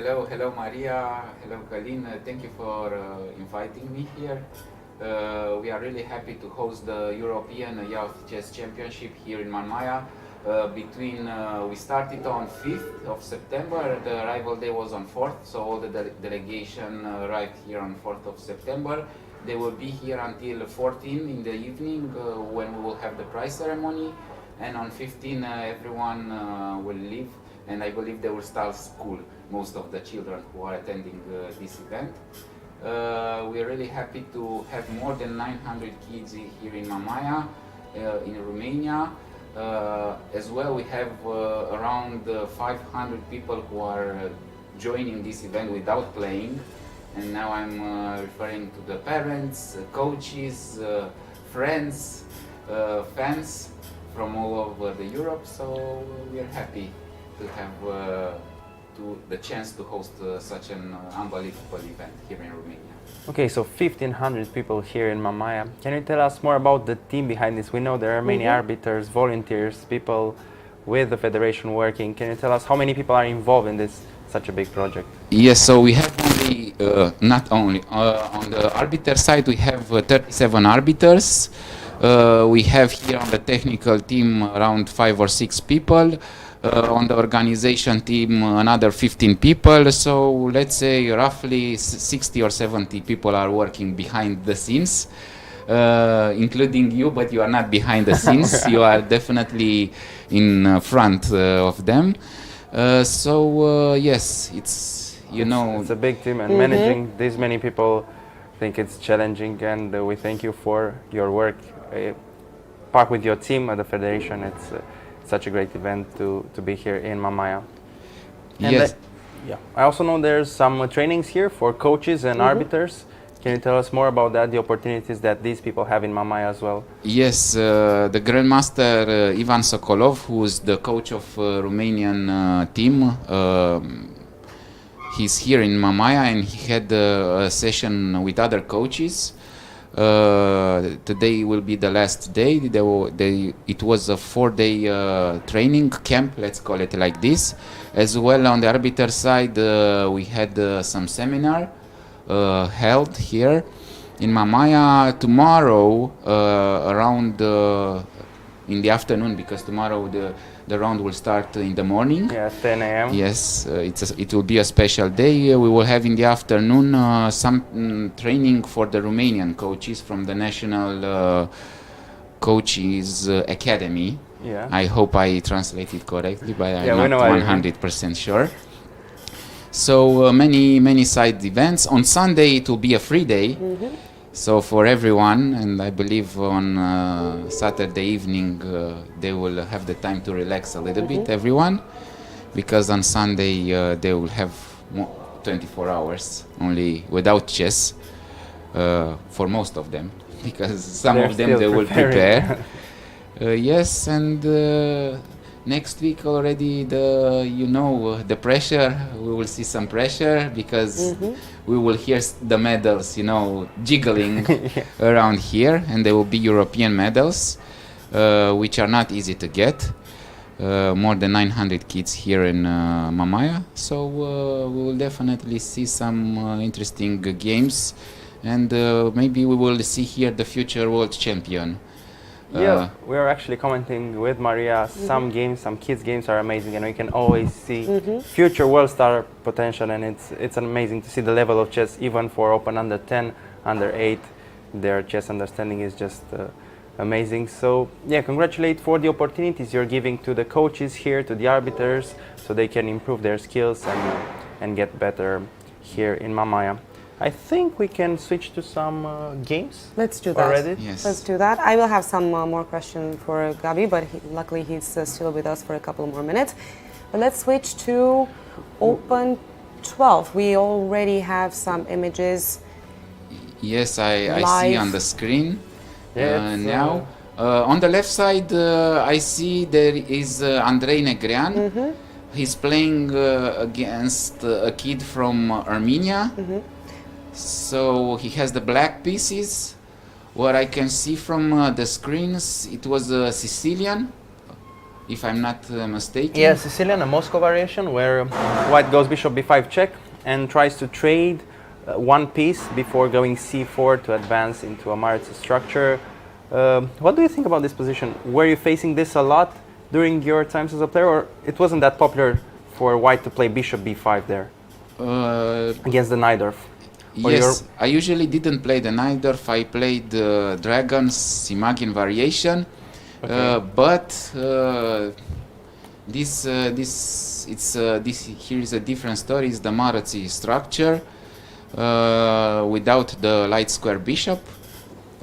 hello Maria, hello Kalin. Thank you for inviting me here. We are really happy to host the European Youth Chess Championship here in Mamaia. We started on 5th of September, the arrival day was on 4th, so all the delegation arrived here on 4th of September. They will be here until 14 in the evening when we will have the prize ceremony, and on 15 everyone will leave, and I believe they will start school, most of the children who are attending this event. We are really happy to have more than 900 kids here in Mamaia, in Romania. As well, we have around 500 people who are joining this event without playing. And now I'm referring to the parents, coaches, friends, fans from all over Europe. So we are happy to have the chance to host such an unbelievable event here in Romania. Okay, so 1,500 people here in Mamaia. Can you tell us more about the team behind this? We know there are many arbiters, volunteers, people with the federation working. Can you tell us how many people are involved in this such a big project? Yes, so we have not only on the arbiter side, we have 37 arbiters. We have here on the technical team around 5 or 6 people. On the organization team, another 15 people. So let's say roughly 60 or 70 people are working behind the scenes, including you, but you are not behind the scenes. You are definitely in front of them. Yes, it's it's a big team, and managing this many people, I think it's challenging, and we thank you for your work. Part with your team at the federation. It's such a great event to be here in Mamaia. And yes. I also know there's some trainings here for coaches and arbiters. Can you tell us more about that, the opportunities that these people have in Mamaia as well? Yes, the Grandmaster Ivan Sokolov, who's the coach of Romanian team, he's here in Mamaia, and he had a session with other coaches. Today will be the last day. It was a 4-day training camp, let's call it like this. As well, on the arbiter side, we had some seminar held here in Mamaia. Tomorrow, around in the afternoon, because tomorrow the round will start in the morning. Yeah, 10 a.m. Yes, it will be a special day. We will have in the afternoon some training for the Romanian coaches from the National Coaches Academy. Yeah. I hope I translated correctly, but Yeah, I'm not 100% sure. So many side events. On Sunday it will be a free day. So for everyone, and I believe on Saturday evening they will have the time to relax a little bit, everyone, because on Sunday they will have 24 hours only without chess for most of them, because some of them they will prepare. Yes, and next week already the pressure, we will see some pressure, because we will hear the medals, jiggling around here, and there will be European medals, which are not easy to get. More than 900 kids here in Mamaia, so we will definitely see some interesting games, and maybe we will see here the future world champion. Yeah, we are actually commenting with Maria. Some games, some kids' games are amazing, and we can always see future world star potential. And it's amazing to see the level of chess, even for open under 10, under 8. Their chess understanding is just amazing. So yeah, congratulate for the opportunities you're giving to the coaches here, to the arbiters, so they can improve their skills and get better here in Mamaia. I think we can switch to some games. Let's do that. Already? Yes. Let's do that. I will have some more questions for Gabi, but luckily he's still with us for a couple more minutes. But let's switch to Open 12. We already have some images. Yes, I see on the screen now. On the left side, I see there is Andrei Negrean. He's playing against a kid from Armenia. So he has the black pieces. What I can see from the screens, it was a Sicilian if I'm not mistaken. Yeah, Sicilian, a Moscow variation where white goes bishop b5 check and tries to trade one piece before going c4 to advance into a Maritza structure. What do you think about this position? Were you facing this a lot during your times as a player, or it wasn't that popular for white to play bishop b5 there against the Najdorf? Yes, I usually didn't play the Najdorf. I played Dragons, Simagin variation, but this here is a different story. It's the Maratzi structure without the light square bishop.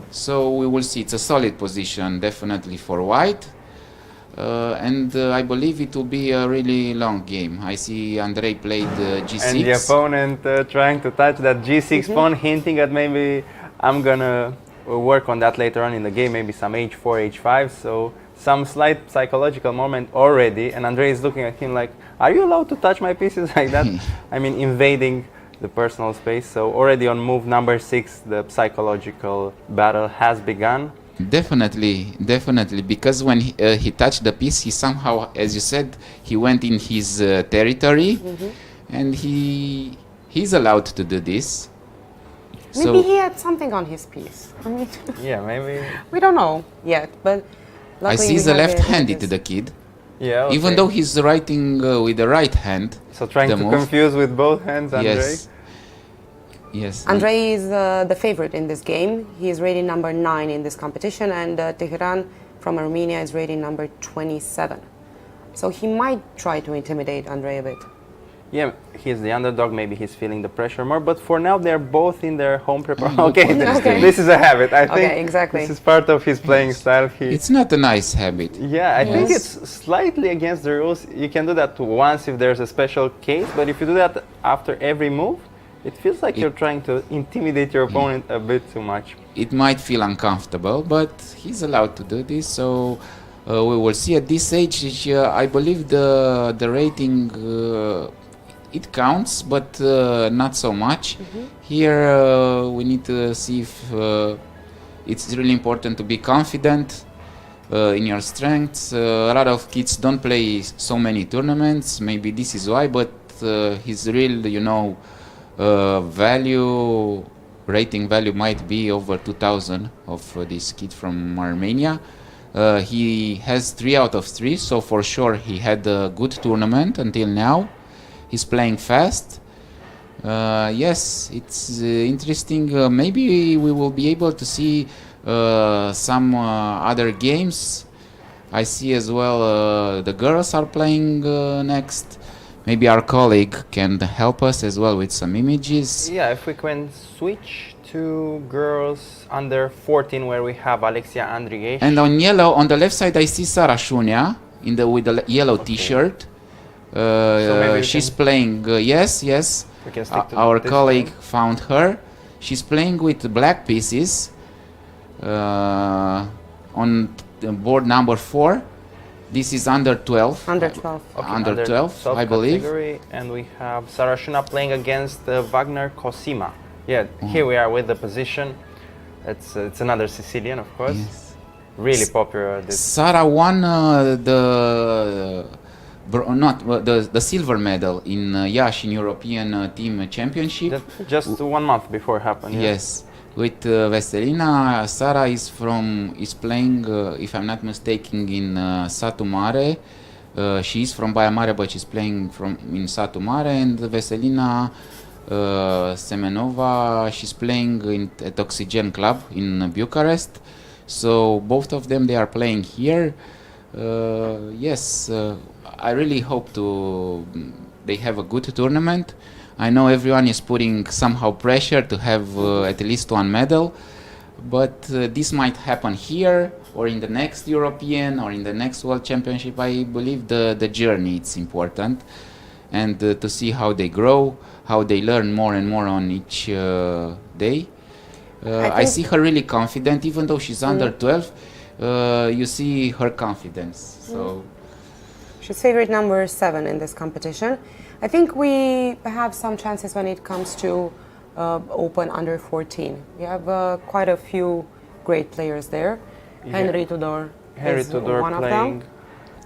So we will see. It's a solid position, definitely for white. And I believe it will be a really long game. I see Andrei played g6. And the opponent trying to touch that g6 pawn, hinting at maybe I'm gonna work on that later on in the game, maybe some h4, h5. So some slight psychological moment already. And Andrei is looking at him like, are you allowed to touch my pieces like that? I mean, invading the personal space. So already on move number 6, the psychological battle has begun. Definitely, because when he touched the piece, he somehow, as you said, he went in his territory, and he's allowed to do this. Maybe So he had something on his piece. I mean, Yeah, maybe. we don't know yet, but I luckily see we the have left-handed this. the kid, Yeah. even okay. though he's writing with the right hand. So trying the to move. confuse with both hands, Andrei. Yes. Yes. Andrei is the favorite in this game. He is rating number 9 in this competition, and Tehran from Armenia is rating number 27. So he might try to intimidate Andrei a bit. Yeah, he's the underdog. Maybe he's feeling the pressure more. But for now, they're both in their home preparation. Okay, Okay. this is a habit. I think Okay, exactly. this is part of his playing style. It's not a nice habit. Yeah, I think Yes. it's slightly against the rules. You can do that once if there's a special case, but if you do that after every move, it feels like you're trying to intimidate your opponent a bit too much. It might feel uncomfortable, but he's allowed to do this. So we will see. At this age, I believe the rating it counts, but not so much. Here we need to see if it's really important to be confident in your strengths. A lot of kids don't play so many tournaments. Maybe this is why, but his real, rating value might be over 2000 of this kid from Armenia. He has 3 out of 3, so for sure he had a good tournament until now. He's playing fast. Yes, it's interesting. Maybe we will be able to see some other games. I see as well the girls are playing next. Maybe our colleague can help us as well with some images. Yeah, if we can switch to girls under 14, where we have Alexia Andriesh. And on yellow, on the left side, I see Sara Shunia with the yellow T-shirt. maybe we She's can- playing. Yes. We can stick to Our this colleague one. found her. She's playing with black pieces on board number 4. This is under 12. Under 12. Okay, under 12, I believe. category, and we have Sarashuna playing against Wagner Cosima. Yeah, here we are with the position. It's another Sicilian, of course. Yes. Really popular. This. Sara won the silver medal in Iași in European Team Championship. Just 1 month before it happened. Yeah. Yes, with Veselina. Sara is playing, if I'm not mistaken, in Satu Mare. She is from Baia Mare, but she's playing in Satu Mare. And Veselina Semenova, she's playing at Oxygen Club in Bucharest. So both of them, they are playing here. Yes, I really hope they have a good tournament. I know everyone is putting somehow pressure to have at least 1 medal, but this might happen here or in the next European or in the next World Championship. I believe the journey is important, and to see how they grow, how they learn more and more on each day. I see her really confident, even though she's under 12. You see her confidence. So She's favorite number 7 in this competition. I think we have some chances when it comes to Open under 14. We have quite a few great players there. Yeah. Henry Tudor Henry is Tudor one of playing. them.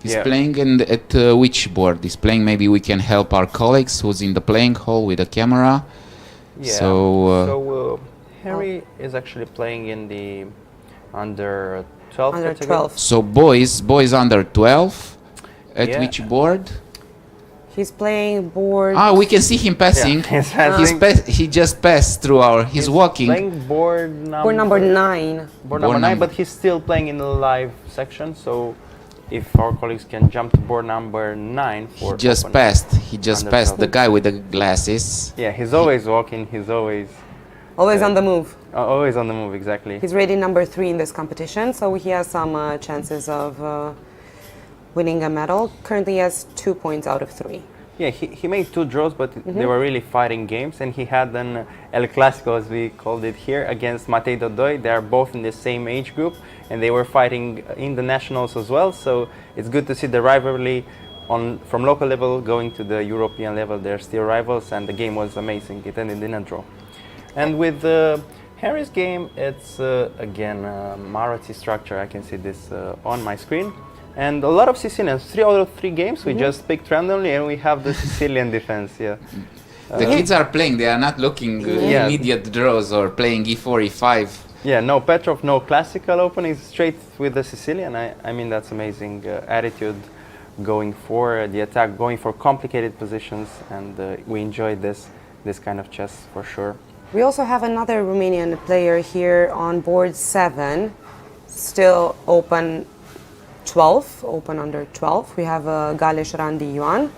He's Yeah. playing at which board? He's playing. Maybe we can help our colleagues who's in the playing hall with a camera. Yeah. So, Harry is actually playing in the under 12 Under category. 12. So boys under 12. At Yeah. which board? He's playing board. Ah, we can see him passing. Yeah, he's passing. He just passed through our. He's walking. Playing board Board number 9. Board number 9, number- but he's still playing in the live section. So, if our colleagues can jump to board number 9 He for just open- passed. He just Under passed 12. the guy with the glasses. Yeah, he's always walking. He's always Always on the move. always on the move. Exactly. He's rated number 3 in this competition, so he has some chances of winning a medal. Currently he has 2 points out of 3. Yeah, he made 2 draws, but they were really fighting games, and he had an El Clásico, as we called it here, against Matei Dodoi. They are both in the same age group, and they were fighting in the nationals as well. So it's good to see the rivalry from local level going to the European level. They're still rivals, and the game was amazing. It ended in a draw. And with Harry's game, it's again Maratsi structure. I can see this on my screen. And a lot of Sicilians. 3 out of 3 games we just picked randomly, and we have the Sicilian defense. Yeah. The kids are playing. They are not looking Yeah. immediate draws or playing e4, e5. Yeah, no Petrov, no classical openings, straight with the Sicilian. I mean, that's amazing attitude, going for the attack, going for complicated positions, and we enjoyed this kind of chess for sure. We also have another Romanian player here on board 7, still open 12, open under 12. We have Galeș Randy Ioan.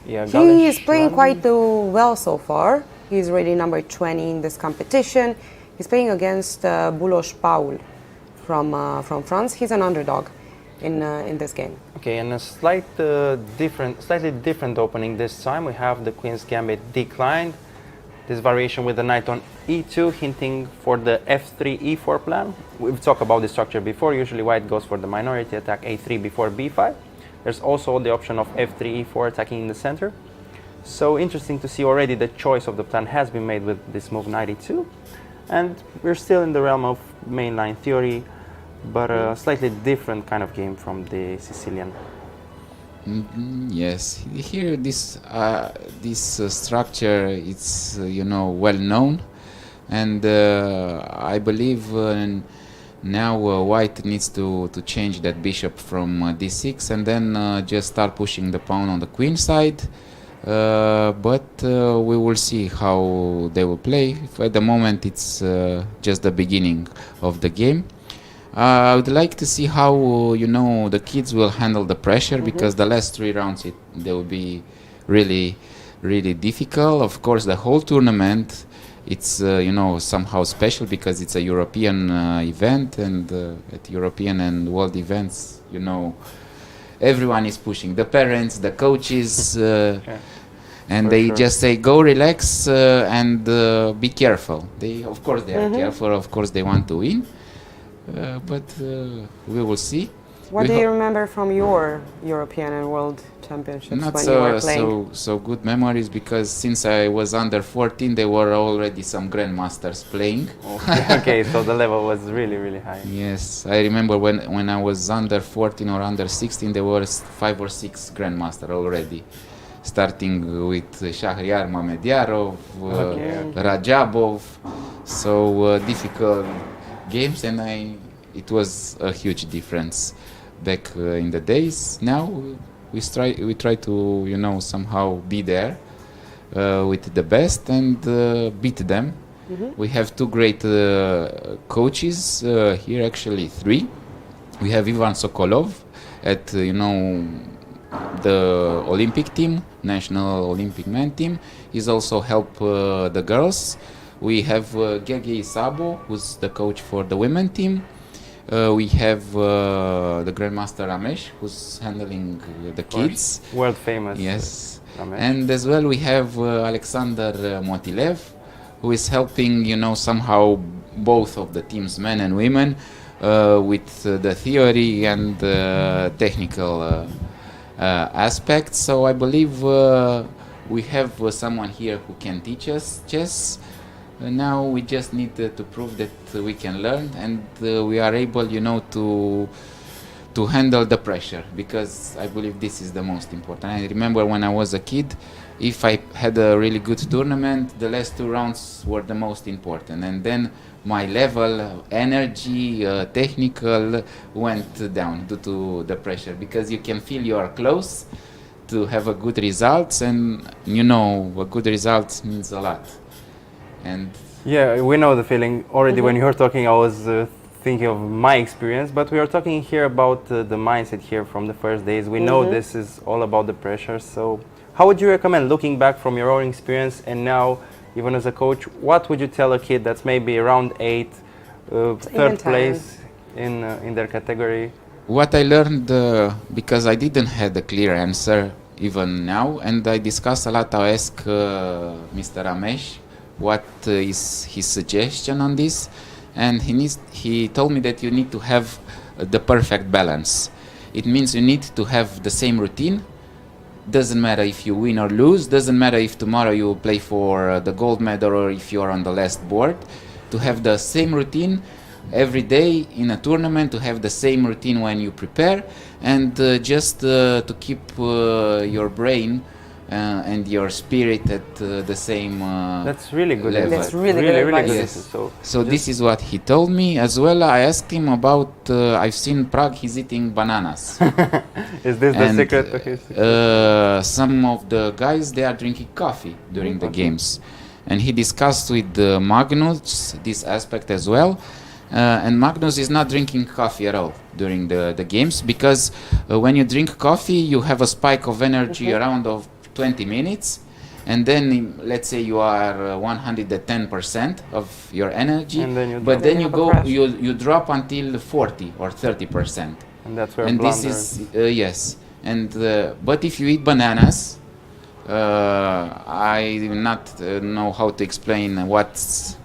Yeah, He is Galeș playing Randy. quite well so far. He's rated number 20 in this competition. He's playing against Buloș Paul from France. He's an underdog in this game. Okay, and a slightly different opening this time. We have the Queen's Gambit declined. This variation with the knight on e2, hinting for the f3, e4 plan. We've talked about this structure before. Usually white goes for the minority attack, a3 before b5. There's also the option of f3, e4, attacking in the center. So interesting to see already the choice of the plan has been made with this move, knight e2. And we're still in the realm of mainline theory, but a slightly different kind of game from the Sicilian. Yes, here this structure it's well known, and I believe now white needs to change that bishop from d6 and then just start pushing the pawn on the queen side. But we will see how they will play. At the moment, it's just the beginning of the game. I would like to see how the kids will handle the pressure, because the last 3 rounds they will be really difficult. Of course, the whole tournament it's somehow special because it's a European event, and at European and world events, everyone is pushing, the parents, the coaches, and For they sure. just say go relax and be careful. Of course they are careful, of course they want to win. But we will see. What We do ho- you remember from your European and World Championships Not when you were playing? so good memories, because since I was under 14, there were already some grandmasters playing. Okay, so the level was really high. Yes, I remember when I was under 14 or under 16, there were 5 or 6 grandmasters already, starting with Shahriar Mamediarov, Okay. Rajabov. So difficult games, and it was a huge difference back in the days. Now we try to somehow be there with the best and beat them. We have 2 great coaches here, actually 3. We have Ivan Sokolov at the Olympic team, National Olympic Men team. He's also helped the girls. We have Gege Isabo, who's the coach for the women team. We have the Grandmaster Ramesh, who's handling the kids. World famous. Yes. Ramesh. And as well we have Alexander Motilev, who is helping, somehow both of the teams, men and women, with the theory and technical aspects. So I believe we have someone here who can teach us chess. Now we just need to prove that we can learn, and we are able, to to handle the pressure, because I believe this is the most important. I remember when I was a kid, if I had a really good tournament, the last 2 rounds were the most important, and then my level, energy, technical went down due to the pressure, because you can feel you are close to have a good results, and you know a good results means a lot. And Yeah, we know the feeling. Already when you were talking, I was thinking of my experience, but we are talking here about the mindset here from the first days. We know this is all about the pressure. So how would you recommend, looking back from your own experience and now, even as a coach, what would you tell a kid that's maybe around 8, third place in their category? what I learned, because I didn't have a clear answer even now, and I discussed a lot. I asked Mr. Ramesh what is his suggestion on this, and he told me that you need to have the perfect balance. It means you need to have the same routine. Doesn't matter if you win or lose, doesn't matter if tomorrow you play for the gold medal or if you are on the last board. To have the same routine every day in a tournament, to have the same routine when you prepare, and just to keep your brain and your spirit at the same That's really good. level. That's really good really advice. good. Yes. So This is what he told me as well. I asked him about, I've seen Prague, he's eating bananas. is this the And, secret to his? Some of the guys, they are drinking coffee during the games. And he discussed with Magnus this aspect as well. And Magnus is not drinking coffee at all during the games, because when you drink coffee, you have a spike of energy around of 20 minutes. And then let's say you are 110% of your energy, And then you but drop. then Then you you have a go, crash. you drop until 40 or 30%. And that's where And blunder. this is yes, and but if you eat bananas, I do not know how to explain what's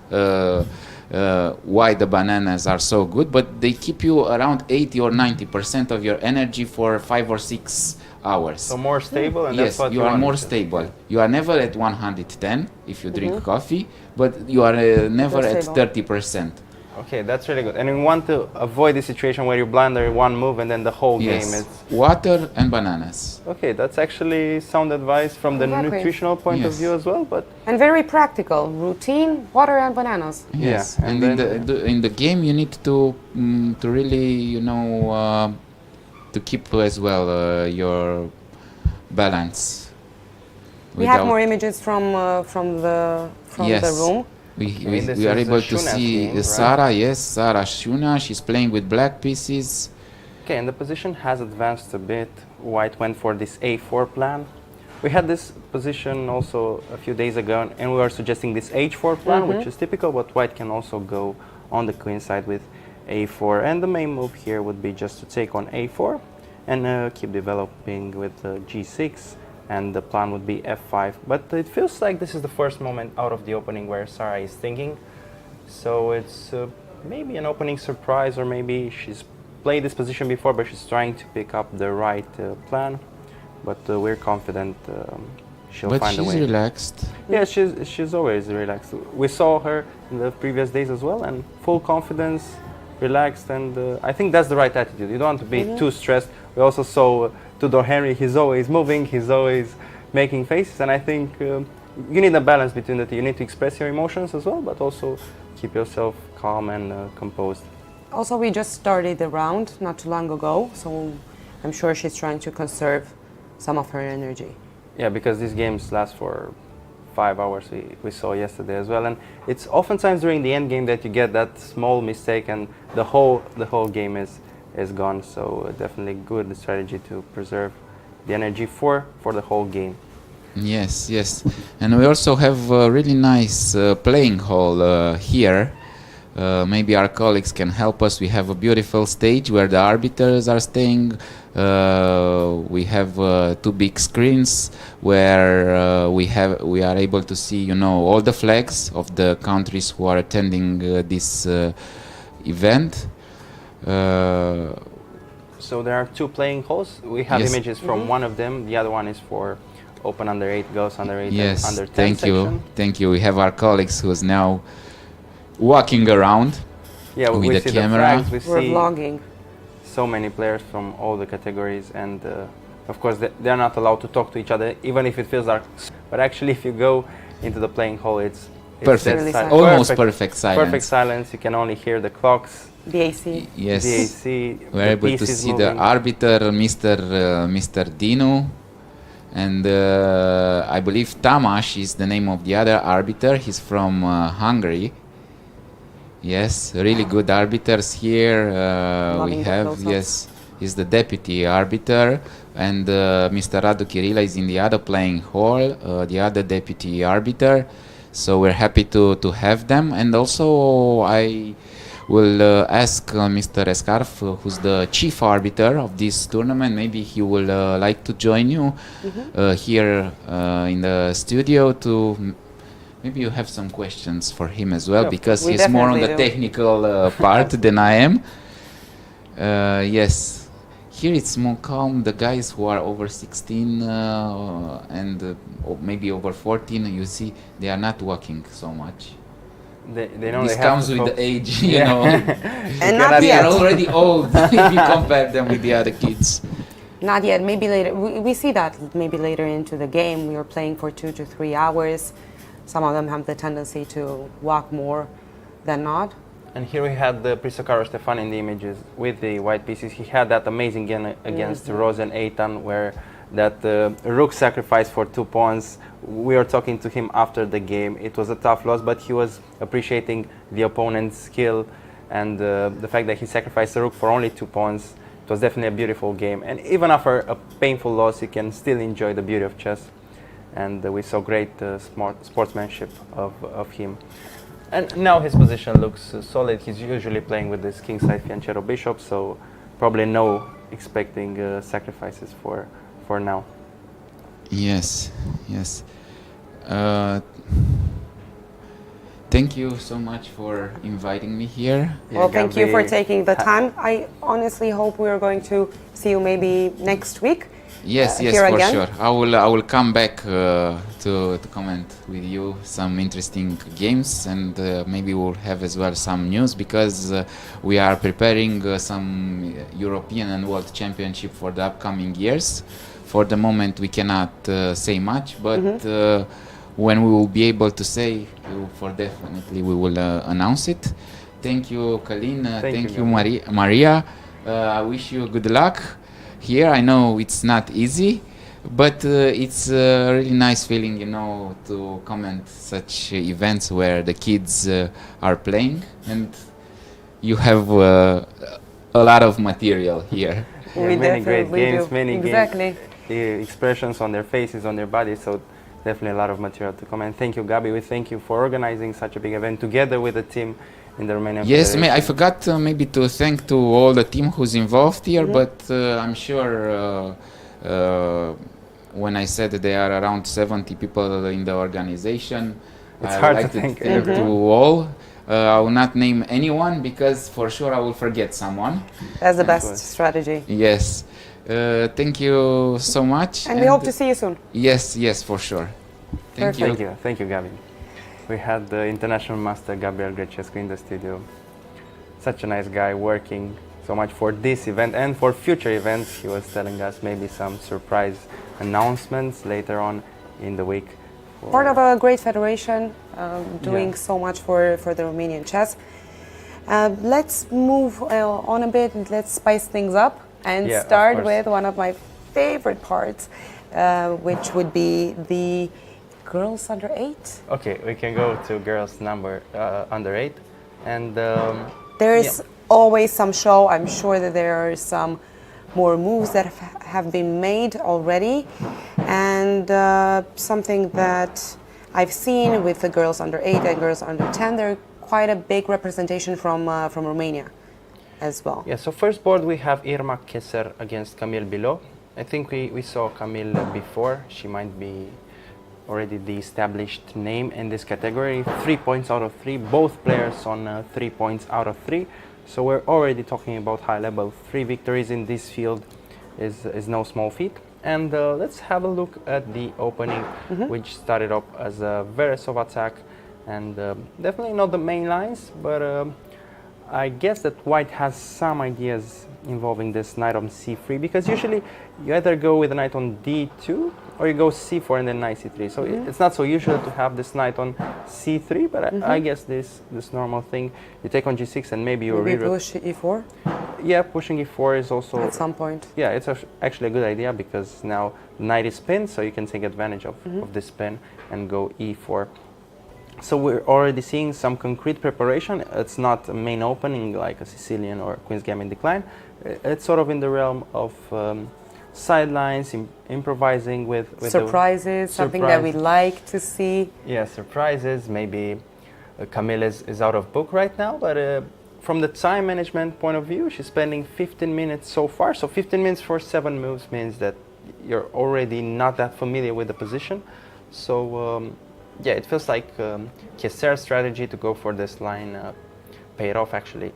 why the bananas are so good, but they keep you around 80 or 90% of your energy for 5 or 6 hours. So more stable, and Yes, that's what you are want. more stable. You are never at 110 if you drink coffee, but you are never More at stable. 30%. Okay, that's really good. And we want to avoid the situation where you blunder one move and then the whole game Yes, is. water and bananas. Okay, that's actually sound advice from the Exactly. nutritional point of Yes. view as well. But And very practical. Routine, water and bananas. Yes, Yeah, and and in the game you need to really to keep as well your balance. We have more images from the Yes. room. this We are is able to Shuna's see game, right? Sara. Yes, Sara Shuna. She's playing with black pieces. okay, and the position has advanced a bit. White went for this A4 plan. We had this position also a few days ago, and we were suggesting this H4 plan, which is typical, but white can also go on the queen side with A4. And the main move here would be just to take on A4 and keep developing with G6, and the plan would be F5. But it feels like this is the first moment out of the opening where Sara is thinking. So it's maybe an opening surprise, or maybe she's played this position before, but she's trying to pick up the right plan. But we're confident she'll But find a she's way. relaxed. Yeah, she's always relaxed. We saw her in the previous days as well, and full confidence, relaxed, and I think that's the right attitude. You don't want to be too stressed. We also saw Tudor Henry, he's always moving, he's always making faces, and I think you need a balance between the two. You need to express your emotions as well, but also keep yourself calm and composed. Also, we just started the round not too long ago, so I'm sure she's trying to conserve some of her energy. Yeah, because these games last for 5 hours, we saw yesterday as well, and it's oftentimes during the end game that you get that small mistake and the whole game is gone. So definitely good strategy to preserve the energy for the whole game. Yes, yes, and we also have a really nice playing hall here. Maybe our colleagues can help us. We have a beautiful stage where the arbiters are staying. We have 2 big screens where we are able to see, all the flags of the countries who are attending this event. So there are 2 playing halls. We have Yes. images from one of them. The other one is for open under 8, girls under 8, Yes, and under 10 thank you, section. thank you. We have our colleagues who's now walking around. Yeah, With we the see camera. the flags. We We're see vlogging. so many players from all the categories, and of course they're not allowed to talk to each other, even if it feels like. But actually, if you go into the playing hall, it's perfect, really silent. almost perfect silence. Perfect silence. You can only hear the clocks, The AC. Yes, the AC. we're the able to pieces see moving. the arbiter, Mr. Dinu, and I believe Tamas is the name of the other arbiter. He's from Hungary. Yes, really good arbiters here. Loving We the have, close-ups. yes, he's the deputy arbiter, and Mr. Radu Kirila is in the other playing hall, the other deputy arbiter. So we're happy to have them, and also I will ask Mr. Escarf, who's the chief arbiter of this tournament. Maybe he will like to join you here in the studio to. Maybe you have some questions for him as well, Yeah, because we he's more on the definitely do. technical part than I am. Yes, here it's more calm. The guys who are over 16 and or maybe over 14, you see, they are not walking so much. They know This they have comes to with the focus. age, you know. And not They are yet. already old if you compare them with the other kids. Not yet. Maybe later. We see that maybe later into the game. We are playing for 2 to 3 hours. Some of them have the tendency to walk more than not. And here we had the Prisocaro Stefan in the images with the white pieces. He had that amazing game against Rosen Eitan, where that rook sacrifice for 2 pawns. We were talking to him after the game. It was a tough loss, but he was appreciating the opponent's skill and the fact that he sacrificed the rook for only 2 pawns. It was definitely a beautiful game. And even after a painful loss, you can still enjoy the beauty of chess. And we saw great sportsmanship of him. And now his position looks solid. He's usually playing with this kingside fianchetto bishop, so probably no expecting sacrifices for now. Yes, yes. Thank you so much for inviting me here. Yeah, Well, thank you for Gabi, taking the time. I honestly hope we are going to see you maybe next week. Yes, yes, here for again. sure. I will come back to comment with you some interesting games, and maybe we'll have as well some news, because we are preparing some European and World Championship for the upcoming years. For the moment, we cannot say much, but when we will be able to say, for definitely we will announce it. Thank you, Kalin. Thank you, Maria. I wish you good luck. Here, I know it's not easy, but it's a really nice feeling, you know, to comment such events where the kids are playing, and you have a lot of material here. Yeah, We many great definitely games, do. many Exactly. games, the expressions on their faces, on their bodies, so definitely a lot of material to comment. Thank you, Gabi. We thank you for organizing such a big event together with the team in the Romanian Yes, I Federation. forgot maybe to thank to all the team who's involved here, but I'm sure when I said that there are around 70 people in the organization, It's I hard would like to to thank to all. I will not name anyone, because for sure I will forget someone. That's the best course. strategy. Yes. Thank you so much. And we hope to see you soon. Yes, yes, for sure. Thank Thank you, thank you, Gabi. We had the international master Gabriel Grecescu in the studio. Such a nice guy, working so much for this event and for future events. He was telling us maybe some surprise announcements later on in the week. Part of a great federation, doing Yeah. so much for the Romanian chess. Let's move on a bit, and let's spice things up and Yeah, of start course. with one of my favorite parts, which would be the girls under 8. Okay, we can go to girls number under 8, and There's always some show. I'm sure that there are some more moves that have been made already, and something that I've seen with the girls under 8 and girls under 10, they're quite a big representation from Romania as well. yeah. So first board we have Irma Keser against Camille Bilot. I think we saw Camille before. She might be already the established name in this category. 3 points out of 3, both players on 3 points out of 3. So we're already talking about high level. 3 victories in this field is no small feat. And let's have a look at the opening, which started up as a Veresov attack, and definitely not the main lines, but I guess that white has some ideas involving this knight on c3, because usually you either go with a knight on d2 or you go c4 and then knight c3. So it's not so usual to have this knight on c3, but I guess this normal thing, you take on g6 and maybe you push e4? Yeah, pushing e4 is also... At some point. Yeah, it's actually a good idea, because now knight is pinned, so you can take advantage of this pin and go e4. So we're already seeing some concrete preparation. It's not a main opening like a Sicilian or Queen's Gambit decline. It's sort of in the realm of sidelines, improvising with surprises, something that we like to see. Yeah, surprises. Maybe Camille is out of book right now, but from the time management point of view, she's spending 15 minutes so far. So 15 minutes for 7 moves means that you're already not that familiar with the position. So yeah, it feels like Kesser's strategy to go for this line paid off, actually.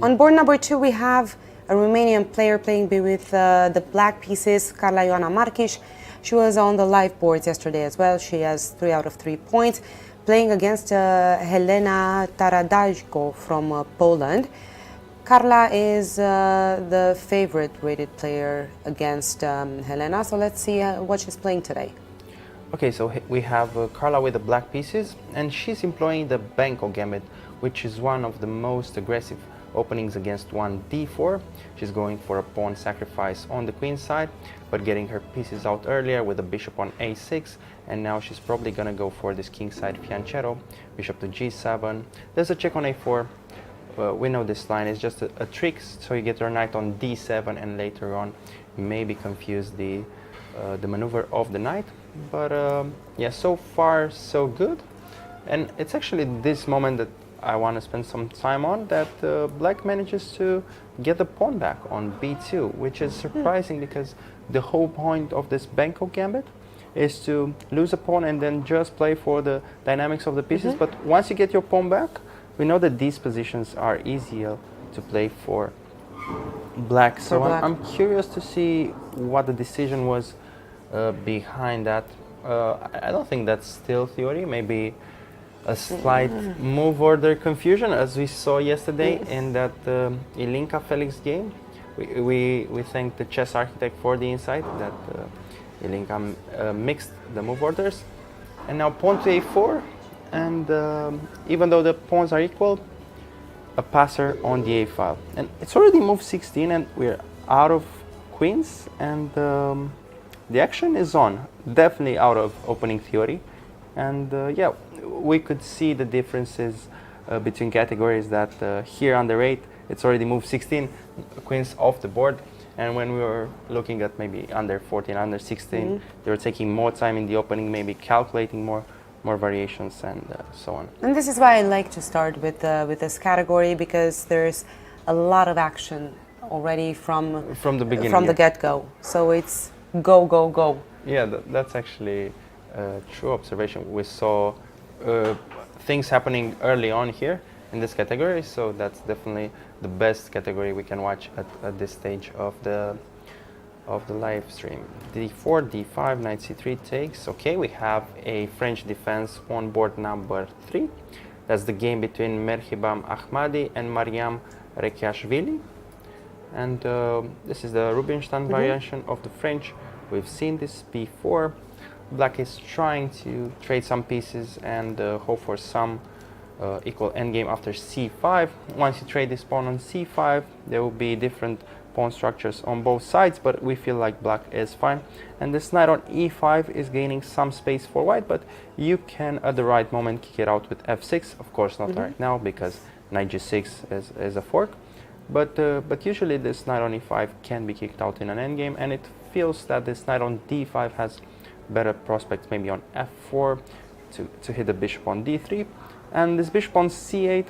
On board number 2, we have a Romanian player playing with the black pieces, Carla Ioana Marchiș. She was on the live boards yesterday as well. She has 3 out of 3 points, playing against Helena Taradajko from Poland. Carla is the favorite rated player against Helena, so let's see what she's playing today. Okay, so we have Carla with the black pieces, and she's employing the Benko Gambit, which is one of the most aggressive openings against one d4. She's going for a pawn sacrifice on the queen side, but getting her pieces out earlier with the bishop on a6, and now she's probably gonna go for this king side fianchetto, bishop to g7. There's a check on a4. We know this line is just a trick, so you get your knight on d7, and later on maybe confuse the maneuver of the knight. But yeah, so far so good, and it's actually this moment that I want to spend some time on, that black manages to get the pawn back on b2, which is surprising because the whole point of this Benko Gambit is to lose a pawn and then just play for the dynamics of the pieces. But once you get your pawn back, we know that these positions are easier to play for black. So I'm curious to see what the decision was behind that. I don't think that's still theory. Maybe a slight move order confusion, as we saw yesterday in that Ilinca Felix game. We thank the chess architect for the insight that Ilinca mixed the move orders. And now pawn to a4, and even though the pawns are equal, a passer on the a file. And it's already move 16, and we're out of queens, and the action is on, definitely out of opening theory. And yeah, we could see the differences between categories, that here under 8, it's already moved 16, queens off the board. And when we were looking at maybe under 14, under 16, they were taking more time in the opening, maybe calculating more variations and so on. And this is why I like to start with this category, because there's a lot of action already from the beginning, from the get-go. So it's go, go, go. Yeah, that's actually a true observation. We saw things happening early on here in this category, so that's definitely the best category we can watch at this stage of the live stream. d4, d5, knight c3 takes. Okay, we have a French defense on board number 3. That's the game between Merhibam Ahmadi and Mariam Rekiashvili. And this is the Rubinstein variation of the French. We've seen this before. Black is trying to trade some pieces and hope for some equal endgame after c5. Once you trade this pawn on c5, there will be different pawn structures on both sides, but we feel like black is fine. And this knight on e5 is gaining some space for white, but you can at the right moment kick it out with f6. Of course not right now, because knight g6 is a fork. But usually this knight on e5 can be kicked out in an endgame, and it feels that this knight on d5 has better prospects maybe on f4 to hit the bishop on d3. And this bishop on c8,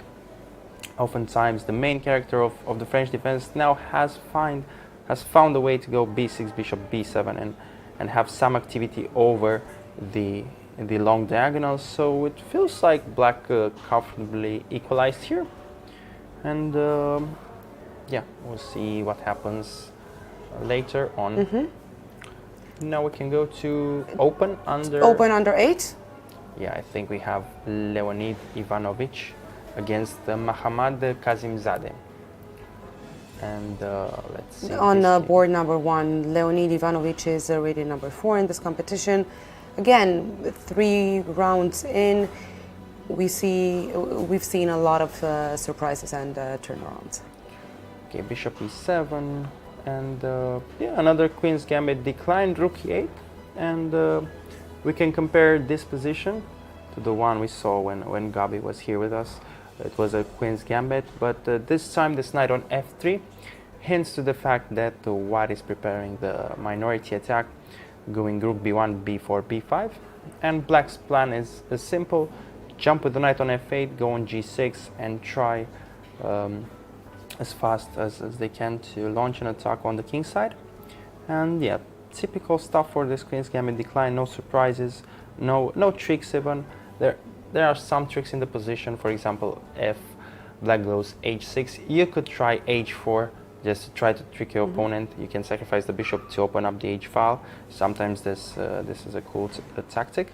oftentimes the main character of the French defense, now has found a way to go b6, bishop b7, and have some activity over the long diagonals. So it feels like black comfortably equalized here. And yeah, we'll see what happens later on. Now we can go to open under 8. Yeah, I think we have Leonid Ivanovich against Mahamad Kazimzadeh. And let's see. On board number 1, Leonid Ivanovic is rated number 4 in this competition. Again, 3 rounds in, we've seen a lot of surprises and turnarounds. Okay, Bishop E7, and yeah, another Queen's Gambit declined, Rook E8, and we can compare this position to the one we saw when Gabi was here with us. It was a Queen's Gambit, but this time this knight on F3 hints to the fact that White is preparing the minority attack, going Rook B1, B4, B5, and Black's plan is simple: jump with the knight on F8, go on G6, and try as fast as they can to launch an attack on the king side. And yeah, typical stuff for this Queen's Gambit decline. No surprises, no tricks even. There are some tricks in the position. For example, if Black goes H6, you could try H4 just to try to trick your opponent. You can sacrifice the bishop to open up the H file. Sometimes this is a cool tactic.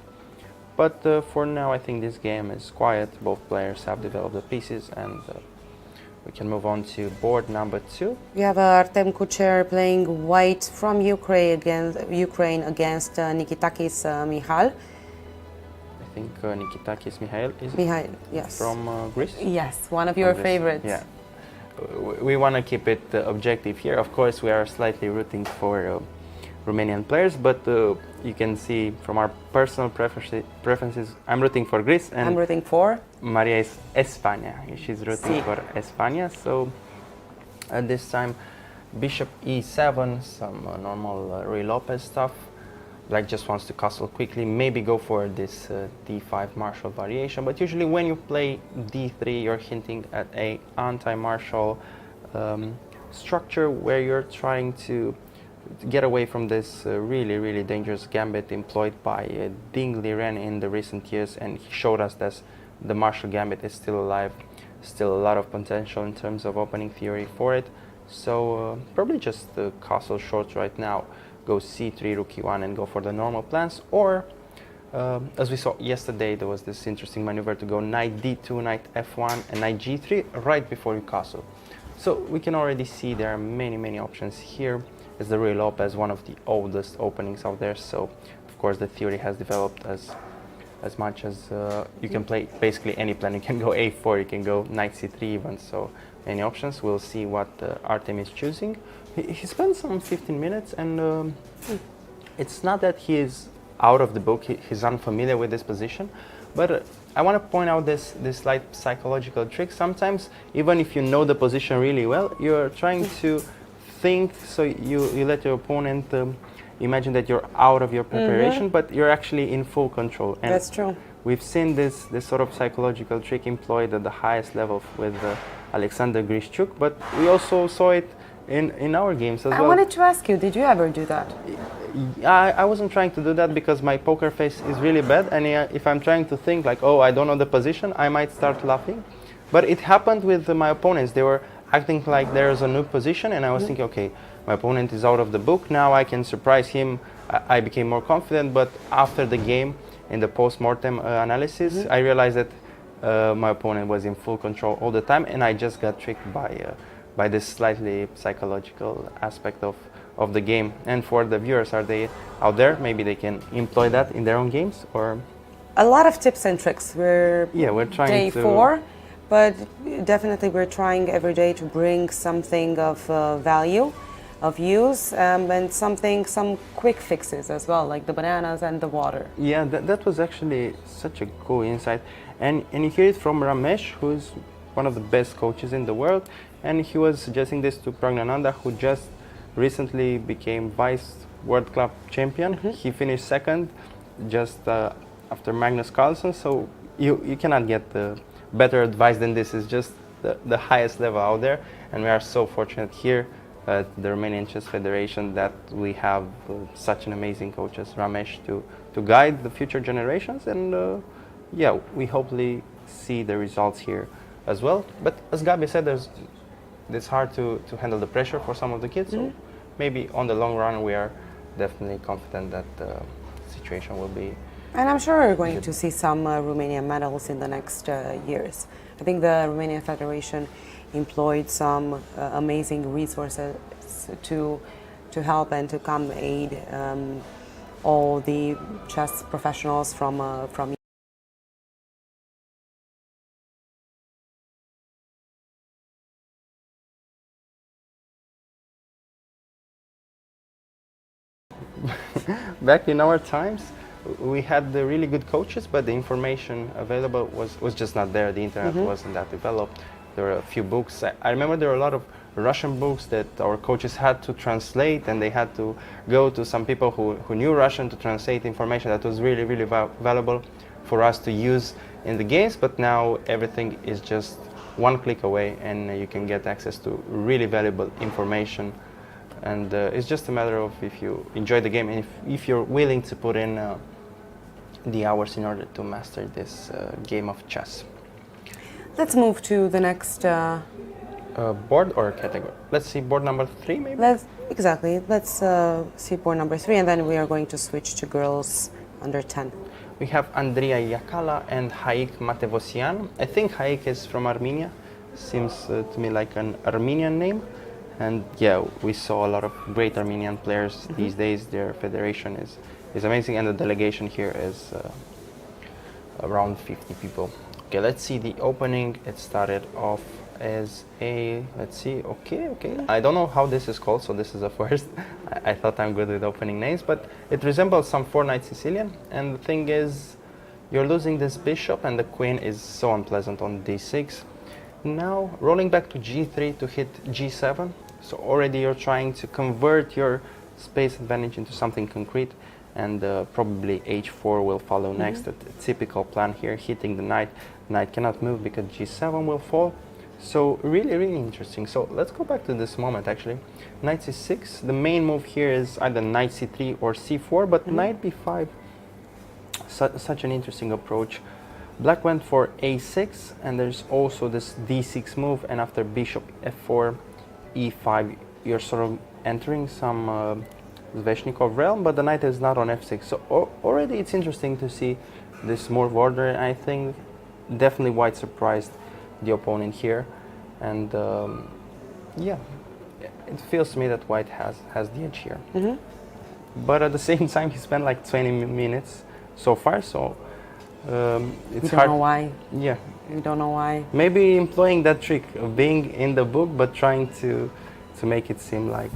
But for now, I think this game is quiet. Both players have developed the pieces, and we can move on to board number 2. We have Artem Kucher playing White from Ukraine against Nikitakis Michal. I think Nikitakis Mihail is Yes. from Greece. Yes, one of your favorites. Yeah. We want to keep it objective here. Of course, we are slightly rooting for Romanian players, but you can see from our personal preferences, I'm rooting for Greece, and I'm rooting for Maria is España. She's rooting for España. So at this time, Bishop E7, some normal Ruy Lopez stuff. Black just wants to castle quickly, maybe go for this D5 marshal variation, but usually when you play D3, you're hinting at a anti-marshal structure where you're trying to get away from this really dangerous gambit employed by Ding Liren in the recent years, and he showed us that the marshal gambit is still alive, still a lot of potential in terms of opening theory for it. So probably just the castle short right now. Go C3, Rook E1, and go for the normal plans. Or, as we saw yesterday, there was this interesting maneuver to go Knight D2, Knight F1, and Knight G3 right before you castle. So we can already see there are many options here. As the Ruy Lopez, one of the oldest openings out there. So, of course, the theory has developed as much as you can play basically any plan. You can go A4, you can go Knight C3 even. So many options. We'll see what Artem is choosing. He spent some 15 minutes, and it's not that he is out of the book. He's unfamiliar with this position, but I want to point out this slight psychological trick. Sometimes, even if you know the position really well, you're trying to think, so you let your opponent imagine that you're out of your preparation, but you're actually in full control. And that's true. We've seen this sort of psychological trick employed at the highest level with Alexander Grishchuk, but we also saw it in our games as well. I wanted to ask you, did you ever do that? I wasn't trying to do that because my poker face is really bad, and if I'm trying to think like, oh, I don't know the position, I might start laughing. But it happened with my opponents. They were acting like there's a new position, and I was thinking, okay, my opponent is out of the book, now I can surprise him. I became more confident, but after the game, in the post-mortem analysis, I realized that my opponent was in full control all the time, and I just got tricked by this slightly psychological aspect of the game. And for the viewers, are they out there? Maybe they can employ that in their own games, or a lot of tips and tricks. We're trying day to 4, but definitely we're trying every day to bring something of value, of use, and some quick fixes as well, like the bananas and the water. Yeah, that was actually such a cool insight, and you hear it from Ramesh, who is one of the best coaches in the world, and he was suggesting this to Pragnananda, who just recently became vice World Club champion. He finished second just after Magnus Carlsen, so you cannot get better advice than this. Is just the highest level out there, and we are so fortunate here at the Romanian Chess Federation that we have such an amazing coach as Ramesh to guide the future generations, and yeah, we hopefully see the results here as well. But as Gabi said, it's hard to handle the pressure for some of the kids, so maybe on the long run we are definitely confident that the situation will be And I'm sure we're going to see some Romanian medals in the next years. I think the Romanian Federation employed some amazing resources to help and to come aid all the chess professionals from Back in our times, we had the really good coaches, but the information available was just not there. The internet wasn't that developed. There were a few books. I remember there were a lot of Russian books that our coaches had to translate, and they had to go to some people who knew Russian to translate information that was really, really valuable for us to use in the games. But now everything is just one click away, and you can get access to really valuable information. And it's just a matter of if you enjoy the game and if you're willing to put in the hours in order to master this game of chess. Let's move to the next board or category. Let's see board number 3 maybe? Let's see board number 3, and then we are going to switch to girls under 10. We have Andria Iacala and Haik Matevosian. I think Haik is from Armenia. Seems to me like an Armenian name. And yeah, we saw a lot of great Armenian players these days. Their federation is amazing, and the delegation here is around 50 people. Okay, let's see the opening. It started off as a, let's see, okay. I don't know how this is called, so this is a first. I thought I'm good with opening names, but it resembles some 4-knight Sicilian. And the thing is, you're losing this bishop, and the queen is so unpleasant on d6. Now, rolling back to g3 to hit g7. So already you're trying to convert your space advantage into something concrete, and probably h4 will follow next. A typical plan here, hitting the knight. Knight cannot move because g7 will fall. So really, really interesting. So let's go back to this moment actually. Knight c6. The main move here is either knight c3 or c4, but knight b5. Such an interesting approach. Black went for a6, and there's also this d6 move, and after bishop f4, e5, you're sort of entering some Sveshnikov realm, but the knight is not on f6. So already it's interesting to see this move order, and I think definitely white surprised the opponent here. And yeah, it feels to me that white has the edge here. But at the same time, he spent like 20 minutes so far, so it's hard. We don't know why. Yeah. We don't know why. Maybe employing that trick of being in the book, but trying to make it seem like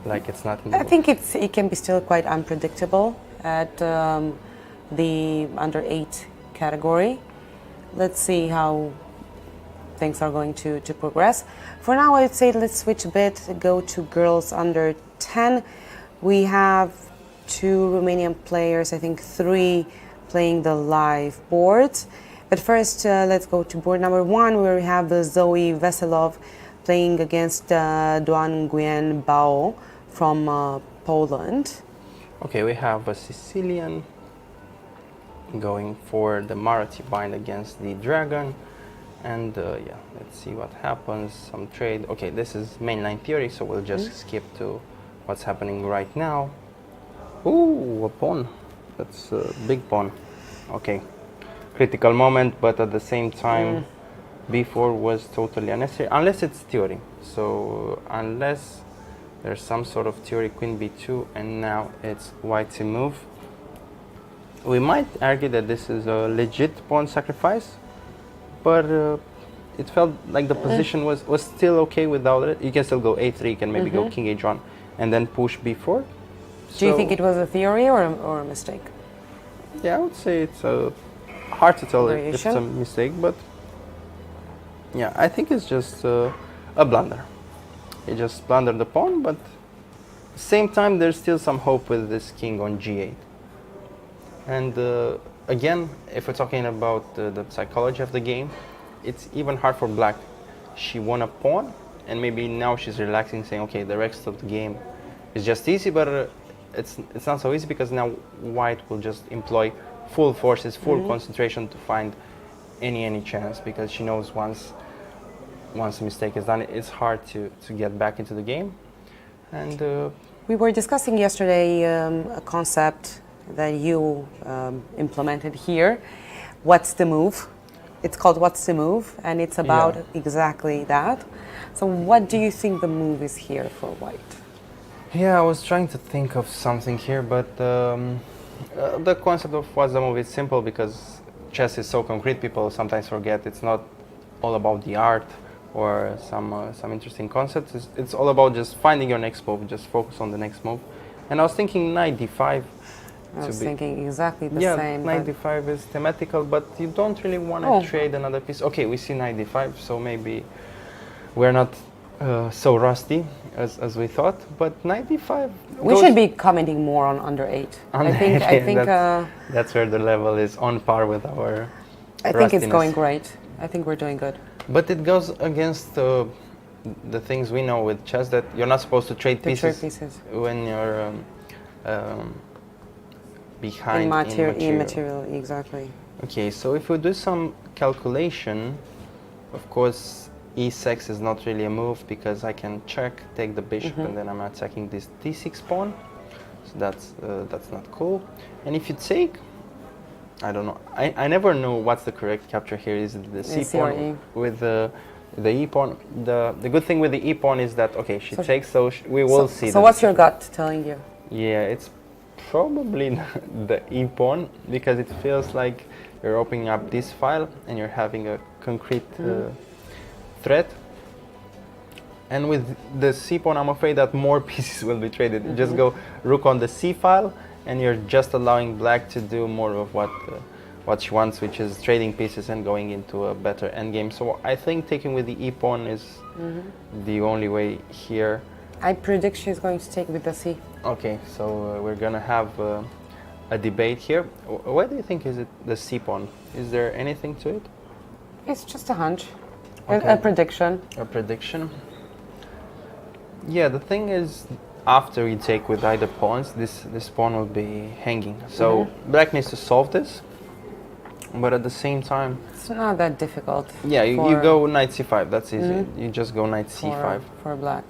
it's not in the book. I think it can be still quite unpredictable at the under 8 category. Let's see how things are going to progress. For now, I would say let's switch a bit, go to girls under 10. We have 2 Romanian players, I think 3 playing the live board. But first, let's go to board number 1, where we have Zoe Veselov playing against Duan Nguyen Bao from Poland. Okay, we have a Sicilian going for the Marathi bind against the dragon. And yeah, let's see what happens. Some trade. Okay, this is mainline theory, so we'll just skip to what's happening right now. Ooh, a pawn. That's a big pawn. Okay. Critical moment, but at the same time, b4 was totally unnecessary, unless it's theory. So unless there's some sort of theory, queen b2, and now it's white to move. We might argue that this is a legit pawn sacrifice, but it felt like the position was still okay without it. You can still go a3, you can maybe go king h1, and then push b4. Do you think it was a theory or a mistake? Yeah, I would say it's hard to tell if it's a mistake, but yeah, I think it's just a blunder. He just blundered the pawn, but at the same time, there's still some hope with this king on g8. And again, if we're talking about the psychology of the game, it's even hard for black. She won a pawn, and maybe now she's relaxing, saying, okay, the rest of the game is just easy, but it's not so easy because now white will just employ full forces, full concentration to find any chance, because she knows once a mistake is done, it's hard to get back into the game. And we were discussing yesterday a concept that you implemented here. What's the move? It's called What's the Move, and it's about exactly that. So what do you think the move is here for white? Yeah, I was trying to think of something here, but the concept of what's the move is simple because chess is so concrete. People sometimes forget it's not all about the art or some interesting concepts. It's all about just finding your next move, just focus on the next move. And I was thinking knight d5. I was thinking exactly the yeah, same. Knight d5 is thematical, but you don't really want to trade another piece. Okay, we see knight d5, so maybe we're not so rusty as we thought. But knight d5. We should be commenting more on under 8. I think that's where the level is on par with our. I think it's going great. I think we're doing good. But it goes against the things we know with chess that you're not supposed to trade pieces when you're behind in material. Exactly. Okay, so if we do some calculation, of course e6 is not really a move because I can check, take the bishop, and then I'm attacking this d6 pawn. So that's not cool. And if you take, I don't know, I never know what's the correct capture here. Is it the c pawn with the e pawn? The good thing with the e pawn is that okay, she takes, so we will see. So what's your gut telling you? Yeah, it's probably the e pawn because it feels like you're opening up this file and you're having a concrete threat. And with the c pawn, I'm afraid that more pieces will be traded. You just go rook on the c file, and you're just allowing black to do more of what she wants, which is trading pieces and going into a better endgame. So I think taking with the e pawn is the only way here. I predict she's going to take with the c. Okay, so we're gonna have a debate here. Why do you think is it the c pawn? Is there anything to it? It's just a hunch, okay. a prediction. A prediction. Yeah, the thing is, after we take with either pawns, this pawn will be hanging. So black needs to solve this, but at the same time, it's not that difficult. Yeah, you go knight c5. That's easy. You just go knight c5 for black.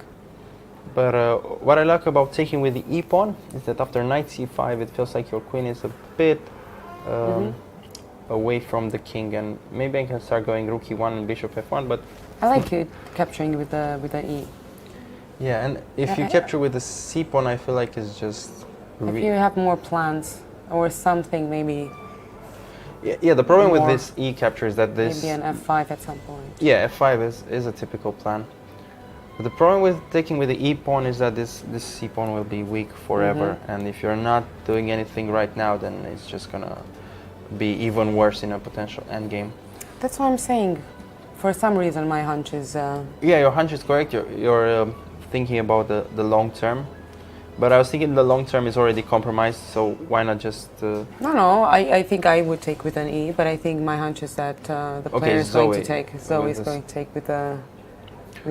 But what I like about taking with the e pawn is that after knight c5, it feels like your queen is a bit away from the king, and maybe I can start going rook e1 and bishop f1. But I like you capturing with the e. Yeah, and if you capture with the c pawn, I feel like it's just. If you have more plans or something, maybe. Yeah, the problem with this e capture is that this. Maybe an f5 at some point. Yeah, f5 is a typical plan. But the problem with taking with the e pawn is that this c pawn will be weak forever, and if you're not doing anything right now, then it's just gonna be even worse in a potential endgame. That's what I'm saying. For some reason, my hunch is. Yeah, your hunch is correct. You're thinking about the long term, but I was thinking the long term is already compromised. So why not just? No. I think I would take with an e, but I think my hunch is that the player is going to take. Zoe is going to take with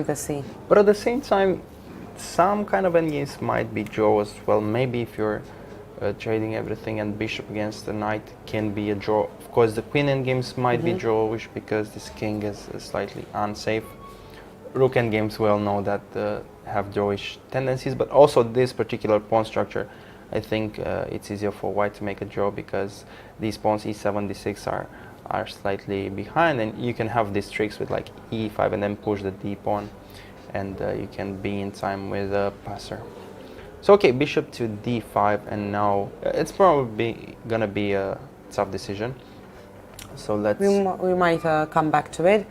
a c. But at the same time, some kind of endgames might be draw as well. Maybe if you're trading everything and bishop against the knight can be a draw. Of course, the queen endgames might be drawish because this king is slightly unsafe. Rook endgames we all know that have drawish tendencies, but also this particular pawn structure, I think it's easier for white to make a draw because these pawns e7, d6 are slightly behind, and you can have these tricks with like e5 and then push the d pawn, and you can be in time with a passer. So okay, bishop to d5, and now it's probably gonna be a tough decision. So let's. We might come back to it.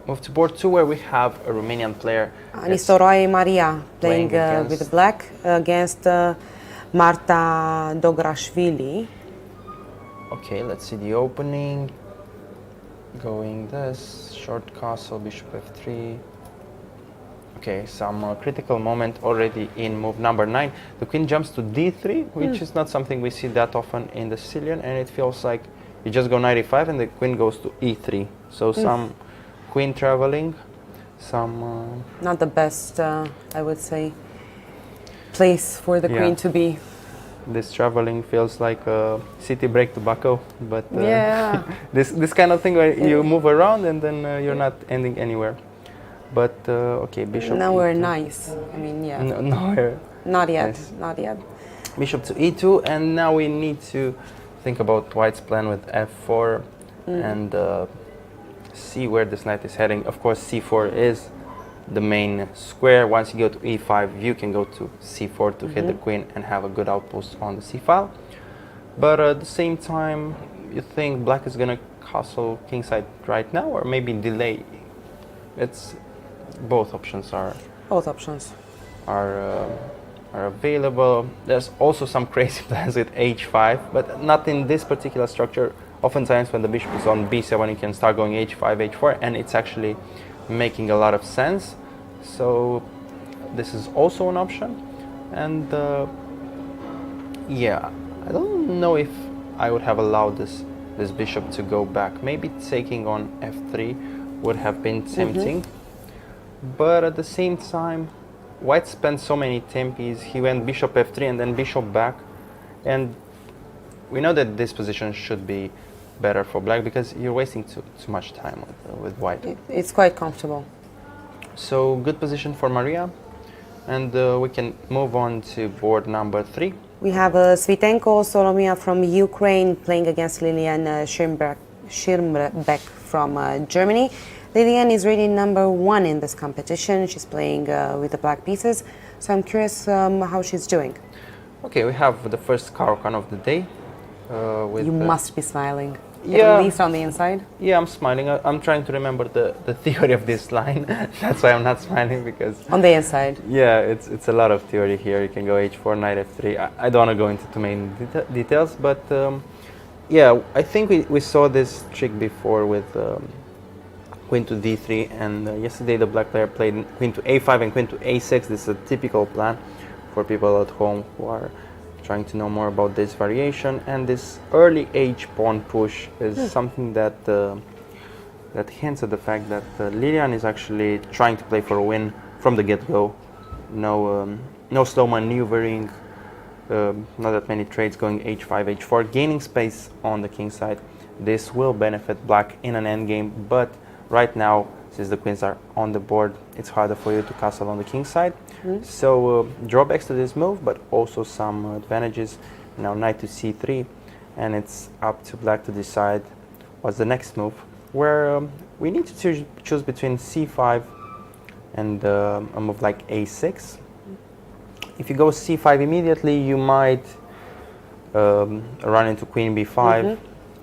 Move to board 2, where we have a Romanian player. Nistoroae Maria playing with black against Marta Dograshvili. Okay, let's see the opening. Going this, short castle, bishop f3. Okay, some critical moment already in move number 9. The queen jumps to d3, which is not something we see that often in the Sicilian, and it feels like you just go knight e5 and the queen goes to e3. So some queen traveling, some... Not the best, I would say, place for the queen to be. This traveling feels like a city break tobacco, but this kind of thing where you move around and then you're not ending anywhere. But okay, bishop. Now we're nice. I mean, yeah. No, not yet. Nice. Not yet. bishop to e2, and now we need to think about white's plan with f4 and see where this knight is heading. Of course, c4 is the main square. Once you go to e5, you can go to c4 to hit the queen and have a good outpost on the c file. But at the same time, you think black is gonna castle kingside right now, or maybe delay? It's both options are available. There's also some crazy plans with h5, but not in this particular structure. Oftentimes when the bishop is on b7, you can start going h5, h4, and it's actually making a lot of sense. So this is also an option. And yeah, I don't know if I would have allowed this bishop to go back. Maybe taking on f3 would have been tempting. But at the same time, white spent so many tempes. He went bishop f3 and then bishop back, and we know that this position should be better for black because you're wasting too much time with white. It's quite comfortable. So good position for Maria, and we can move on to board number 3. We have Svitenko Solomia from Ukraine playing against Lilian Schirmbeck from Germany. Lilian is rated number 1 in this competition. She's playing with the black pieces, so I'm curious how she's doing. Okay, we have the first Caro-Kann of the day. You must be smiling, yeah, at least on the inside. Yeah, I'm smiling. I'm trying to remember the theory of this line. That's why I'm not smiling, because on the inside. Yeah, it's a lot of theory here. You can go h4, knight f3. I don't want to go into too many details, but yeah, I think we saw this trick before with queen to d3, and yesterday the black player played queen to a5 and queen to a6. This is a typical plan for people at home who are trying to know more about this variation. And this early h pawn push is something that that hints at the fact that Lilian is actually trying to play for a win from the get-go. No slow maneuvering, not that many trades, going h5, h4, gaining space on the king side. This will benefit black in an endgame, but right now, since the queens are on the board, it's harder for you to castle on the king side. So drawbacks to this move, but also some advantages. Now knight to c3, and it's up to black to decide what's the next move, where we need to choose between c5 and a move like a6. If you go c5 immediately, you might run into queen b5,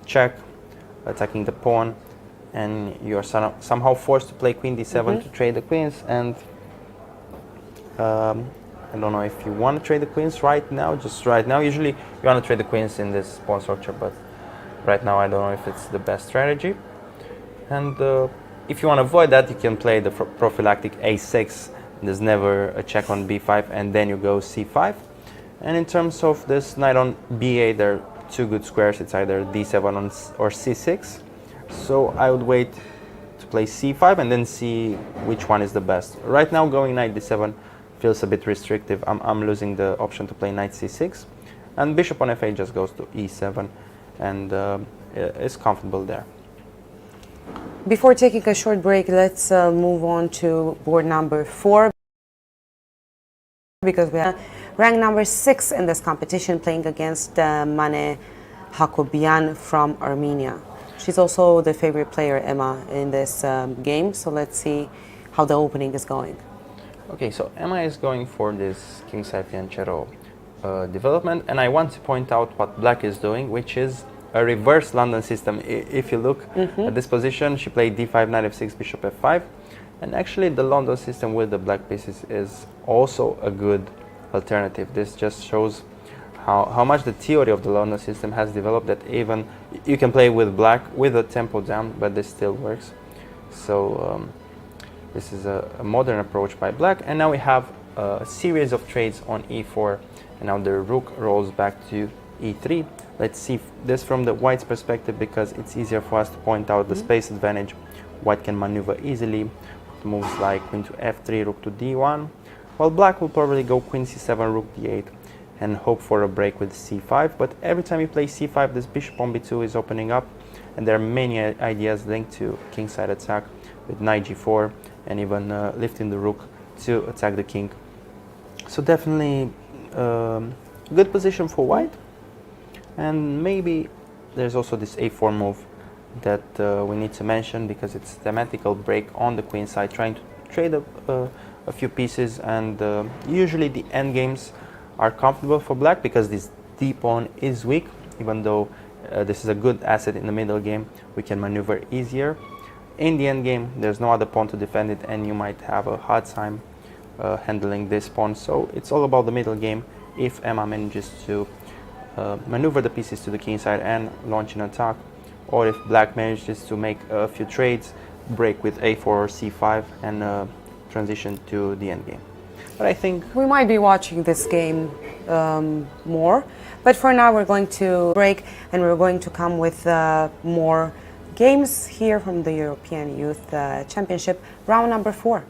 check, attacking the pawn, and you're somehow forced to play queen d7 to trade the queens. And I don't know if you want to trade the queens right now, just right now. Usually you want to trade the queens in this pawn structure, but right now I don't know if it's the best strategy. And if you want to avoid that, you can play the prophylactic a6. There's never a check on b5, and then you go c5. And in terms of this knight on b8, there are two good squares. It's either d7 or c6. So I would wait to play c5 and then see which one is the best. Right now, going knight d7 feels a bit restrictive. I'm losing the option to play knight c6, and bishop on f8 just goes to e7, and is comfortable there. Before taking a short break, let's move on to board number 4, because we have rank number 6 in this competition playing against Mane Hakobian from Armenia. She's also the favorite player, Emma, in this game, so let's see how the opening is going. Okay, so Emma is going for this kingside fianchetto development, and I want to point out what black is doing, which is a reverse London system. If you look at this position, she played d5, knight f6, bishop f5, and actually the London system with the black pieces is also a good alternative. This just shows how much the theory of the London system has developed, that even you can play with black with the tempo down, but this still works. So this is a modern approach by black. And now we have a series of trades on e4, and now the rook rolls back to e3. Let's see this from the white's perspective, because it's easier for us to point out the space advantage. White can maneuver easily. Moves like queen to f3, rook to d1, while black will probably go queen c7, rook d8, and hope for a break with c5. But every time you play c5, this bishop on b2 is opening up, and there are many ideas linked to kingside attack with knight g4, and even lifting the rook to attack the king. So definitely Good position for white. And maybe there's also this a4 move that we need to mention, because it's thematical break on the queen side, trying to trade a few pieces, and usually the endgames are comfortable for black because this d pawn is weak. Even though this is a good asset in the middle game, we can maneuver easier. In the endgame, there's no other pawn to defend it, and you might have a hard time handling this pawn. So it's all about the middle game. If Emma manages to maneuver the pieces to the king side and launch an attack, or if black manages to make a few trades, break with a4 or c5, and transition to the endgame. But I think we might be watching this game more, but for now we're going to break, and we're going to come with more games here from the European Youth Championship, round number 4.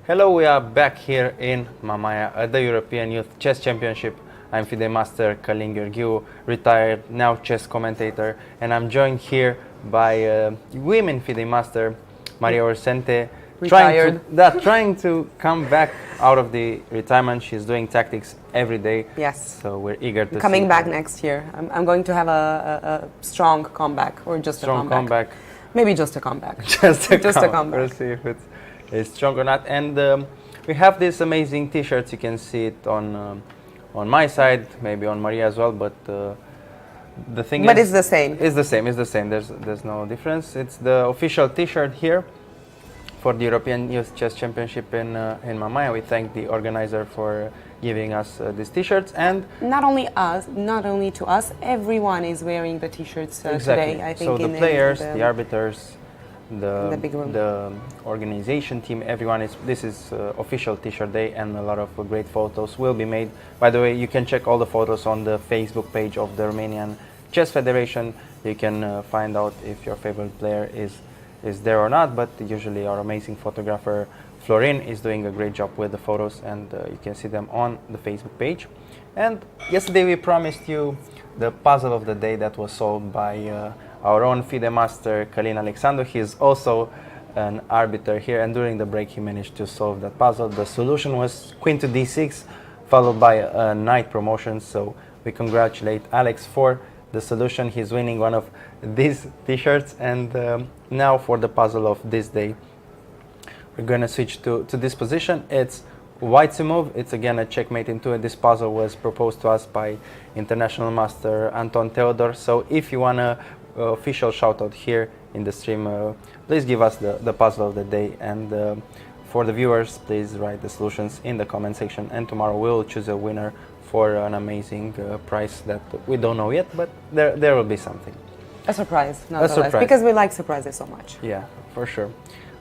Hello, we are back here in Mamaia at the European Youth Chess Championship. I'm FIDE Master Călin Gheorghiu, retired, now chess commentator, and I'm joined here by women FIDE Master Maria Orsente, trying to come back out of the retirement. She's doing tactics every day. Yes. So we're eager to coming see back her. next year. I'm going to have a strong comeback, or just Strong a comeback. Maybe just a comeback. Just a comeback. We'll comeback. see if it's strong or not. And we have these amazing T-shirts. You can see it on my side, maybe on Maria as well. But the thing But is, it's the same. It's the same. It's the same. There's no difference. It's the official T-shirt here for the European Youth Chess Championship in Mamaia. We thank the organizer for giving us these T-shirts, and Not only to us, everyone is wearing the T-shirts exactly. today. I think so the players, the arbiters, the big room. the organization team, everyone is. This is official T-shirt day, and a lot of great photos will be made. By the way, you can check all the photos on the Facebook page of the Romanian Chess Federation. You can find out if your favorite player is there or not. But usually, our amazing photographer Florin is doing a great job with the photos, and you can see them on the Facebook page. And yesterday we promised you the puzzle of the day that was solved by our own FIDE Master Călin Alexandru. He is also an arbiter here, and during the break he managed to solve that puzzle. The solution was Queen to D6, followed by a knight promotion. So we congratulate Alex for the solution. He's winning one of these T-shirts. And now for the puzzle of this day, we're going to switch to this position. It's white to move. It's again a checkmate in two. This puzzle was proposed to us by international master Anton Theodor. So if you want a official shout out here in the stream, please give us the puzzle of the day. And for the viewers, please write the solutions in the comment section. And tomorrow we'll choose a winner for an amazing prize that we don't know yet, but there will be something. A surprise, A surprise. because we like surprises so much. Yeah, for sure.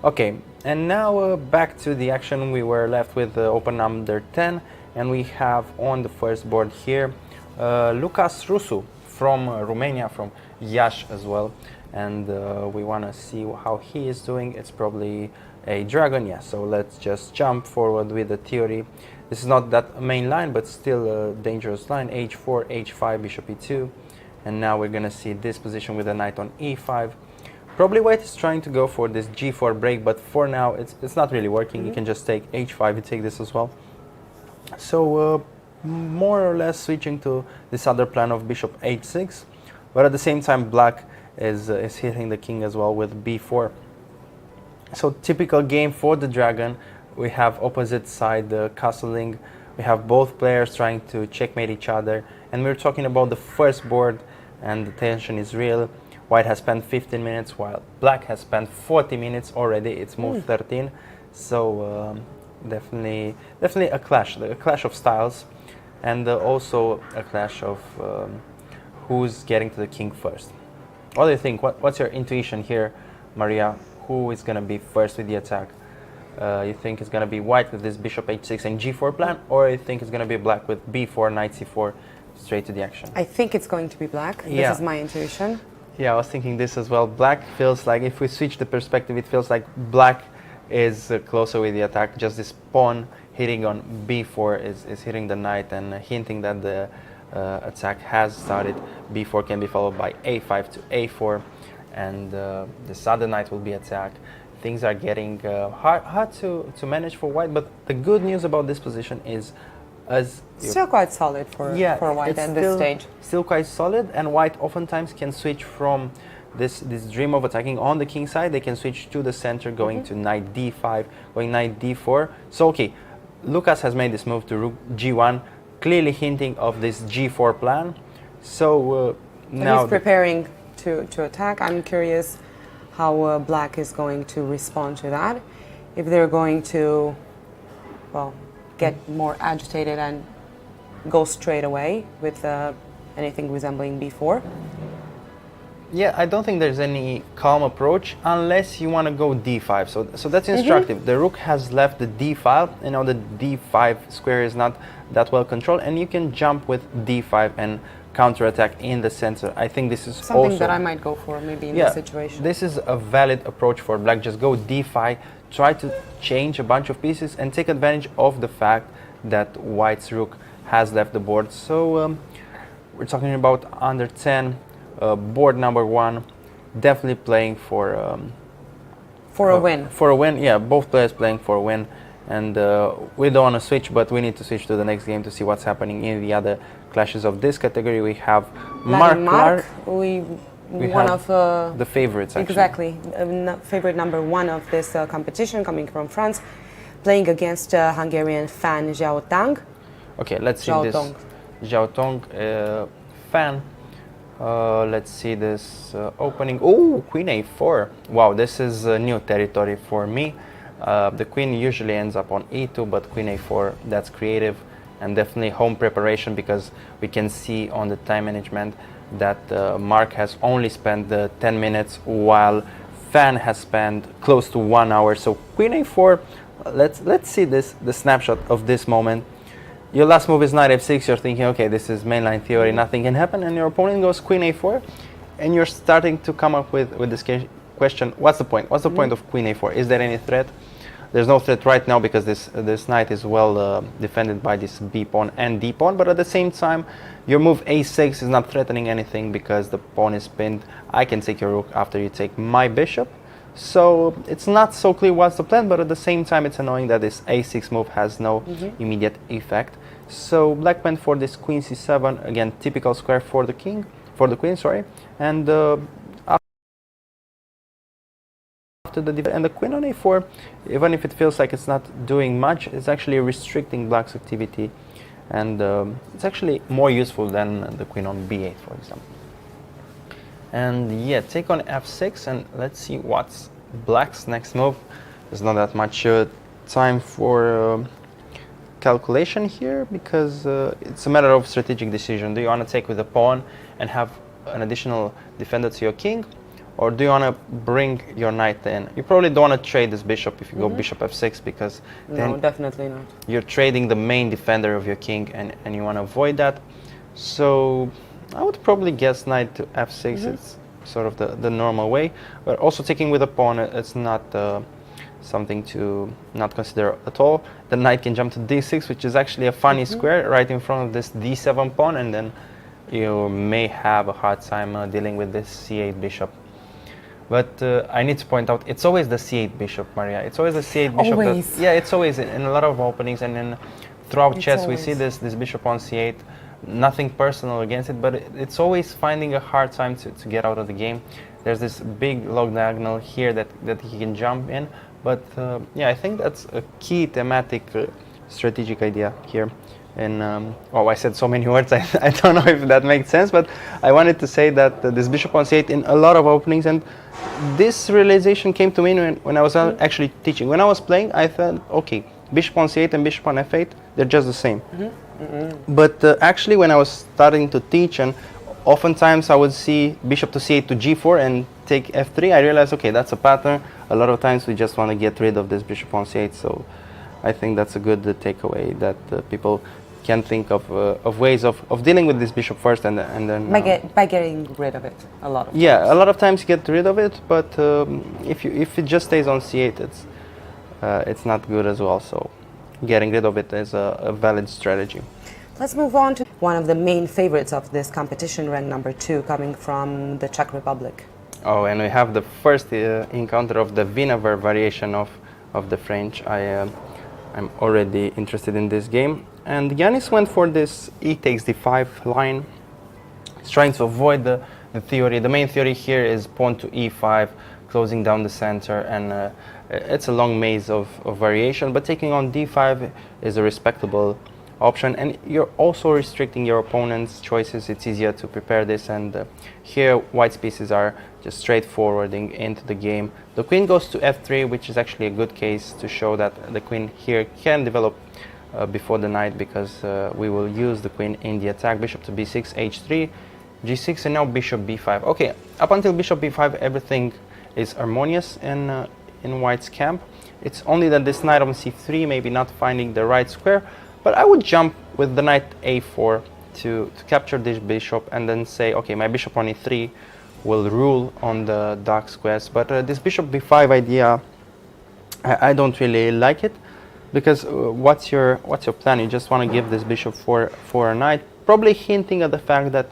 Okay, and now back to the action. We were left with open number 10, and we have on the first board here Lucas Rusu from Romania, from Iași as well, and we want to see how he is doing. It's probably a dragon, yeah, so let's just jump forward with the theory. This is not that main line, but still a dangerous line. H4, H5, Bishop E2, and now we're gonna see this position with a knight on E5. Probably white is trying to go for this G4 break, but for now it's not really working. You can just take H5, you take this as well. So more or less switching to this other plan of Bishop H6, but at the same time black is hitting the king as well with B4. So typical game for the dragon. We have opposite side castling. We have both players trying to checkmate each other, and we're talking about the first board, and the tension is real. White has spent 15 minutes while black has spent 40 minutes already. It's moved 13, so definitely a clash of styles, and also a clash of who's getting to the king first. What do you think? What's your intuition here, Maria? Who is going to be first with the attack? You think it's going to be white with this Bishop H6 and G4 plan, or you think it's going to be black with B4, Knight C4, straight to the action? I think it's going to be black. Yeah. This is my intuition. Yeah, I was thinking this as well. Black feels like, if we switch the perspective, it feels like black is closer with the attack. Just this pawn hitting on B4 is hitting the knight and hinting that the attack has started. B4 can be followed by A5 to A4, and this other knight will be attacked. Things are getting hard to manage for white, but the good news about this position is, Still quite solid for white it's at this stage. Still quite solid, and white oftentimes can switch from this dream of attacking on the king side. They can switch to the center, going to knight d5, going knight d4. So okay, Lucas has made this move to rook g1, clearly hinting of this g4 plan. So now he's preparing to attack. I'm curious how black is going to respond to that. If they're going to, well, get more agitated and go straight away with anything resembling b4. Yeah, I don't think there's any calm approach unless you want to go d5. So that's instructive. The rook has left the d file, and now the d5 square is not that well controlled, and you can jump with d5 and counterattack in the center. I think this is something also that I might go for maybe in this situation. This is a valid approach for black. Just go d5, try to change a bunch of pieces and take advantage of the fact that white's rook has left the board. So we're talking about under 10, board number 1, definitely playing for a win. For a win, yeah, both players playing for a win. And we don't want to switch, but we need to switch to the next game to see what's happening in the other clashes of this category. We have Mark Clark. We one have of the favorites, actually. Exactly, favorite number 1 of this competition, coming from France, playing against Hungarian Fan Zhao Tang. Okay, let's see this. Zhao Tong Fan. Let's see this opening. Oh, Queen A4. Wow, this is new territory for me. The queen usually ends up on E2, but Queen A4, that's creative and definitely home preparation, because we can see on the time management that Mark has only spent 10 minutes while Fan has spent close to 1 hour. So Queen A4, let's see the snapshot of this moment. Your last move is Knight F6, you're thinking, okay, this is mainline theory, nothing can happen, and your opponent goes Queen A4, and you're starting to come up with this question, what's the point? What's the point of Queen A4? Is there any threat? There's no threat right now because this knight is well defended by this B pawn and D pawn, but at the same time, your move A6 is not threatening anything because the pawn is pinned. I can take your rook after you take my bishop. So it's not so clear what's the plan, but at the same time, it's annoying that this A6 move has no immediate effect. So black went for this Queen C7, again, typical square for the king, for the queen, sorry, and after the Queen on A4, even if it feels like it's not doing much, it's actually restricting black's activity, and it's actually more useful than the Queen on B8, for example. And yeah, take on F6, and let's see what's black's next move. There's not that much time for calculation here, because it's a matter of strategic decision. Do you want to take with the pawn and have an additional defender to your king, or do you want to bring your knight in? You probably don't want to trade this bishop if you go bishop F6, because no, definitely not. You're trading the main defender of your king, and you want to avoid that. So I would probably guess knight to F6. It's sort of the normal way, but also taking with a pawn, it's not something to not consider at all. The knight can jump to D6, which is actually a funny square right in front of this D7 pawn, and then you may have a hard time dealing with this C8 bishop. But I need to point out, it's always the C8 bishop, Maria. It's always the C8 bishop. Always. Yeah, it's always in a lot of openings, and throughout chess always. we see this bishop on C8. Nothing personal against it, but it's always finding a hard time to get out of the game. There's this big log diagonal here that he can jump in, but yeah, I think that's a key thematic strategic idea here. And oh, I said so many words, I don't know if that makes sense, but I wanted to say that this bishop on C8 in a lot of openings, and this realization came to me when I was actually teaching. When I was playing, I thought, okay, bishop on C8 and bishop on F8, they're just the same. But actually, when I was starting to teach, and oftentimes I would see bishop to C8 to G4 and take F3, I realized, okay, that's a pattern. A lot of times we just want to get rid of this bishop on C8, so I think that's a good takeaway, that people can think of ways of dealing with this bishop first, and then by getting rid of it a lot of times. Yeah, a lot of times you get rid of it, but if it just stays on C8, it's not good as well. So getting rid of it is a valid strategy. Let's move on to one of the main favorites of this competition, rank number 2, coming from the Czech Republic. Oh, and we have the first encounter of the Wiener variation of the French. I'm already interested in this game. And Yanis went for this e takes d5 line. He's trying to avoid the theory. The main theory here is pawn to e5, closing down the center, and it's a long maze of variation, but taking on d5 is a respectable option, and you're also restricting your opponent's choices. It's easier to prepare this, and here white's pieces are just straightforwarding into the game. The queen goes to f3, which is actually a good case to show that the queen here can develop before the knight, because we will use the queen in the attack. Bishop to b6, h3, g6, and now bishop b5. Okay, up until bishop b5 everything is harmonious in white's camp. It's only that this knight on c3 maybe not finding the right square, but I would jump with the knight a4, to capture this bishop and then say, okay, my bishop on e3 will rule on the dark squares. But this bishop b5 idea, I don't really like it, because what's your plan? You just want to give this bishop for a knight, probably hinting at the fact that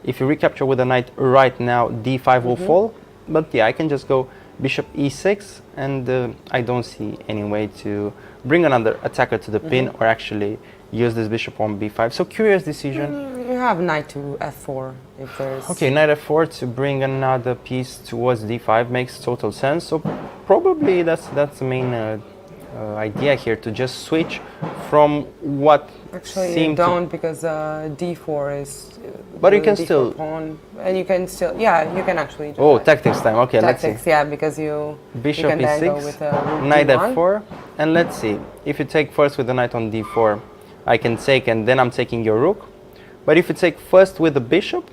if you recapture with a knight right now, d5 will fall. But yeah, I can just go bishop e6, and I don't see any way to bring another attacker to the pin or actually use this bishop on b5. So curious decision. You have knight to f4 if there's... Okay, knight f4 to bring another piece towards d5 makes total sense. So probably that's the main idea here, to just switch from what Actually, seemed you don't, because d4 is... But you the can d4 still... pawn, and you can still... Yeah, you can actually do Oh, that. tactics time. Okay, let's see. Tactics, yeah, because you Bishop can then go e6, with rook knight d1. f4, and let's see. If you take first with the knight on d4, I can take, and then I'm taking your rook. But if you take first with the bishop,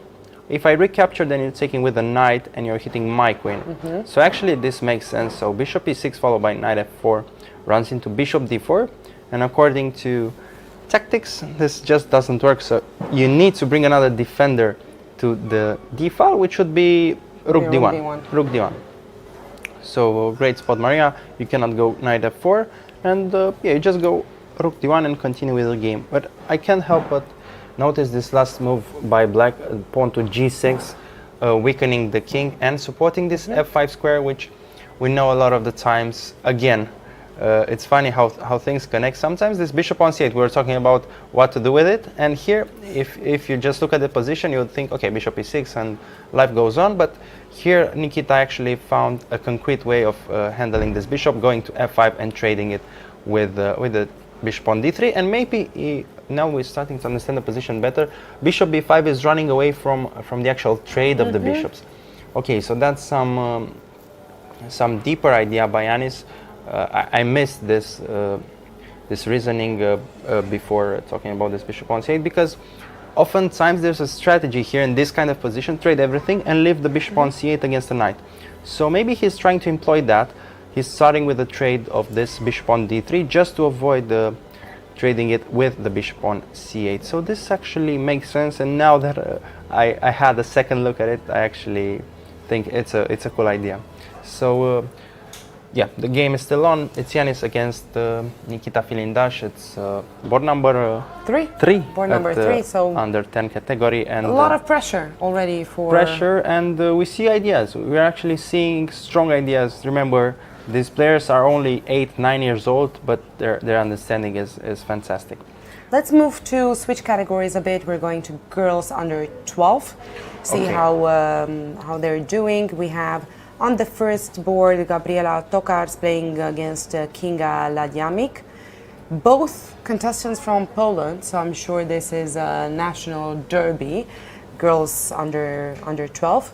if I recapture, then you're taking with the knight and you're hitting my queen. So actually this makes sense. So bishop e6 followed by knight f4 runs into bishop d4, and according to tactics, this just doesn't work. So you need to bring another defender to the d file, which would be rook d1. Rook d1. So great spot, Maria. You cannot go knight f4, and yeah, you just go rook d1 and continue with the game. But I can't help but notice this last move by black, pawn to g6, weakening the king and supporting this f5 square, which we know a lot of the times. Again, it's funny how things connect. Sometimes this bishop on c8, we were talking about what to do with it, and here if you just look at the position, you would think, okay, bishop e6 and life goes on. But here Nikita actually found a concrete way of handling this bishop, going to f5 and trading it with the bishop on d3. And maybe now we're starting to understand the position better. Bishop b5 is running away from the actual trade of the bishops. Okay, so that's some deeper idea by Yanis. I missed this reasoning before talking about this bishop on c8, because oftentimes there's a strategy here in this kind of position: trade everything and leave the bishop on c8 against the knight. So maybe he's trying to employ that. He's starting with the trade of this bishop on d3 just to avoid trading it with the bishop on c8. So this actually makes sense, and now that I had a second look at it, I actually think it's a cool idea. So yeah, the game is still on. It's Yanis against Nikita Filindash. It's board number 3. Board number 3. So under 10 category, and a lot of pressure already for and we see ideas. We're actually seeing strong ideas. Remember, these players are only 8-9 years old, but their understanding is fantastic. Let's move to switch categories a bit. We're going to girls under 12. See how they're doing. We have on the first board Gabriela Tokarz playing against Kinga Ladjamik. Both contestants from Poland, so I'm sure this is a national derby. Girls under 12.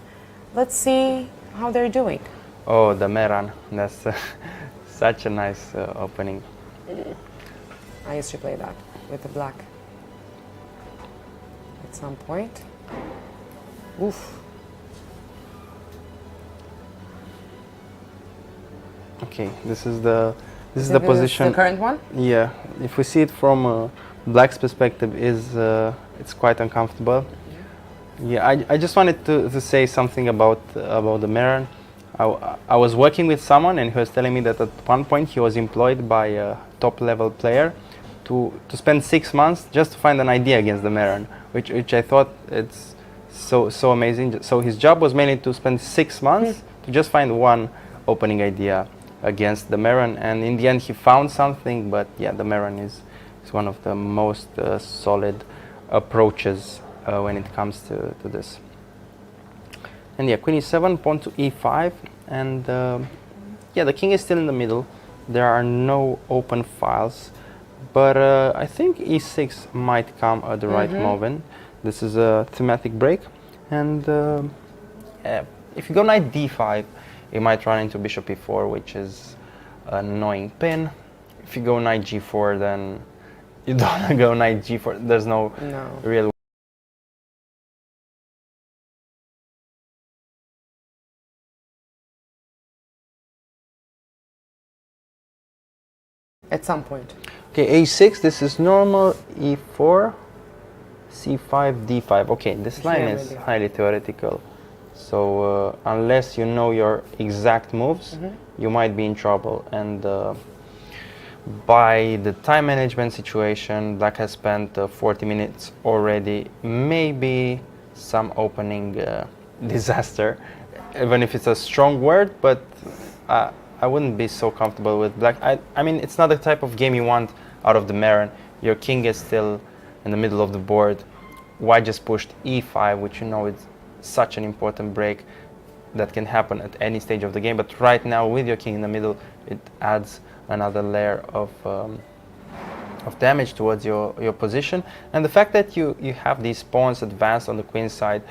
Let's see how they're doing. Oh, the Meran. That's such a nice opening. I used to play that with the black at some point. Oof. Okay, this is the position. The current one? Yeah, if we see it from black's perspective, it's quite uncomfortable. Yeah, I just wanted to say something about the Meran. I was working with someone, and he was telling me that at one point he was employed by a top-level player to spend 6 months just to find an idea against the Meran, which I thought it's so amazing. So his job was mainly to spend 6 months to just find one opening idea against the Meran, and in the end he found something. But yeah, the Meran is one of the most solid approaches when it comes to this. And yeah, queen e7, pawn to e5, and yeah, the king is still in the middle. There are no open files, but I think e6 might come at the right moment. This is a thematic break, and yeah, if you go knight d5, you might run into bishop e4, which is an annoying pin. If you go knight g4, then you don't go knight g4. There's no real. At some point. Okay, a6, this is normal, e4, c5, d5. Okay, this line Yeah, is really. highly theoretical. So unless you know your exact moves, you might be in trouble. And by the time management situation, Black has spent 40 minutes already. Maybe some opening disaster, even if it's a strong word, but I wouldn't be so comfortable with Black. I mean, it's not the type of game you want out of the Marin. Your king is still in the middle of the board. White just pushed e5, which you know is such an important break that can happen at any stage of the game. But right now, with your king in the middle, it adds another layer of damage towards your position. And the fact that you have these pawns advanced on the queen side,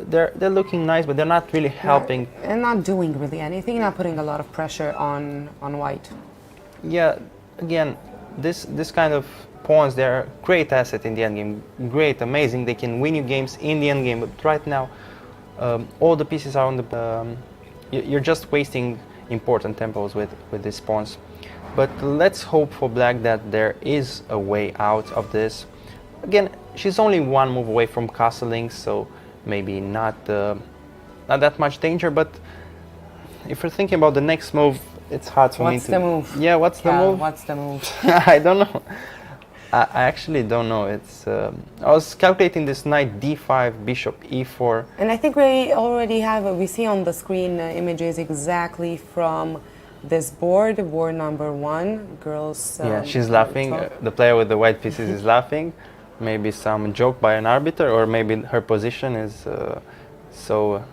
they're looking nice, but they're not really helping. And not doing really anything, not putting a lot of pressure on white. Yeah, again, this kind of pawns, they're a great asset in the endgame. Great, amazing. They can win you games in the endgame. But right now, all the pieces are on the. You're just wasting important tempos with these pawns. But let's hope for Black that there is a way out of this. Again, she's only one move away from castling, so maybe not that much danger. But if you're thinking about the next move, it's hard for me to. What's the move? Yeah, what's the move? What's the move? I don't know. I actually don't know. It's. I was calculating this knight d5, bishop e4. And I think we already have, we see on the screen images exactly from this board number 1. Girls. Yeah, she's laughing. The player with the white pieces is laughing. Maybe some joke by an arbiter, or maybe her position is so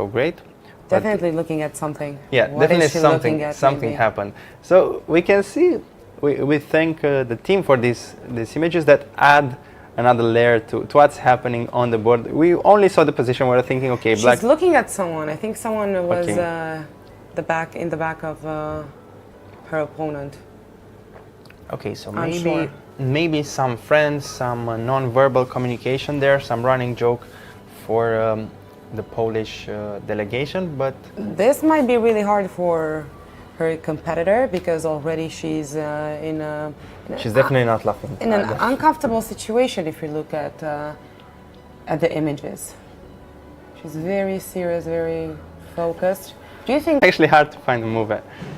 great. Definitely looking at something. Yeah, What definitely is she looking at, something maybe? happened. So we can see. We thank the team for these images that add another layer to what's happening on the board. We only saw the position where we're thinking, okay, Black. She's looking at someone. I think someone was Okay. in the back of her opponent. Okay, so Unsure. maybe some friends, some non-verbal communication there, some running joke for the Polish delegation, but This might be really hard for her competitor because already she's in a she's definitely not laughing. in an uncomfortable situation if you look at the images. She's very serious, very focused. Do you think Actually hard to find a move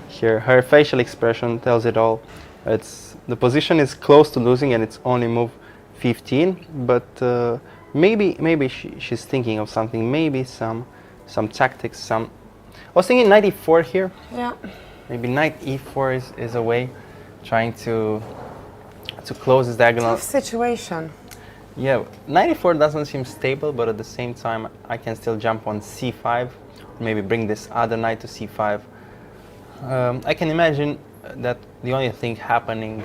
here. Her facial expression tells it all. The position is close to losing and it's only move 15, but maybe she's thinking of something, maybe some tactics, I was thinking knight e4 here. yeah. Maybe knight e4 is a way, trying to close this diagonal. Tough situation. Yeah, knight e4 doesn't seem stable, but at the same time I can still jump on c5, maybe bring this other knight to c5. I can imagine that the only thing happening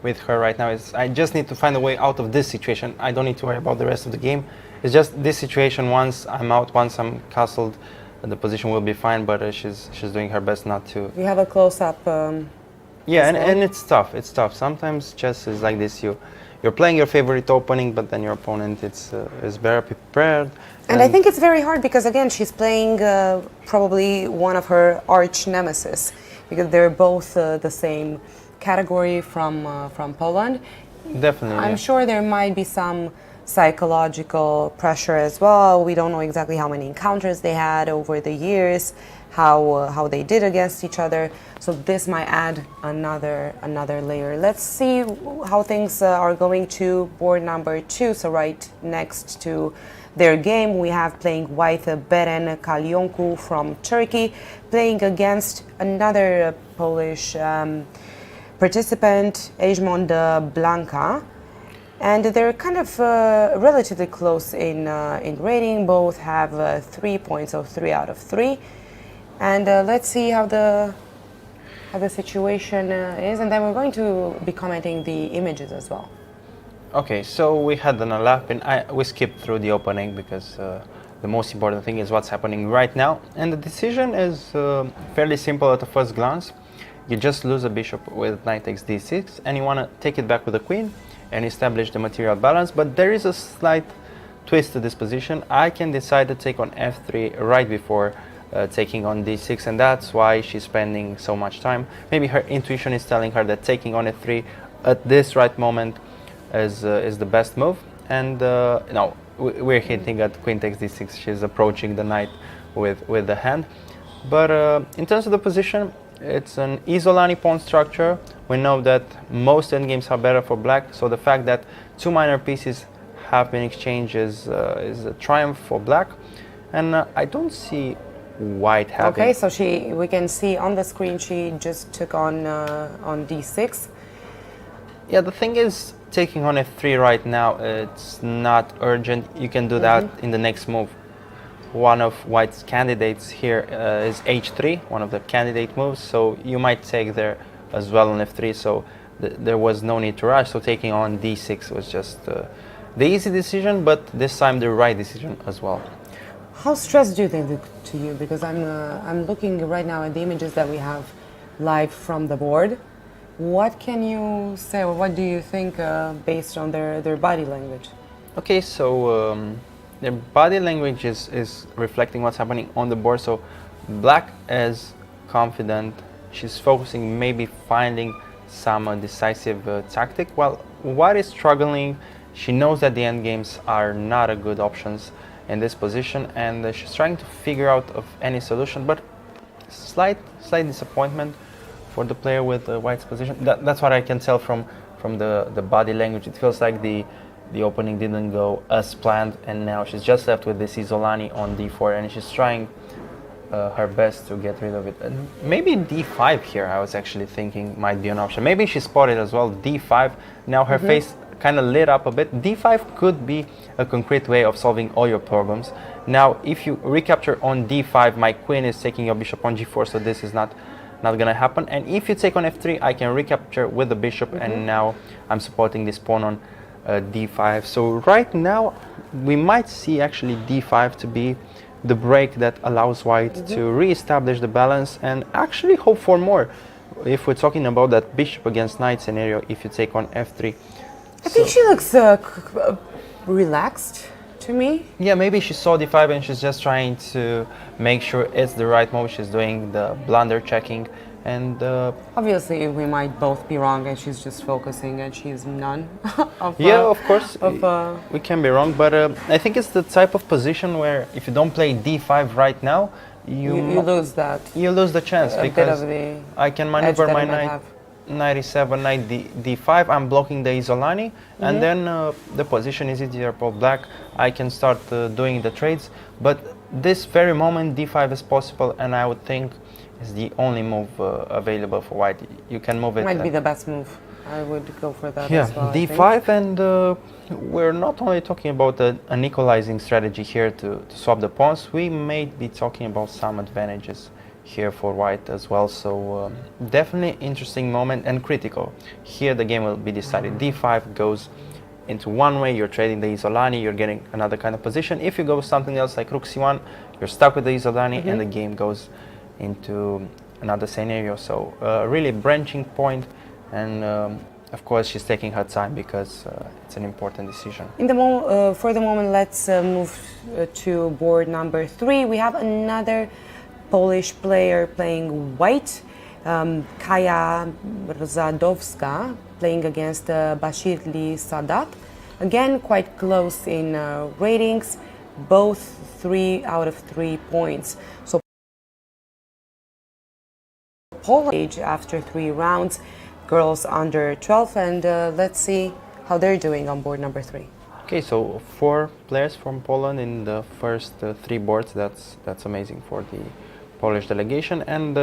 with her right now is I just need to find a way out of this situation. I don't need to worry about the rest of the game. It's just this situation. Once I'm out, once I'm castled, the position will be fine, but she's doing her best not to. We have a close-up. Yeah, as well. and it's tough. It's tough. Sometimes chess is like this. You're playing your favorite opening, but then your opponent is better prepared. And I think it's very hard because again she's playing probably one of her arch nemesis because they're both the same category from Poland. Definitely. I'm yeah. sure there might be some psychological pressure as well. We don't know exactly how many encounters they had over the years, how they did against each other. So this might add another layer. Let's see how things are going to board number 2. So right next to their game, we have playing white Beren Kalyonku from Turkey, playing against another Polish participant, Egmond Blanca. And they're kind of relatively close in rating. Both have 3 points, so 3 out of 3. And let's see how the situation is, and then we're going to be commenting the images as well. Okay, so we had an lap, and we skipped through the opening because the most important thing is what's happening right now. And the decision is fairly simple at the first glance. You just lose a bishop with knight takes d6, and you want to take it back with the queen and establish the material balance. But there is a slight twist to this position. I can decide to take on f3 right before taking on d6, and that's why she's spending so much time. Maybe her intuition is telling her that taking on f3 at this right moment is the best move. And no, we're hinting at queen takes d6. She's approaching the knight with the hand. But in terms of the position, it's an Isolani pawn structure. We know that most endgames are better for black, so the fact that two minor pieces have been exchanged is a triumph for black. And I don't see white having... Okay, so we can see on the screen she just took on d6. Yeah, the thing is, taking on f3 right now, it's not urgent. You can do that in the next move. One of white's candidates here is h3, one of the candidate moves, so you might take there as well on f3, so there was no need to rush, so taking on d6 was just the easy decision, but this time the right decision as well. How stressed do they look to you? Because I'm looking right now at the images that we have live from the board. What can you say, or what do you think based on their body language? Okay, so their body language is reflecting what's happening on the board. So black is confident. She's focusing, maybe finding some decisive tactic, while white is struggling. She knows that the endgames are not a good options in this position, and she's trying to figure out of any solution, but slight disappointment for the player with white's position. That's what I can tell from the body language. It feels like the opening didn't go as planned, and now she's just left with this Isolani on d4, and she's trying her best to get rid of it. And maybe d5 here, I was actually thinking might be an option. Maybe she spotted as well d5. Now her face kind of lit up a bit. d5 could be a concrete way of solving all your problems. Now, if you recapture on d5, my queen is taking your bishop on g4, so this is not gonna happen. And if you take on f3, I can recapture with the bishop, and now I'm supporting this pawn on d5. So right now we might see actually d5 to be the break that allows white to re-establish the balance and actually hope for more. If we're talking about that bishop against knight scenario, if you take on f3, I think she looks relaxed to me. Yeah, maybe she saw d5 and she's just trying to make sure it's the right move. She's doing the blunder checking, and obviously we might both be wrong, and she's just focusing, and she's none of yeah, of course we can be wrong, but I think it's the type of position where if you don't play d5 right now, you lose that. You lose the chance, because I can maneuver my knight 97, knight d5. I'm blocking the Isolani, and then the position is easier for black. I can start doing the trades, but this very moment d5 is possible, and I would think is the only move available for white. You can move it. Might be the best move. I would go for that yeah, as well. d5, and we're not only talking about an equalizing strategy here to swap the pawns. We may be talking about some advantages here for white as well, so definitely interesting moment and critical. Here the game will be decided. d5 goes into one way, you're trading the Isolani, you're getting another kind of position. If you go something else like rook c1, you're stuck with the Isolani, and the game goes into another scenario. So really branching point, and of course she's taking her time because it's an important decision. For the moment, let's move to board number 3. We have another Polish player playing white, Kaja Rozadowska, playing against Bashirli Sadat. Again, quite close in ratings, both 3 out of 3 points. So Poland after 3 rounds, girls under 12, and let's see how they're doing on board number 3. Okay, so 4 players from Poland in the first 3 boards. That's amazing for the Polish delegation, and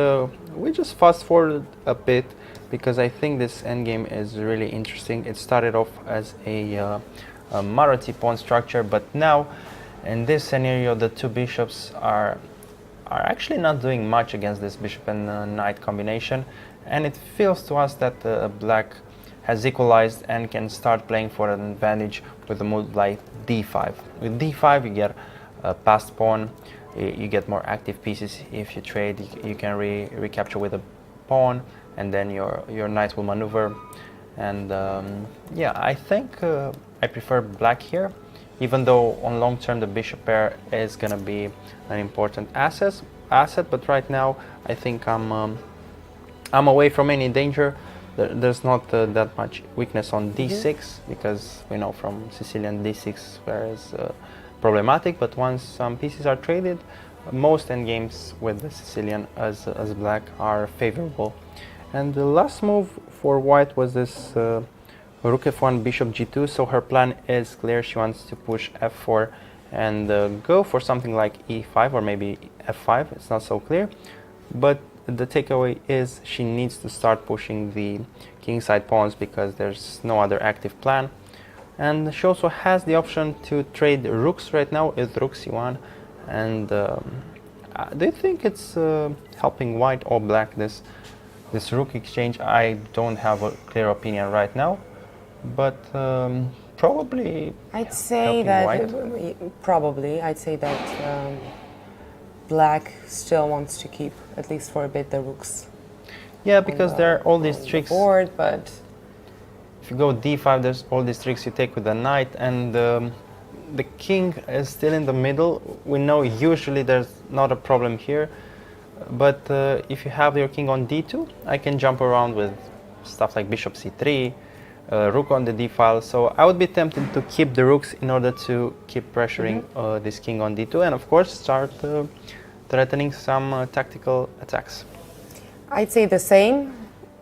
we just fast forward a bit because I think this endgame is really interesting. It started off as a Marathi pawn structure, but now in this scenario the 2 bishops are actually not doing much against this bishop and knight combination, and it feels to us that black has equalized and can start playing for an advantage with a move like d5. With d5 you get a passed pawn, you get more active pieces. If you trade, you can recapture with a pawn, and then your knight will maneuver. And yeah, I think I prefer black here, even though on long term the bishop pair is gonna be an important asset. But right now I think I'm away from any danger. there's not that much weakness on d6 because we know from Sicilian d6 whereas problematic, but once some pieces are traded, most endgames with the Sicilian as black are favorable. And the last move for white was this rook f1, bishop g2, so her plan is clear. She wants to push f4 and go for something like e5 or maybe f5, it's not so clear. But the takeaway is she needs to start pushing the kingside pawns because there's no other active plan. And she also has the option to trade rooks right now with rook c1. And do you think it's helping white or black, this rook exchange? I don't have a clear opinion right now, but probably I'd say that black still wants to keep, at least for a bit, the rooks. Yeah, because there are all these tricks. Board, but if you go d5, there's all these tricks you take with the knight, and the king is still in the middle. We know usually there's not a problem here, but if you have your king on d2, I can jump around with stuff like bishop c3, rook on the d file. So I would be tempted to keep the rooks in order to keep pressuring this king on d2, and of course start threatening some tactical attacks. I'd say the same.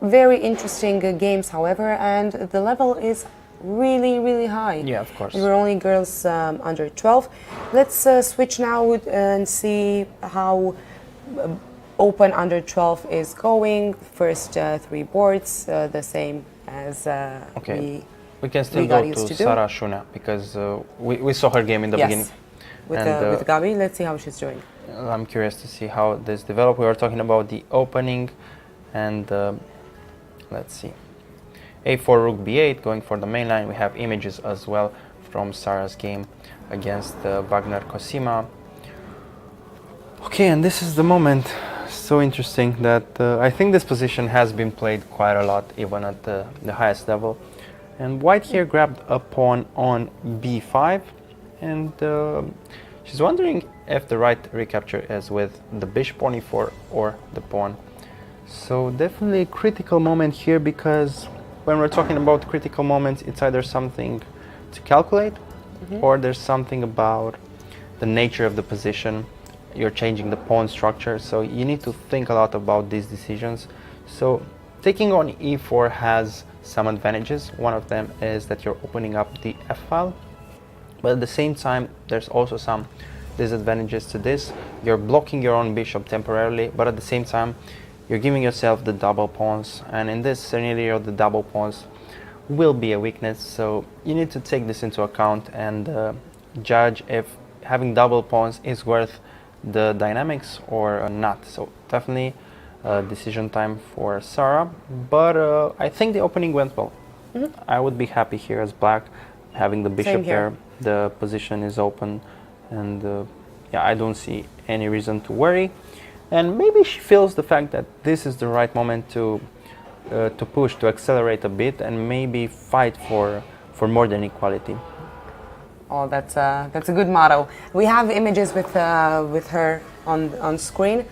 Very interesting games, however, and the level is really, really high. Yeah, of course. And we're only girls under 12. Let's switch now and see how Open under 12 is going. First 3 boards, the same as we can still go to Sara Shuna because we saw her game in the beginning. With Gabi. Let's see how she's doing. I'm curious to see how this develops. We were talking about the opening, and let's see. A4, rook b8, going for the main line. We have images as well from Sara's game against Wagner Cosima. Okay, and this is the moment. So interesting that I think this position has been played quite a lot, even at the highest level. And white here grabbed a pawn on b5, and she's wondering if the right recapture is with the bishop on e4 or the pawn. So definitely a critical moment here, because when we're talking about critical moments, it's either something to calculate or there's something about the nature of the position. You're changing the pawn structure, so you need to think a lot about these decisions. So taking on e4 has some advantages. One of them is that you're opening up the f file, but at the same time there's also some disadvantages to this. You're blocking your own bishop temporarily, but at the same time you're giving yourself the double pawns, and in this scenario the double pawns will be a weakness. So you need to take this into account and judge if having double pawns is worth the dynamics or not. So definitely decision time for Sara, but I think the opening went well. I would be happy here as black, having the bishop there. The position is open, and yeah, I don't see any reason to worry. And maybe she feels the fact that this is the right moment to push, to accelerate a bit, and maybe fight for more than equality. Oh, that's a good motto. We have images with her on screen,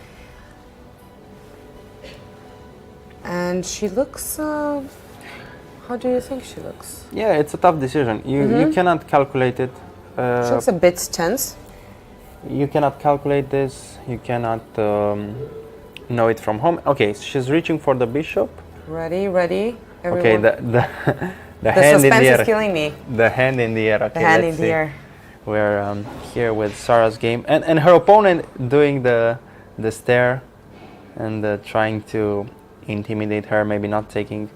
and she looks. How do you think she looks? Yeah, it's a tough decision. You cannot calculate it. She looks a bit tense. You cannot calculate this. You cannot know it from home. Okay, she's reaching for the bishop. Ready, ready. Everyone. Okay, the hand in the air. Suspense is killing me. The hand in the air. Okay, the hand in the air. We're here with Sara's game, and her opponent doing the stare and trying to intimidate her, maybe not taking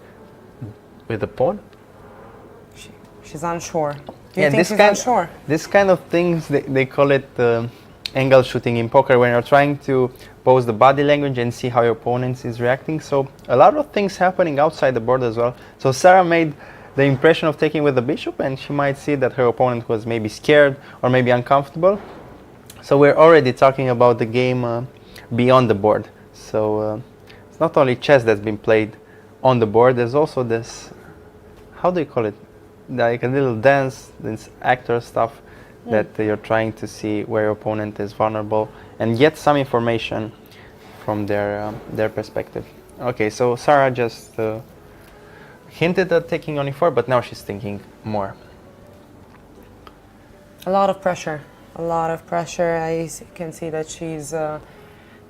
with the pawn. She's unsure. Do Yeah, you think she's unsure? This kind of things, they call it angle shooting in poker, when you're trying to pose the body language and see how your opponent is reacting. So a lot of things happening outside the board as well. So Sara made the impression of taking with the bishop, and she might see that her opponent was maybe scared or maybe uncomfortable. So we're already talking about the game beyond the board. So it's not only chess that's been played on the board, there's also this, how do you call it? Like a little dance, this actor stuff that you're trying to see where your opponent is vulnerable and get some information from their perspective. Okay, so Sara just hinted at taking on e4, but now she's thinking more. A lot of pressure. A lot of pressure. Can see that she's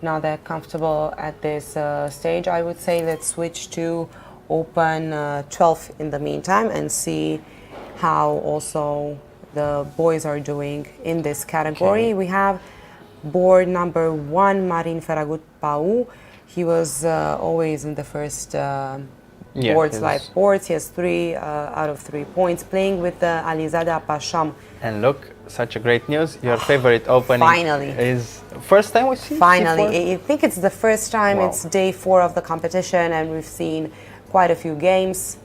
not that comfortable at this stage. I would say let's switch to open 12 in the meantime and see how also the boys are doing in this category. Okay. We have board number 1, Marin Feragut Pau. He was always in the first boards, live boards. He has 3 out of 3 points, playing with Alizada Pasham. And look, such a great news. Your favorite opening Finally. is first time we see Finally, C4? I think it's the first time. Wow. It's day 4 of the competition, and we've seen quite a few games.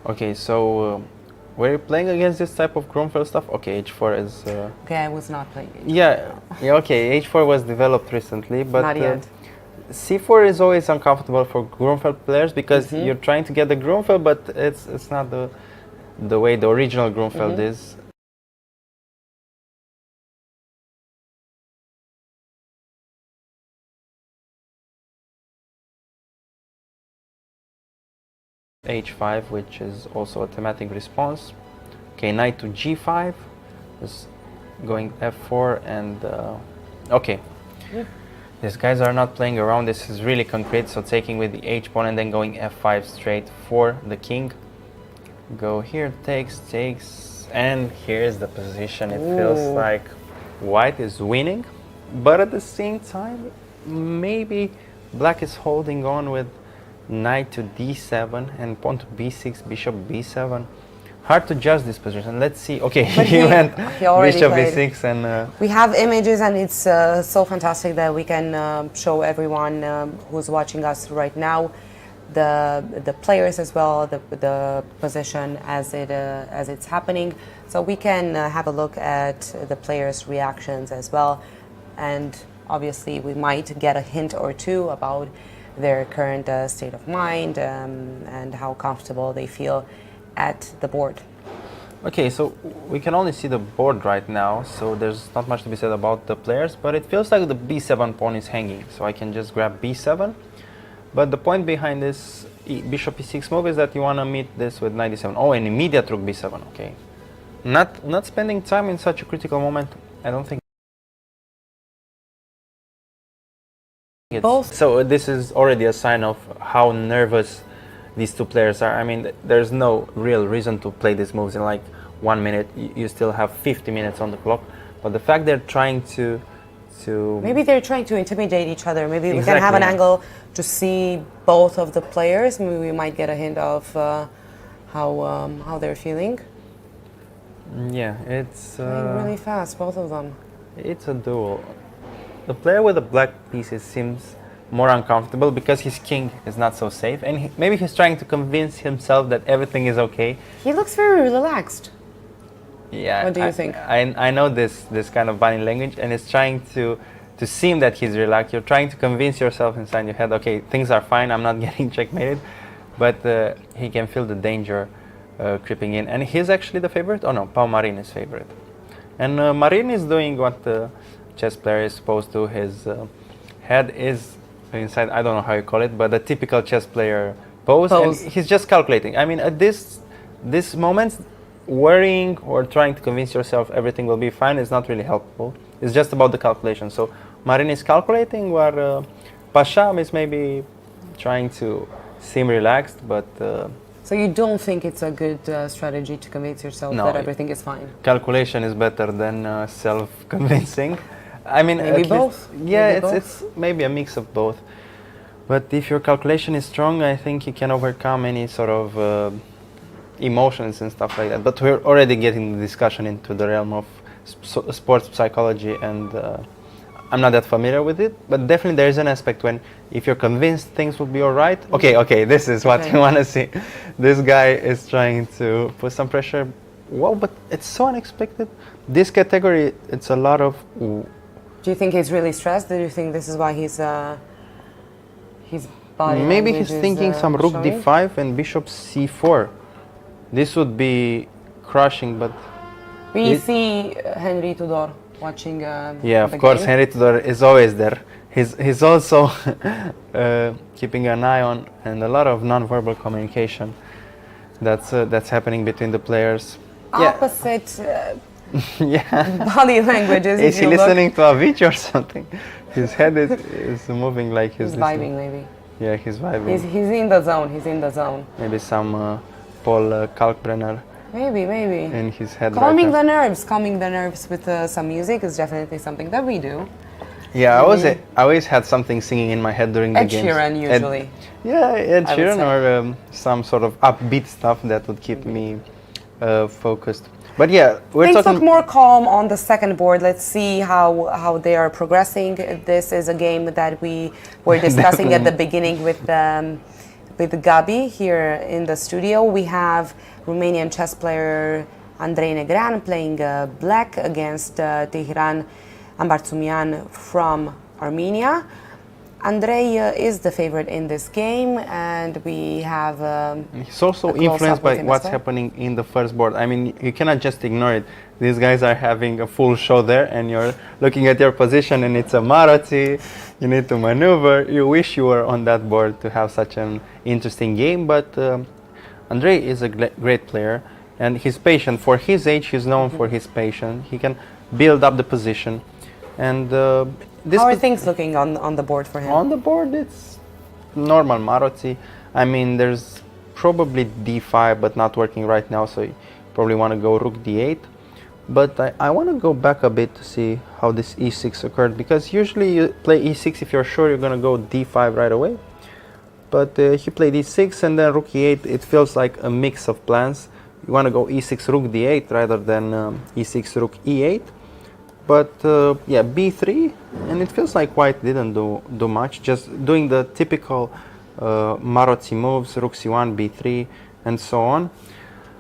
Okay, so were you playing against this type of Grunfeld stuff? Okay, H4 is... Okay, I was not playing it. yeah, okay, H4 was developed recently, but Not yet. C4 is always uncomfortable for Grunfeld players because you're trying to get the Grunfeld, but it's not the way the original Grunfeld is. H5, which is also a thematic response. Okay, knight to G5 is going F4 and okay. These guys are not playing around. This is really concrete. So taking with the H pawn and then going F5 straight for the king. Go here, takes, and here's the position. It feels like white is winning, but at the same time, maybe black is holding on with knight to D7 and pawn to B6, bishop B7. Hard to judge this position. Let's see. Okay, he went bishop B6 and... we have images, and it's so fantastic that we can show everyone who's watching us right now the players as well, the position as it's happening, so we can have a look at the players' reactions as well, and obviously we might get a hint or two about their current state of mind and how comfortable they feel at the board. Okay, so we can only see the board right now, so there's not much to be said about the players, but it feels like the B7 pawn is hanging, so I can just grab B7. But the point behind this bishop E6 move is that you want to meet this with knight D7. Oh, and immediate rook B7, okay. Not spending time in such a critical moment, I don't think. Both. So this is already a sign of how nervous these two players are. I mean, there's no real reason to play these moves in like 1 minute. You still have 50 minutes on the clock. But the fact they're trying to maybe they're trying to intimidate each other. Maybe we can Exactly, have an yeah. angle to see both of the players. Maybe we might get a hint of how they're feeling. Yeah, it's Playing really fast, both of them. it's a duel. The player with the black pieces seems more uncomfortable because his king is not so safe, and maybe he's trying to convince himself that everything is okay. He looks very relaxed. Yeah. What do you think? I know this kind of body language, and it's trying to seem that he's relaxed. You're trying to convince yourself inside your head, okay, things are fine, I'm not getting checkmated, but he can feel the danger creeping in. And he's actually the favorite? Oh no, Pau Marin is favorite. And Marin is doing what the chess player is supposed to. His head is inside, I don't know how you call it, but the typical chess player pose. And he's just calculating. I mean, at this moment, worrying or trying to convince yourself everything will be fine is not really helpful. It's just about the calculation. So Marin is calculating, where Pasham is maybe trying to seem relaxed, but... So you don't think it's a good strategy to convince yourself that everything is fine? Calculation is better than self-convincing. I mean, maybe both. Yeah, maybe it's maybe a mix of both. But if your calculation is strong, I think you can overcome any sort of emotions and stuff like that. But we're already getting the discussion into the realm of sports psychology, and I'm not that familiar with it. But definitely there is an aspect when, if you're convinced things will be all right. Okay, this is what you want to see. This guy is trying to put some pressure. Wow, but it's so unexpected. This category, it's a lot of... Do you think he's really stressed? Do you think this is why his body maybe language he's is, thinking some rook showing? d5 and bishop c4. This would be crushing, but... We see Henry Tudor watching yeah, of the course, game. Henry Tudor is always there. He's also keeping an eye on, and a lot of non-verbal communication. that's happening between the players. Opposite Yeah. body languages. Is if he you look. listening to Avicii or something? His head is moving like he's He's listening. vibing, maybe. Yeah, he's vibing. He's in the zone. He's in the zone. Maybe some Paul Kalkbrenner Maybe. in his head. Calming right now. calming the nerves with some music is definitely something that we do. Yeah, I always had something singing in my head during the Ed games. Sheeran usually. Ed I would Sheeran say. or some sort of upbeat stuff that would keep me focused. But yeah, we're Things talking. look more calm on the second board. Let's see how they are progressing. This is a game that we were discussing at the beginning with Gabi here in the studio. We have Romanian chess player Andrei Negrean playing black against Tehran Ambartsumian from Armenia. Andrei is the favorite in this game, and we have. He's also a close-up influenced with by him what's as well. happening in the first board. I mean, you cannot just ignore it. These guys are having a full show there, and you're looking at your position, and it's a Maroczy. You need to maneuver. You wish you were on that board to have such an interesting game, but Andrei is a great player, and he's patient. For his age, he's known for his patience. He can build up the position, and How are things looking on the board for him? on the board, it's normal Maroczy. I mean, there's probably d5, but not working right now, so you probably want to go rook d8. But I want to go back a bit to see how this e6 occurred, because usually you play e6 if you're sure you're going to go d5 right away. But he played e6 and then rook e8. It feels like a mix of plans. You want to go e6 rook d8 rather than e6 rook e8. But yeah, b3, and it feels like white didn't do much, just doing the typical Maroczy moves, rook c1, b3, and so on.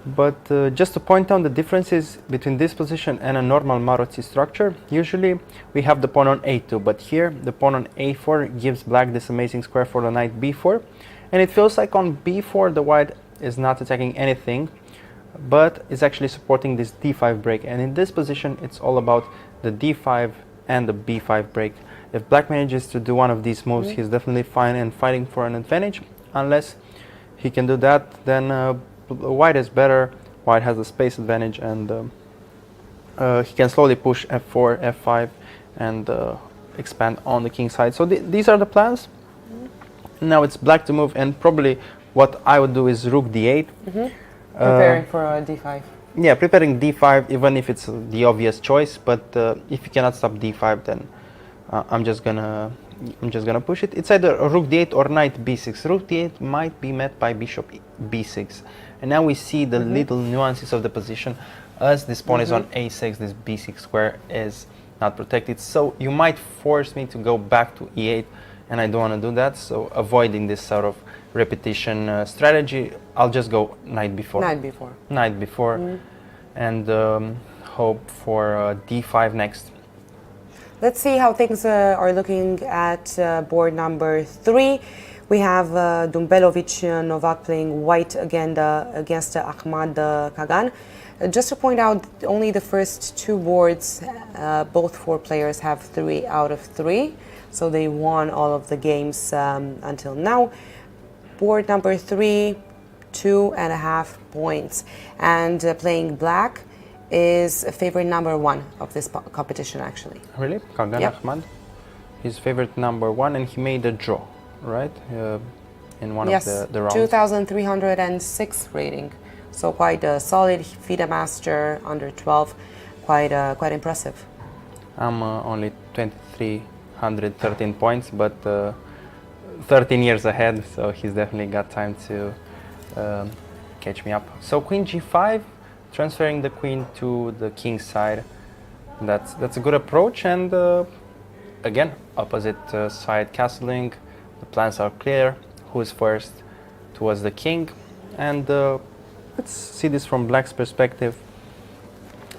But just to point out the differences between this position and a normal Maroczy structure, usually we have the pawn on a2, but here the pawn on a4 gives black this amazing square for the knight b4, and it feels like on b4 the white is not attacking anything, but is actually supporting this d5 break, and in this position it's all about the d5 and the b5 break. If black manages to do one of these moves, he's definitely fine and fighting for an advantage. Unless he can do that, then white is better. White has the space advantage, and he can slowly push f4, f5, and expand on the king side. So these are the plans. Now it's black to move, and probably what I would do is rook d8. Preparing for a d5. Yeah, preparing d5, even if it's the obvious choice. But if you cannot stop d5, then I'm just gonna push it. It's either rook d8 or knight b6. Rook d8 might be met by bishop b6, and now we see the little nuances of the position. As this pawn is on a6, this b6 square is not protected. So you might force me to go back to e8, and I don't want to do that. So avoiding this sort of repetition strategy, I'll just go knight b4. Knight b4, and hope for d5 next. Let's see how things are looking at board number 3. We have Dumbelovic Novak playing white again against Ahmad Kagan. Just to point out, only the first two boards, both four players have 3 out of 3. So they won all of the games until now. Board number 3, 2.5 points. And playing black is favorite number 1 of this competition, actually. Really? Kagan Ahmad? His favorite number 1, and he made a draw, right? In one of the rounds. 2,306 rating. So quite a solid FIDE master, under 12. Quite impressive. I'm only 2,313 points, but 13 years ahead, so he's definitely got time to catch me up. So queen g5, transferring the queen to the king's side. That's a good approach, and again, opposite side castling. The plans are clear. Who's first towards the king, and let's see this from black's perspective.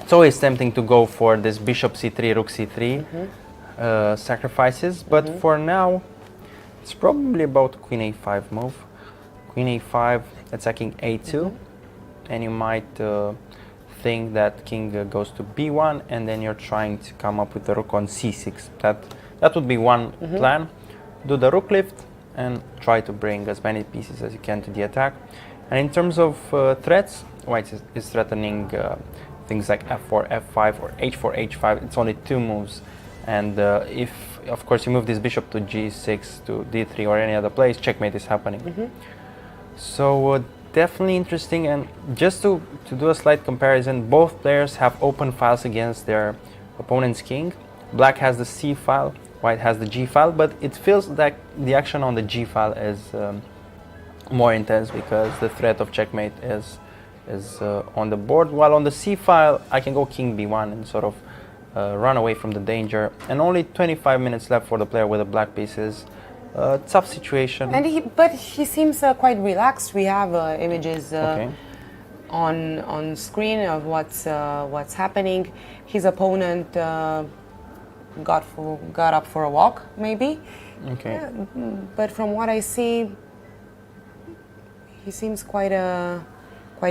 It's always tempting to go for this bishop c3, rook c3 sacrifices, but for now it's probably about queen a5 move. Queen a5 attacking a2, and you might think that king goes to b1, and then you're trying to come up with the rook on c6. That would be one plan. Do the rook lift and try to bring as many pieces as you can to the attack. And in terms of threats, white is threatening things like f4, f5, or h4, h5. It's only 2 moves. And if, of course, you move this bishop to g6, to d3, or any other place, checkmate is happening. So definitely interesting. And just to do a slight comparison, both players have open files against their opponent's king. Black has the c file, white has the g file, but it feels like the action on the g file is more intense because the threat of checkmate is on the board, while on the c file I can go king b1 and sort of run away from the danger. And only 25 minutes left for the player with the black pieces. Tough situation. And but he seems quite relaxed. We have images on screen of what's happening. His opponent got up for a walk, maybe. Okay. But from what I see, he seems quite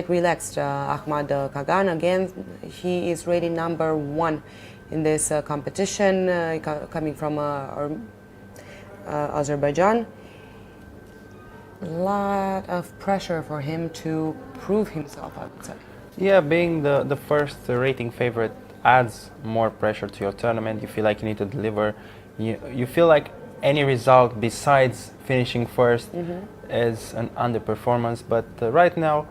relaxed. Ahmad Kagan, again, he is rated number 1 in this competition, coming from Azerbaijan. A lot of pressure for him to prove himself, I would say. Yeah, being the first rating favorite adds more pressure to your tournament. You feel like you need to deliver. You feel like any result besides finishing first is an underperformance. But right now,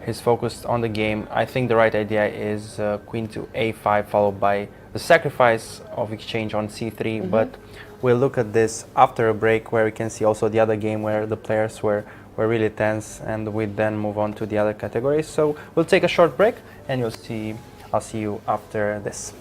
he's focused on the game. I think the right idea is queen to a5, followed by the sacrifice of exchange on c3. But we'll look at this after a break, where we can see also the other game where the players were really tense, and we then move on to the other categories. So we'll take a short break, and I'll see you after this.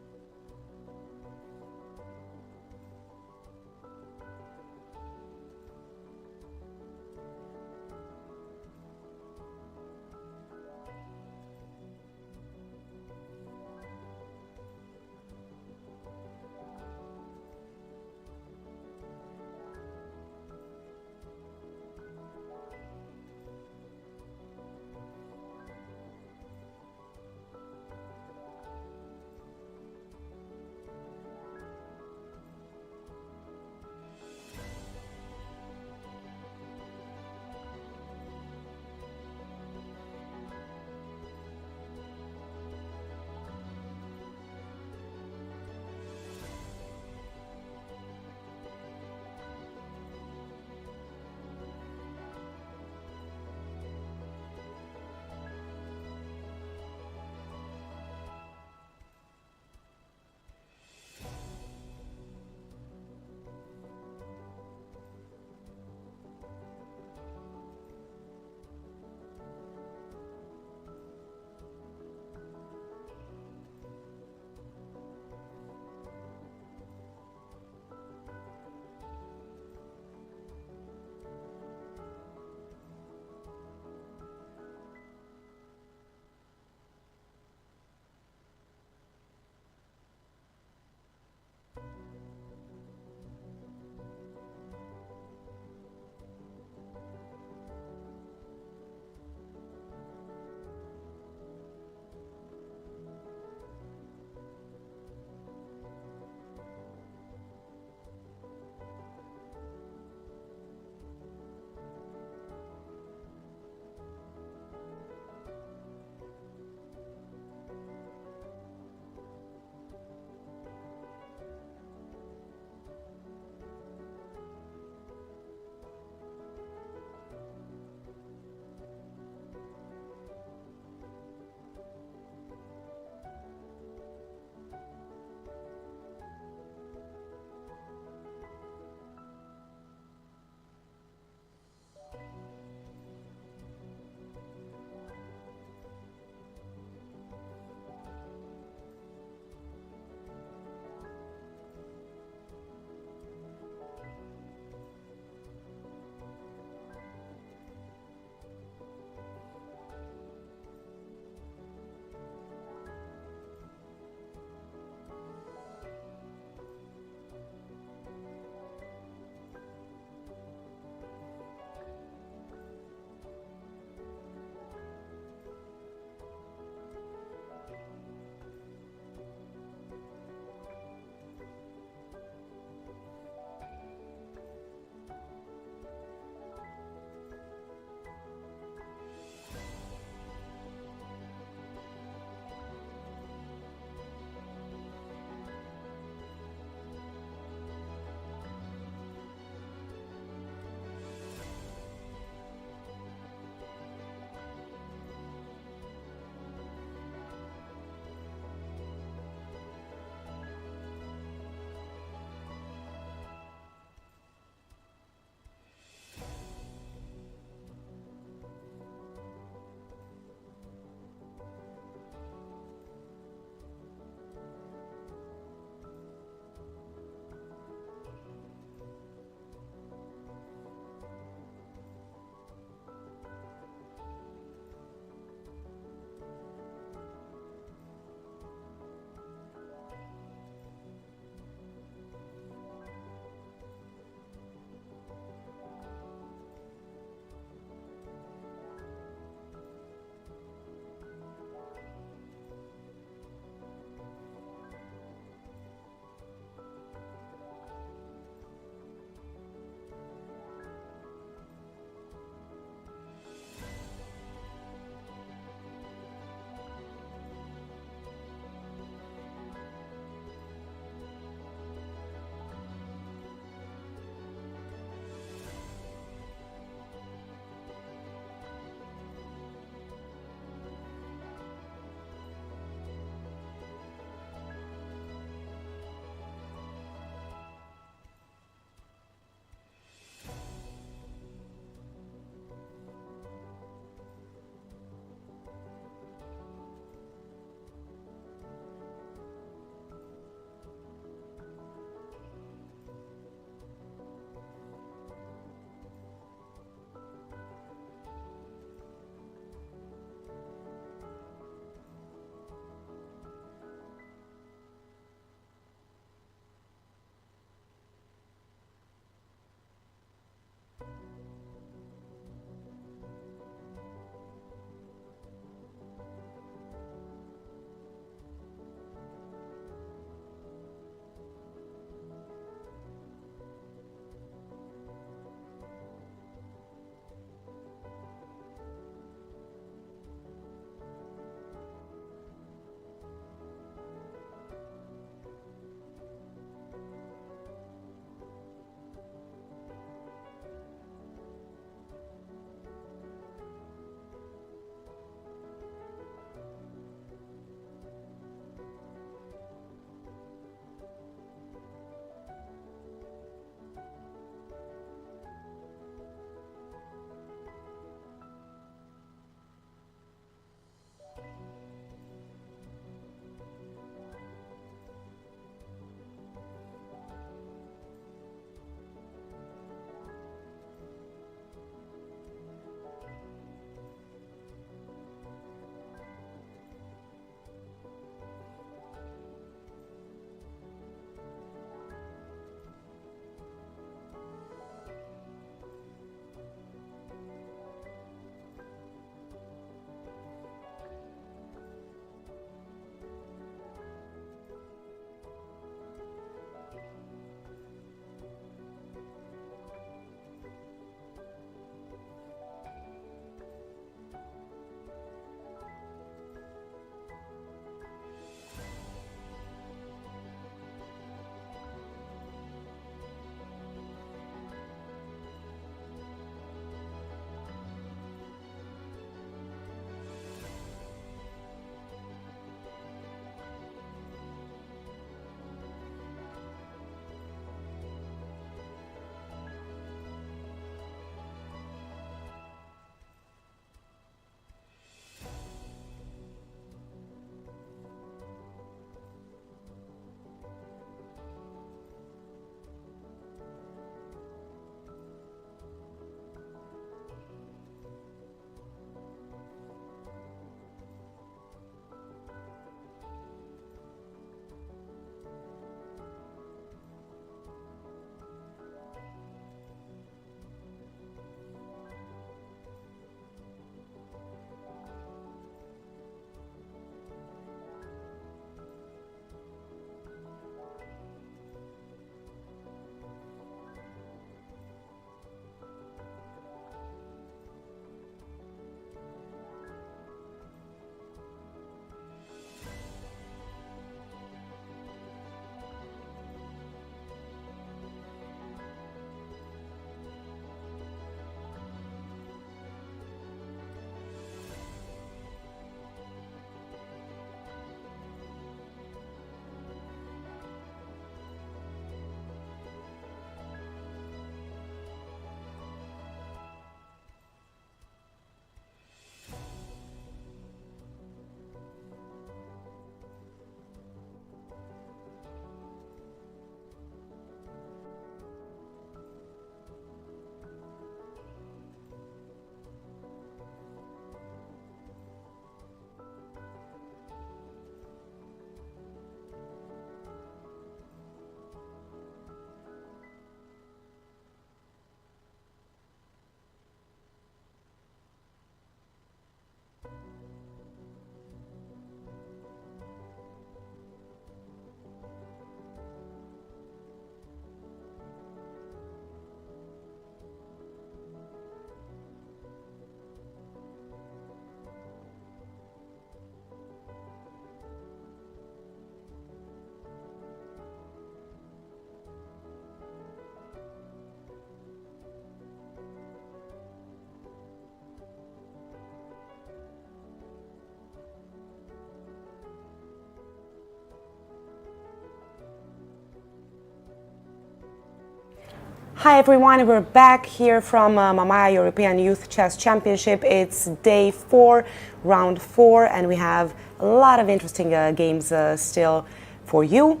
Hi everyone, we're back here from Mamaia European Youth Chess Championship. It's day 4, round 4, and we have a lot of interesting games still for you.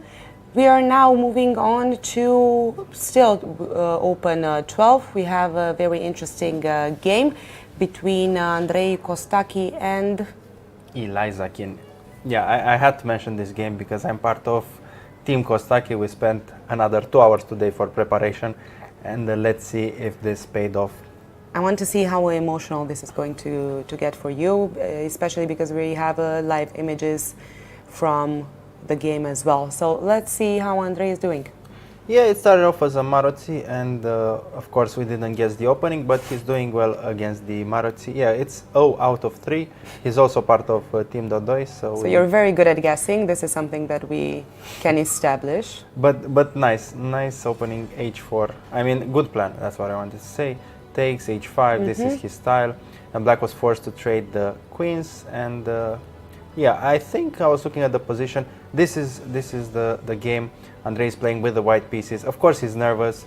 We are now moving on to still Open 12. We have a very interesting game between Andrei Kostaki and Eliza Kin. Yeah, I had to mention this game because I'm part of Team Kostaki. We spent another 2 hours today for preparation, and let's see if this paid off. I want to see how emotional this is going to get for you, especially because we have live images from the game as well. So let's see how Andrei is doing. Yeah, it started off as a Marozi, and of course we didn't guess the opening, but he's doing well against the Marozi. Yeah, it's 0 out of 3. He's also part of Team Dodoi, so you're very good at guessing. This is something that we can establish. But nice opening, h4. I mean, good plan, that's what I wanted to say. Takes h5, this is his style, and black was forced to trade the queens, and yeah, I think I was looking at the position. This is the game. Andrei is playing with the white pieces. Of course, he's nervous.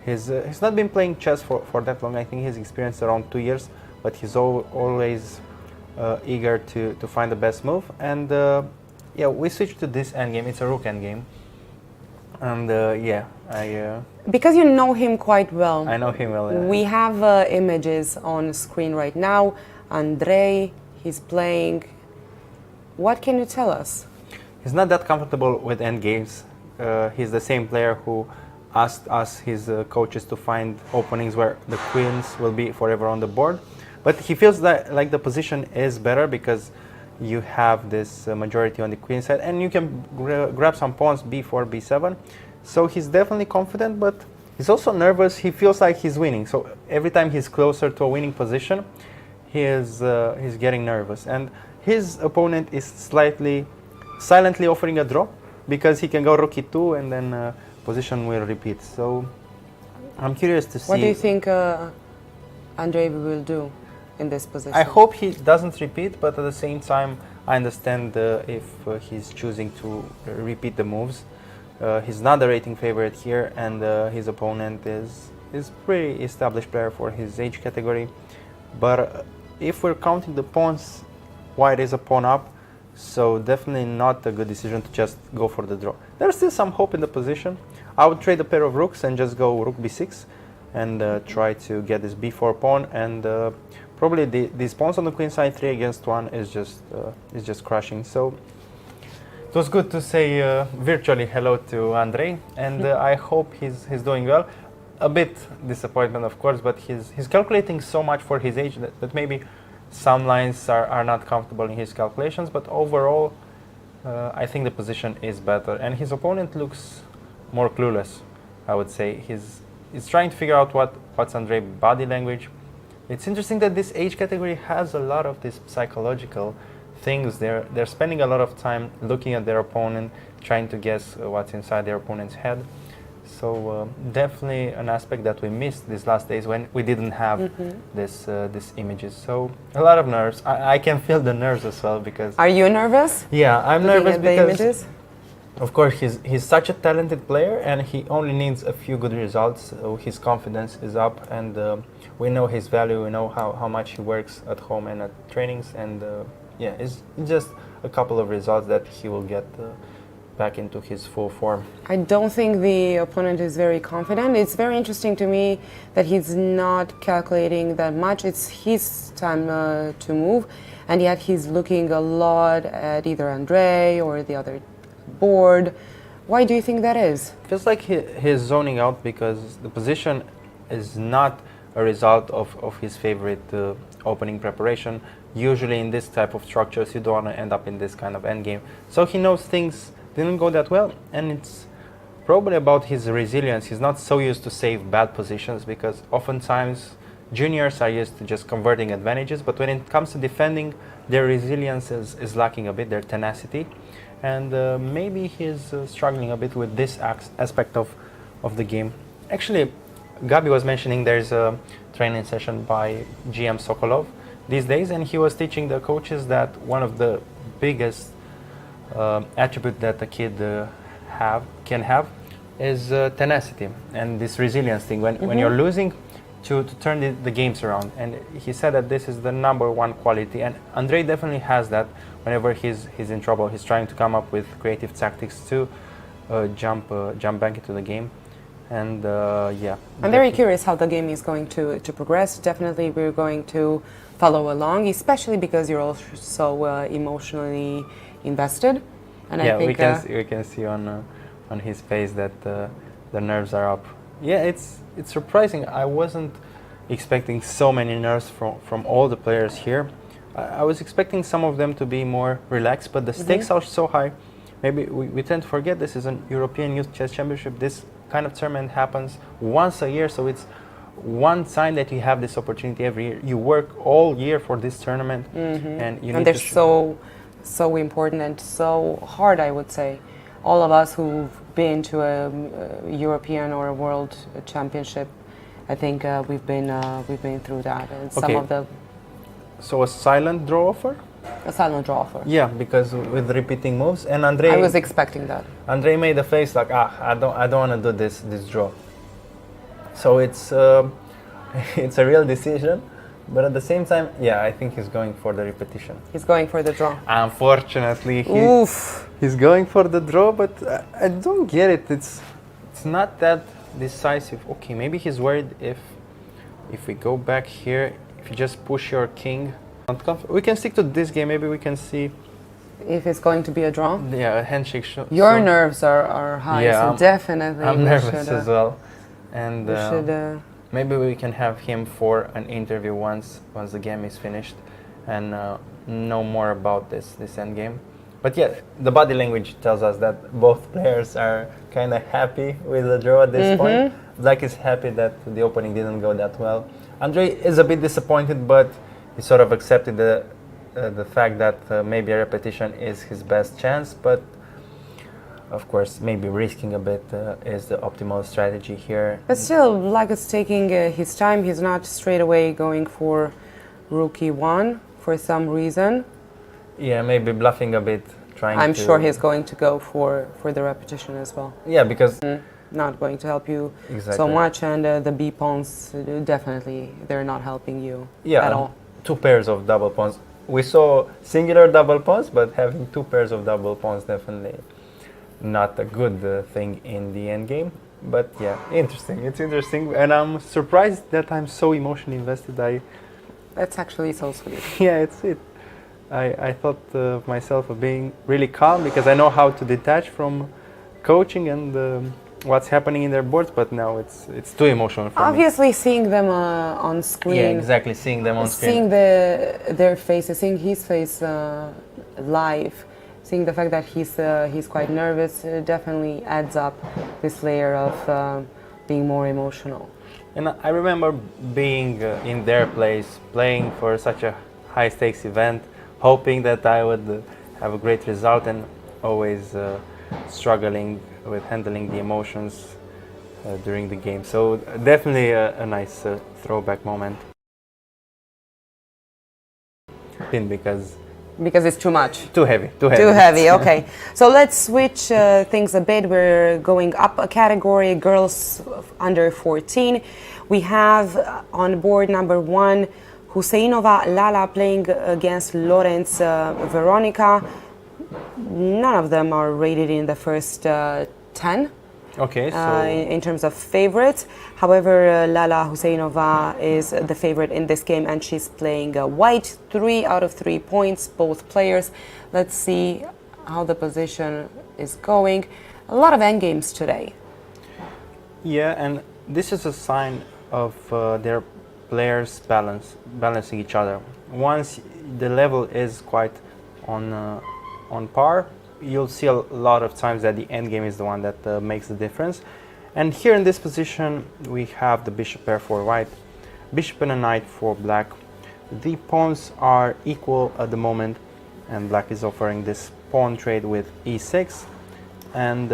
He's not been playing chess for that long. I think he's experienced around 2 years, but he's always eager to find the best move. And yeah, we switched to this endgame. It's a rook endgame. And yeah, because you know him quite well. I know him well. Yeah. We have images on screen right now. Andrei, he's playing. What can you tell us? He's not that comfortable with endgames. He's the same player who asked us, his coaches, to find openings where the queens will be forever on the board. But he feels that like the position is better because you have this majority on the queen side, and you can grab some pawns, b4, b7. So he's definitely confident, but he's also nervous. He feels like he's winning. So every time he's closer to a winning position, he's getting nervous. And his opponent is silently offering a draw, because he can go rook e2 and then position will repeat. So I'm curious to see. What do you think Andrei will do in this position? I hope he doesn't repeat, but at the same time I understand if he's choosing to repeat the moves. He's not the rating favorite here, and his opponent is pretty established player for his age category. But if we're counting the pawns, white is a pawn up. So definitely not a good decision to just go for the draw. There's still some hope in the position. I would trade a pair of rooks and just go rook b6 and try to get this b4 pawn, and probably these pawns on the queen side 3 against 1 is just crushing. So it was good to say virtually hello to Andrei, and I hope he's doing well. A bit disappointment, of course, but he's calculating so much for his age that maybe some lines are not comfortable in his calculations, but overall I think the position is better, and his opponent looks more clueless, I would say. He's trying to figure out what's Andrei's body language. It's interesting that this age category has a lot of these psychological things. They're spending a lot of time looking at their opponent, trying to guess what's inside their opponent's head. So definitely an aspect that we missed these last days when we didn't have these images. So a lot of nerves. I can feel the nerves as well because. Are you nervous? Yeah, I'm nervous at because. the images? Of course, he's such a talented player, and he only needs a few good results. So his confidence is up, and we know his value. We know how much he works at home and at trainings, and yeah, it's just a couple of results that he will get back into his full form. I don't think the opponent is very confident. It's very interesting to me that he's not calculating that much. It's his time to move, and yet he's looking a lot at either Andrei or the other board. Why do you think that is? Feels like he's zoning out because the position is not a result of his favorite opening preparation. Usually in this type of structures you don't want to end up in this kind of endgame. So he knows things didn't go that well, and it's probably about his resilience. He's not so used to save bad positions because oftentimes juniors are used to just converting advantages, but when it comes to defending, their resilience is lacking a bit, their tenacity. And maybe he's struggling a bit with this aspect of the game. Actually, Gabi was mentioning there's a training session by GM Sokolov these days, and he was teaching the coaches that one of the biggest attribute that a kid can have is tenacity and this resilience thing. When you're losing, to turn the games around. And he said that this is the #1 quality. And Andrei definitely has that. Whenever he's in trouble, he's trying to come up with creative tactics to jump back into the game. And yeah. I'm very curious how the game is going to progress. Definitely we're going to follow along, especially because you're also so emotionally invested. And yeah, I think we can see on his face that the nerves are up. Yeah, it's surprising. I wasn't expecting so many nerves from all the players here. I was expecting some of them to be more relaxed, but the stakes are so high. Maybe we tend to forget this is an European Youth Chess Championship. This kind of tournament happens once a year, so it's one sign that you have this opportunity every year. You work all year for this tournament, and you need they're to so important and so hard, I would say. All of us who've been to a European or a World Championship, I think we've been through that. And some of the So a silent draw offer? a silent draw offer. Yeah, because with repeating moves, and Andrei. I was expecting that. Andrei made a face like, I don't want to do this draw. So it's it's a real decision, but at the same time, yeah, I think he's going for the repetition. He's going for the draw. Unfortunately, Oof. he's going for the draw, but I don't get it. It's not that decisive. Okay, maybe he's worried if we go back here, if you just push your king. We can stick to this game. Maybe we can see If it's going to be a draw. yeah, a handshake. Your nerves are high, Yeah, so definitely I'm we nervous should, as well, and we should, maybe we can have him for an interview once the game is finished, and know more about this end game. But yeah, the body language tells us that both players are kind of happy with the draw at this point. Black is happy that the opening didn't go that well. Andrei is a bit disappointed, but he sort of accepted the fact that maybe a repetition is his best chance. But of course, maybe risking a bit is the optimal strategy here. But still, Black is taking his time. He's not straight away going for rook e1 for some reason. Yeah, maybe bluffing a bit, trying I'm to... sure he's going to go for the repetition as well. Yeah, because... Not going to help you so Exactly. much, and the b pawns definitely they're not helping you Yeah, at all. two pairs of double pawns. We saw singular double pawns, but having two pairs of double pawns definitely not a good thing in the end game. But yeah, interesting. It's interesting, and I'm surprised that I'm so emotionally invested. That's actually so sweet. Yeah, it's it. I thought of myself of being really calm because I know how to detach from coaching and what's happening in their boards, but now it's too emotional for me. Obviously, seeing them on screen, Yeah, exactly. Seeing them on screen. seeing their faces, seeing his face live, seeing the fact that he's quite nervous, definitely adds up this layer of being more emotional. And I remember being in their place, playing for such a high stakes event, hoping that I would have a great result, and always struggling with handling the emotions during the game. So definitely a nice throwback moment. Because it's too much. too heavy. Too heavy, okay. So let's switch things a bit. We're going up a category, girls under 14. We have on board number 1, Husseinova Lala playing against Lorenz Veronica. None of them are rated in the first 10. Okay, so In terms of favorites. However, Lala Husseinova is the favorite in this game, and she's playing white. 3 out of 3 points, both players. Let's see how the position is going. A lot of endgames today. yeah, and this is a sign of their players balancing each other. Once the level is quite on par, you'll see a lot of times that the end game is the one that makes the difference. And here in this position we have the bishop pair for white, bishop and a knight for black. The pawns are equal at the moment, and black is offering this pawn trade with e6, and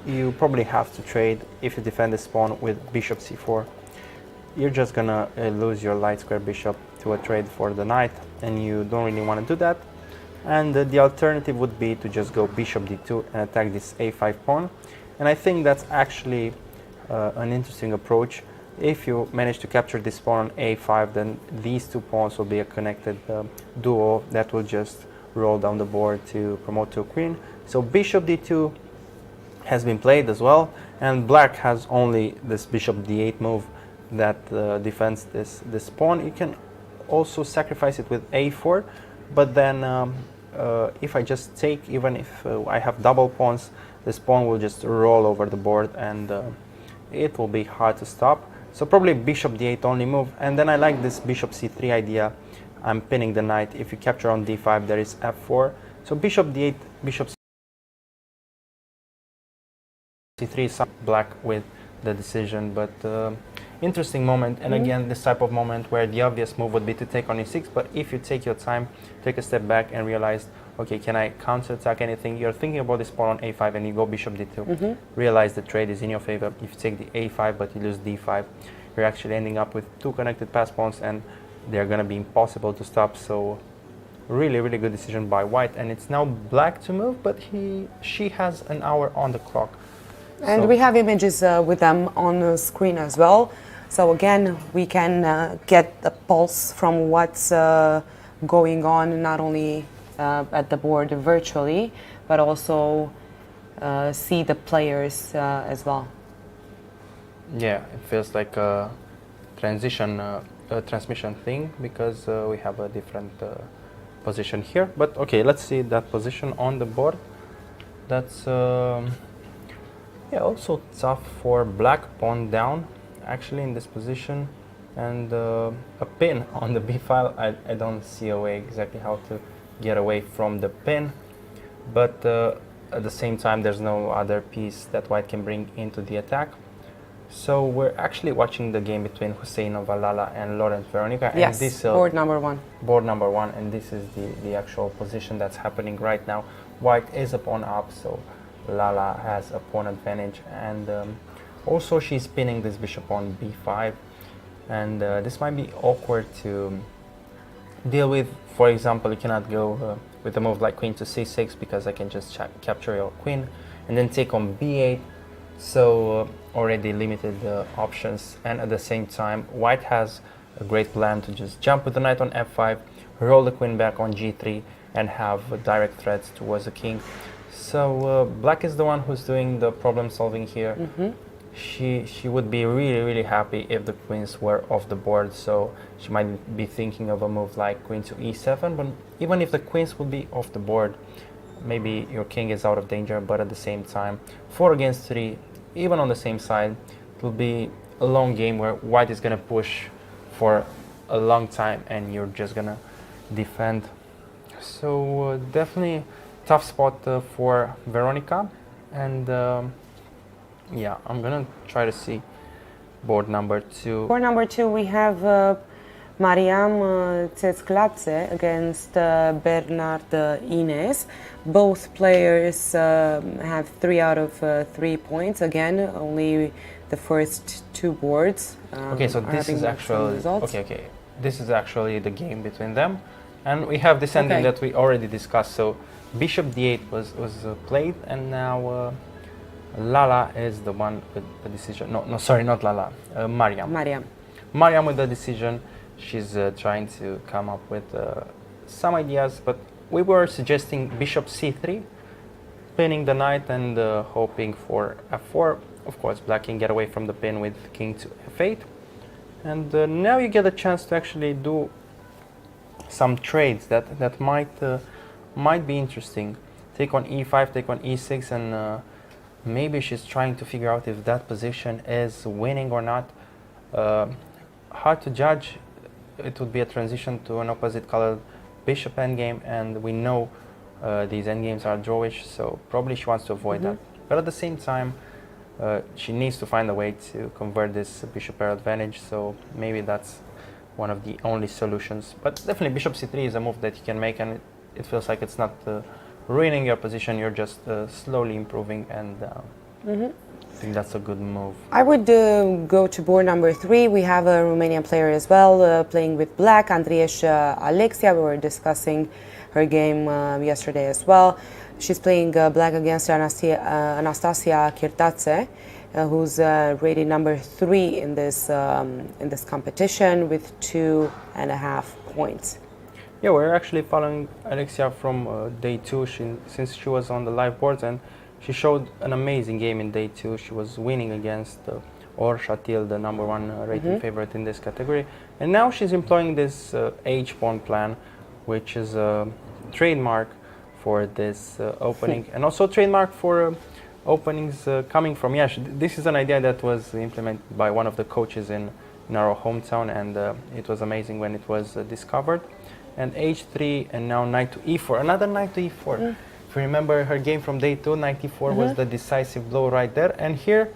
you probably have to trade if you defend this pawn with bishop c4. You're just gonna lose your light square bishop to a trade for the knight, and you don't really want to do that. And the alternative would be to just go bishop d2 and attack this a5 pawn. And I think that's actually an interesting approach. If you manage to capture this pawn on a5, then these two pawns will be a connected duo that will just roll down the board to promote to a queen. So bishop d2 has been played as well, and black has only this bishop d8 move that defends this pawn. You can also sacrifice it with a4, but then if I just take, even if I have double pawns, this pawn will just roll over the board, and it will be hard to stop. So probably bishop d8 only move, and then I like this bishop c3 idea. I'm pinning the knight. If you capture on d5, there is f4. So bishop d8, bishop c3 is black with the decision, but interesting moment. And again, this type of moment where the obvious move would be to take on e6, but if you take your time, take a step back and realize, okay, can I counterattack anything? You're thinking about this pawn on a5 and you go bishop d2. Realize the trade is in your favor. If you take the a5 but you lose d5, you're actually ending up with two connected pass pawns and they're going to be impossible to stop. So really, really good decision by white. And it's now black to move, but she has an hour on the clock. And So we have images with them on the screen as well. So again, we can get a pulse from what's going on, not only at the board virtually, but also see the players as well. yeah, it feels like a transmission thing, because we have a different position here. But okay, let's see that position on the board. That's yeah, also tough for black, pawn down actually in this position, and a pin on the b file. I don't see a way exactly how to get away from the pin, but at the same time there's no other piece that white can bring into the attack. So we're actually watching the game between Husseinova Lala and Laurent Veronica, and Yes, this board number one. board number one, and this is the actual position that's happening right now. White is a pawn up, so Lala has a pawn advantage, and also she's pinning this bishop on b5, and this might be awkward to deal with. For example, you cannot go with a move like queen to c6, because I can just capture your queen and then take on b8, so already limited options. And at the same time, white has a great plan to just jump with the knight on f5, roll the queen back on g3, and have direct threats towards the king. So black is the one who's doing the problem solving here. She would be really, really happy if the queens were off the board, so she might be thinking of a move like queen to e7, but even if the queens will be off the board, maybe your king is out of danger. But at the same time, 4 against 3, even on the same side, it will be a long game where white is going to push for a long time and you're just going to defend. So definitely tough spot for Veronica, and yeah, I'm gonna try to see board number 2. Board number 2, we have Mariam Tsetsclatse against Bernard Ines. Both players have 3 out of 3 points. Again, only the first 2 boards. Okay, so this is actually okay. This is actually the game between them, and we have this ending that we already discussed. So bishop d8 was played, and now Lala is the one with the decision. No, sorry, not Lala. Mariam with the decision. She's trying to come up with some ideas, but we were suggesting bishop c3, pinning the knight and hoping for f4. Of course, black can get away from the pin with king to f8. And now you get a chance to actually do some trades that might be interesting. Take on e5, take on e6, and maybe she's trying to figure out if that position is winning or not. Hard to judge. It would be a transition to an opposite colored bishop endgame, and we know these endgames are drawish, so probably she wants to avoid that. But at the same time, she needs to find a way to convert this bishop pair advantage, so maybe that's one of the only solutions. But definitely bishop c3 is a move that you can make, and it feels like it's not ruining your position, you're just slowly improving, and I think that's a good move. I would go to board number 3. We have a Romanian player as well playing with black, Andrieș Alexia. We were discussing her game yesterday as well. She's playing black against Anastasia Kirtaze, who's rated number 3 in this competition with 2.5 points. Yeah, we're actually following Alexia from day 2 since she was on the live boards, and she showed an amazing game in day 2. She was winning against Or Shatil, the number 1 rated favorite in this category. And now she's employing this H-pawn plan, which is a trademark for this opening, and also trademark for openings coming from Yash. This is an idea that was implemented by one of the coaches in our hometown, and it was amazing when it was discovered. And H3, and now knight to E4, another knight to E4. If you remember her game from day 2, knight E4 was the decisive blow right there. And here,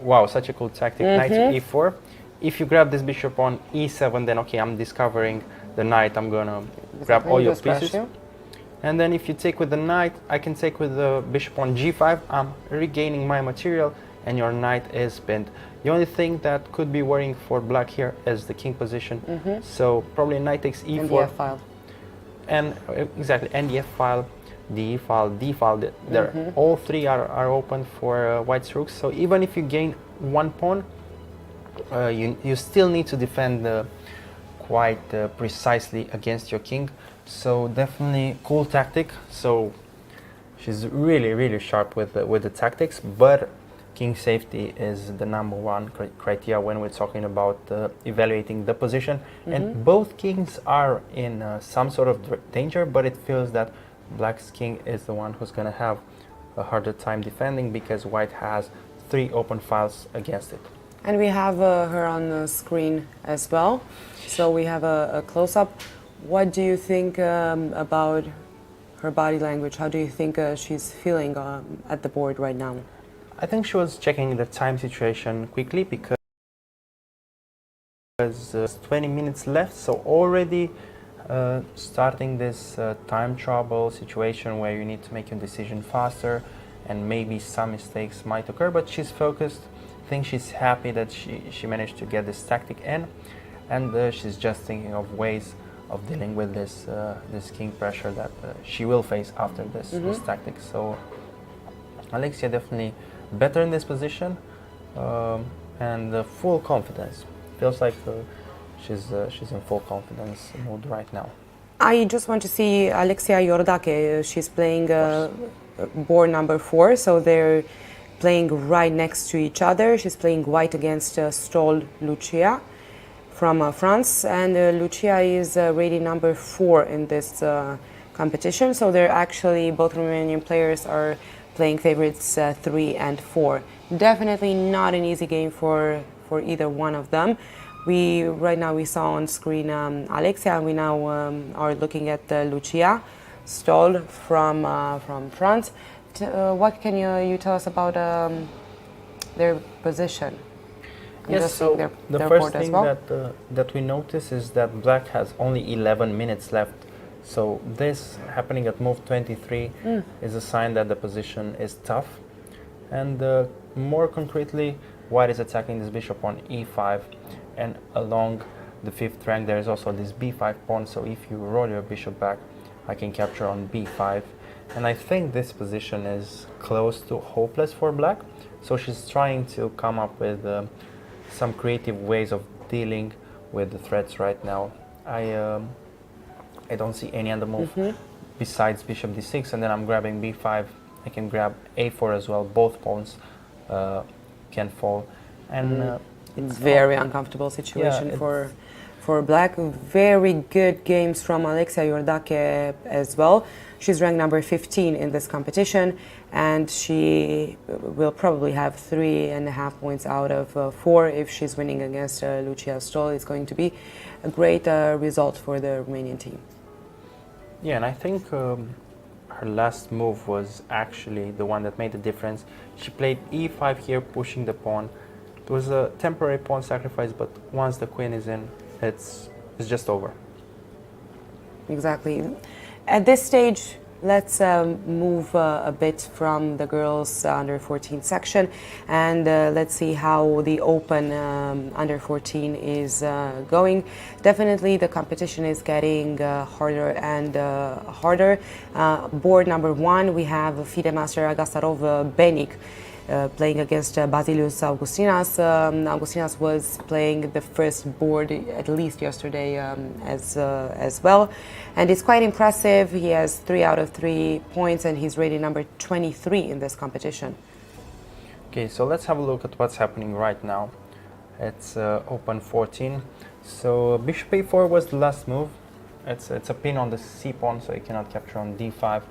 wow, such a cool tactic, knight to E4. If you grab this bishop on E7, then okay, I'm discovering the knight, I'm gonna grab all your pieces. And then if you take with the knight, I can take with the bishop on G5, I'm regaining my material, and your knight is pinned. The only thing that could be worrying for black here is the king position. So probably knight takes E4. And the F file. And exactly, and the F file, the E file, D file, all 3 are open for white's rooks. So even if you gain 1 pawn, you still need to defend quite precisely against your king. So definitely cool tactic. So she's really sharp with the tactics, but king safety is the number 1 criteria when we're talking about evaluating the position. And both kings are in some sort of danger, but it feels that black's king is the one who's going to have a harder time defending because white has 3 open files against it. And we have her on the screen as well. So we have a close-up. What do you think about her body language? How do you think she's feeling at the board right now? I think she was checking the time situation quickly because there's 20 minutes left, so already starting this time trouble situation where you need to make your decision faster and maybe some mistakes might occur, but she's focused. I think she's happy that she managed to get this tactic in, and she's just thinking of ways of dealing with this king pressure that she will face after this tactic. So Alexia definitely better in this position, and full confidence. Feels like she's in full confidence mode right now. I just want to see Alexia Iordache. She's playing board number 4, so they're playing right next to each other. She's playing white against Stoll Lucia from France, and Lucia is rated number 4 in this competition. So they're actually, both Romanian players are playing favorites 3 and 4. Definitely not an easy game for either one of them. Right now we saw on screen Alexia, and we now are looking at Lucia Stoll from France. What can you tell us about their position? Yes, so the first thing that we notice is that black has only 11 minutes left. So this happening at move 23 is a sign that the position is tough. And more concretely, white is attacking this bishop on e5, and along the 5th rank there is also this b5 pawn. So if you roll your bishop back, I can capture on b5. And I think this position is close to hopeless for black. So she's trying to come up with some creative ways of dealing with the threats right now. I don't see any other move besides bishop d6, and then I'm grabbing b5. I can grab a4 as well. Both pawns can fall, and it's very uncomfortable situation for black. Very good games from Alexia Iordache as well. She's ranked number 15 in this competition, and she will probably have 3.5 points out of 4 if she's winning against Lucia Stoll. It's going to be a great result for the Romanian team. Yeah, and I think her last move was actually the one that made the difference. She played e5 here, pushing the pawn. It was a temporary pawn sacrifice, but once the queen is in, it's just over. Exactly. At this stage, let's move a bit from the girls under 14 section, and let's see how the open under 14 is going. Definitely the competition is getting harder and harder. Board number 1, we have FIDE Master Agasarov Benic playing against Basilius Augustinas. Augustinas was playing the first board at least yesterday as well, and it's quite impressive. He has 3 out of 3 points, and he's rated number 23 in this competition. Okay, so let's have a look at what's happening right now. It's open 14. So bishop a4 was the last move. It's a pin on the c pawn, so you cannot capture on d5,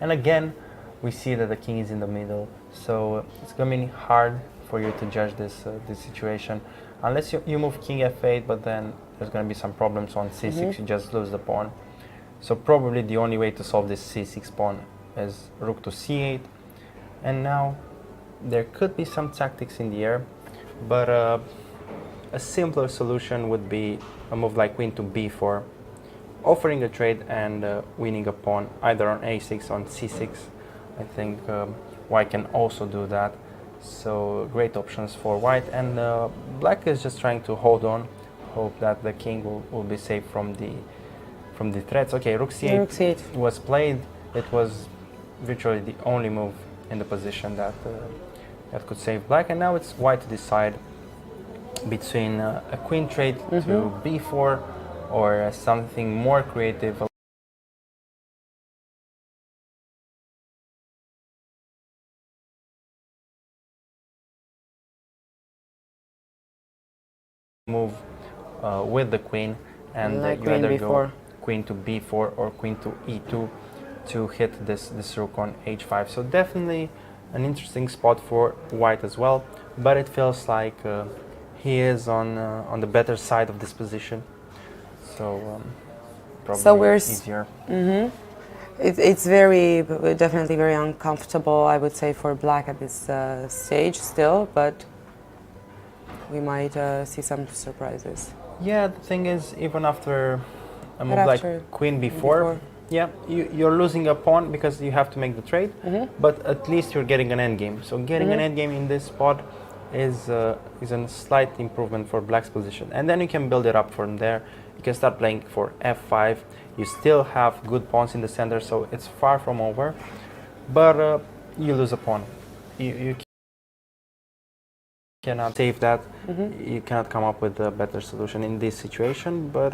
and again we see that the king is in the middle, so it's going to be hard for you to judge this situation unless you move king f8, but then there's going to be some problems on c6. You just lose the pawn. So probably the only way to solve this c6 pawn is rook to c8, and now there could be some tactics in the air, but a simpler solution would be a move like queen to b4, offering a trade and winning a pawn either on a6 or on c6. I think white can also do that, so great options for white, and black is just trying to hold on, hope that the king will be safe from the threats. Okay, rook c8, Rook c8 was played. It was virtually the only move in the position that could save black, and now it's white to decide between a queen trade to b4 or something more creative. Move with the queen, and like you either queen go b4. queen to b4 or queen to e2 to hit this rook on h5. So definitely an interesting spot for white as well, but it feels like he is on the better side of this position, so probably easier. It's definitely very uncomfortable, I would say, for black at this stage still, but we might see some surprises. Yeah, the thing is, even after a move like queen b4, yeah, you're losing a pawn because you have to make the trade, but at least you're getting an endgame. So getting an endgame in this spot is a slight improvement for black's position, and then you can build it up from there. You can start playing for f5. You still have good pawns in the center, so it's far from over, but you lose a pawn. You cannot save that. You cannot come up with a better solution in this situation, but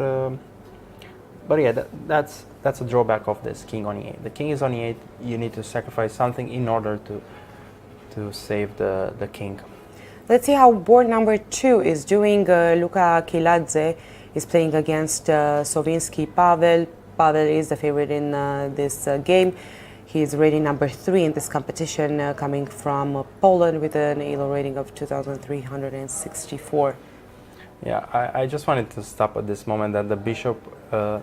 yeah, that's a drawback of this king on e8. The king is on e8. You need to sacrifice something in order to save the king. Let's see how board number 2 is doing. Luca Kiladze is playing against Sovinsky Pavel. Pavel is the favorite in this game. He is rating number 3 in this competition, coming from Poland with an ELO rating of 2,364. Yeah, I just wanted to stop at this moment that the bishop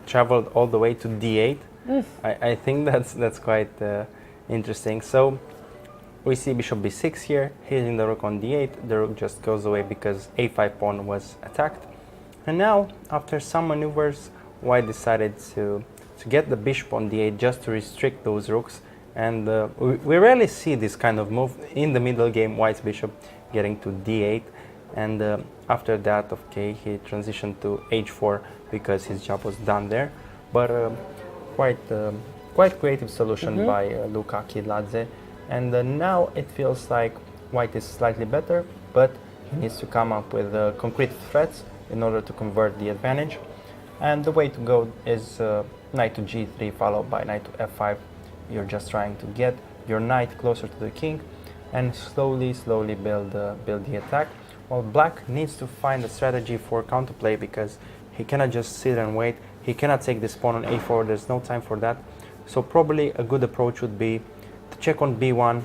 traveled all the way to d8. I think that's quite interesting. So we see bishop b6 here, hitting the rook on d8. The rook just goes away because a5 pawn was attacked. And now, after some maneuvers, white decided to get the bishop on d8 just to restrict those rooks. And we rarely see this kind of move in the middle game, white's bishop getting to d8. And after that, okay, he transitioned to h4 because his job was done there. But quite creative solution by Luca Kiladze. And now it feels like white is slightly better, but he needs to come up with concrete threats in order to convert the advantage. And the way to go is knight to g3 followed by knight to f5. You're just trying to get your knight closer to the king and slowly build the attack. Well, black needs to find a strategy for counterplay because he cannot just sit and wait. He cannot take this pawn on a4. There's no time for that. So probably a good approach would be to check on b1,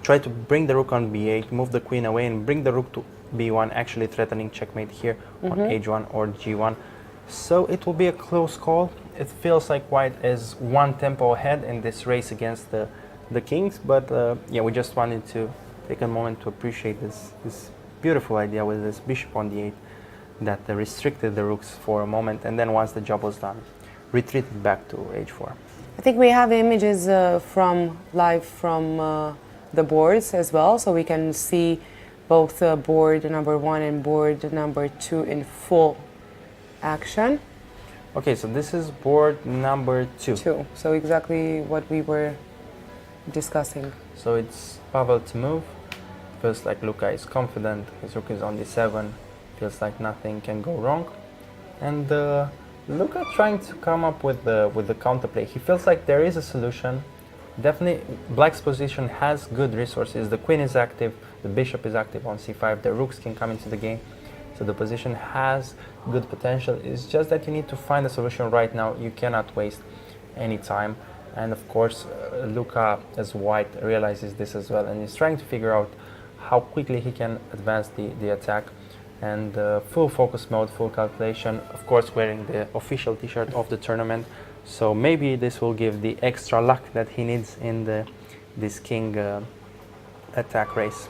try to bring the rook on b8, move the queen away and bring the rook to b1, actually threatening checkmate here on h1 or g1. So it will be a close call. It feels like white is one tempo ahead in this race against the kings, but yeah, we just wanted to take a moment to appreciate this beautiful idea with this bishop on d8 that restricted the rooks for a moment, and then once the job was done, retreated back to h4. I think we have images from live from the boards as well, so we can see both board number 1 and board number 2 in full action. Okay, so this is board number 2. So exactly what we were discussing. So it's Pavel to move. Feels like Luka is confident. His rook is on d7. Feels like nothing can go wrong. And Luka trying to come up with the counterplay. He feels like there is a solution. Definitely, Black's position has good resources. The queen is active. The bishop is active on c5. The rooks can come into the game. So the position has good potential. It's just that you need to find a solution right now. You cannot waste any time. And of course, Luka, as white, realizes this as well, and is trying to figure out how quickly he can advance the attack. And full focus mode, full calculation, of course wearing the official t-shirt of the tournament. So maybe this will give the extra luck that he needs in this king attack race.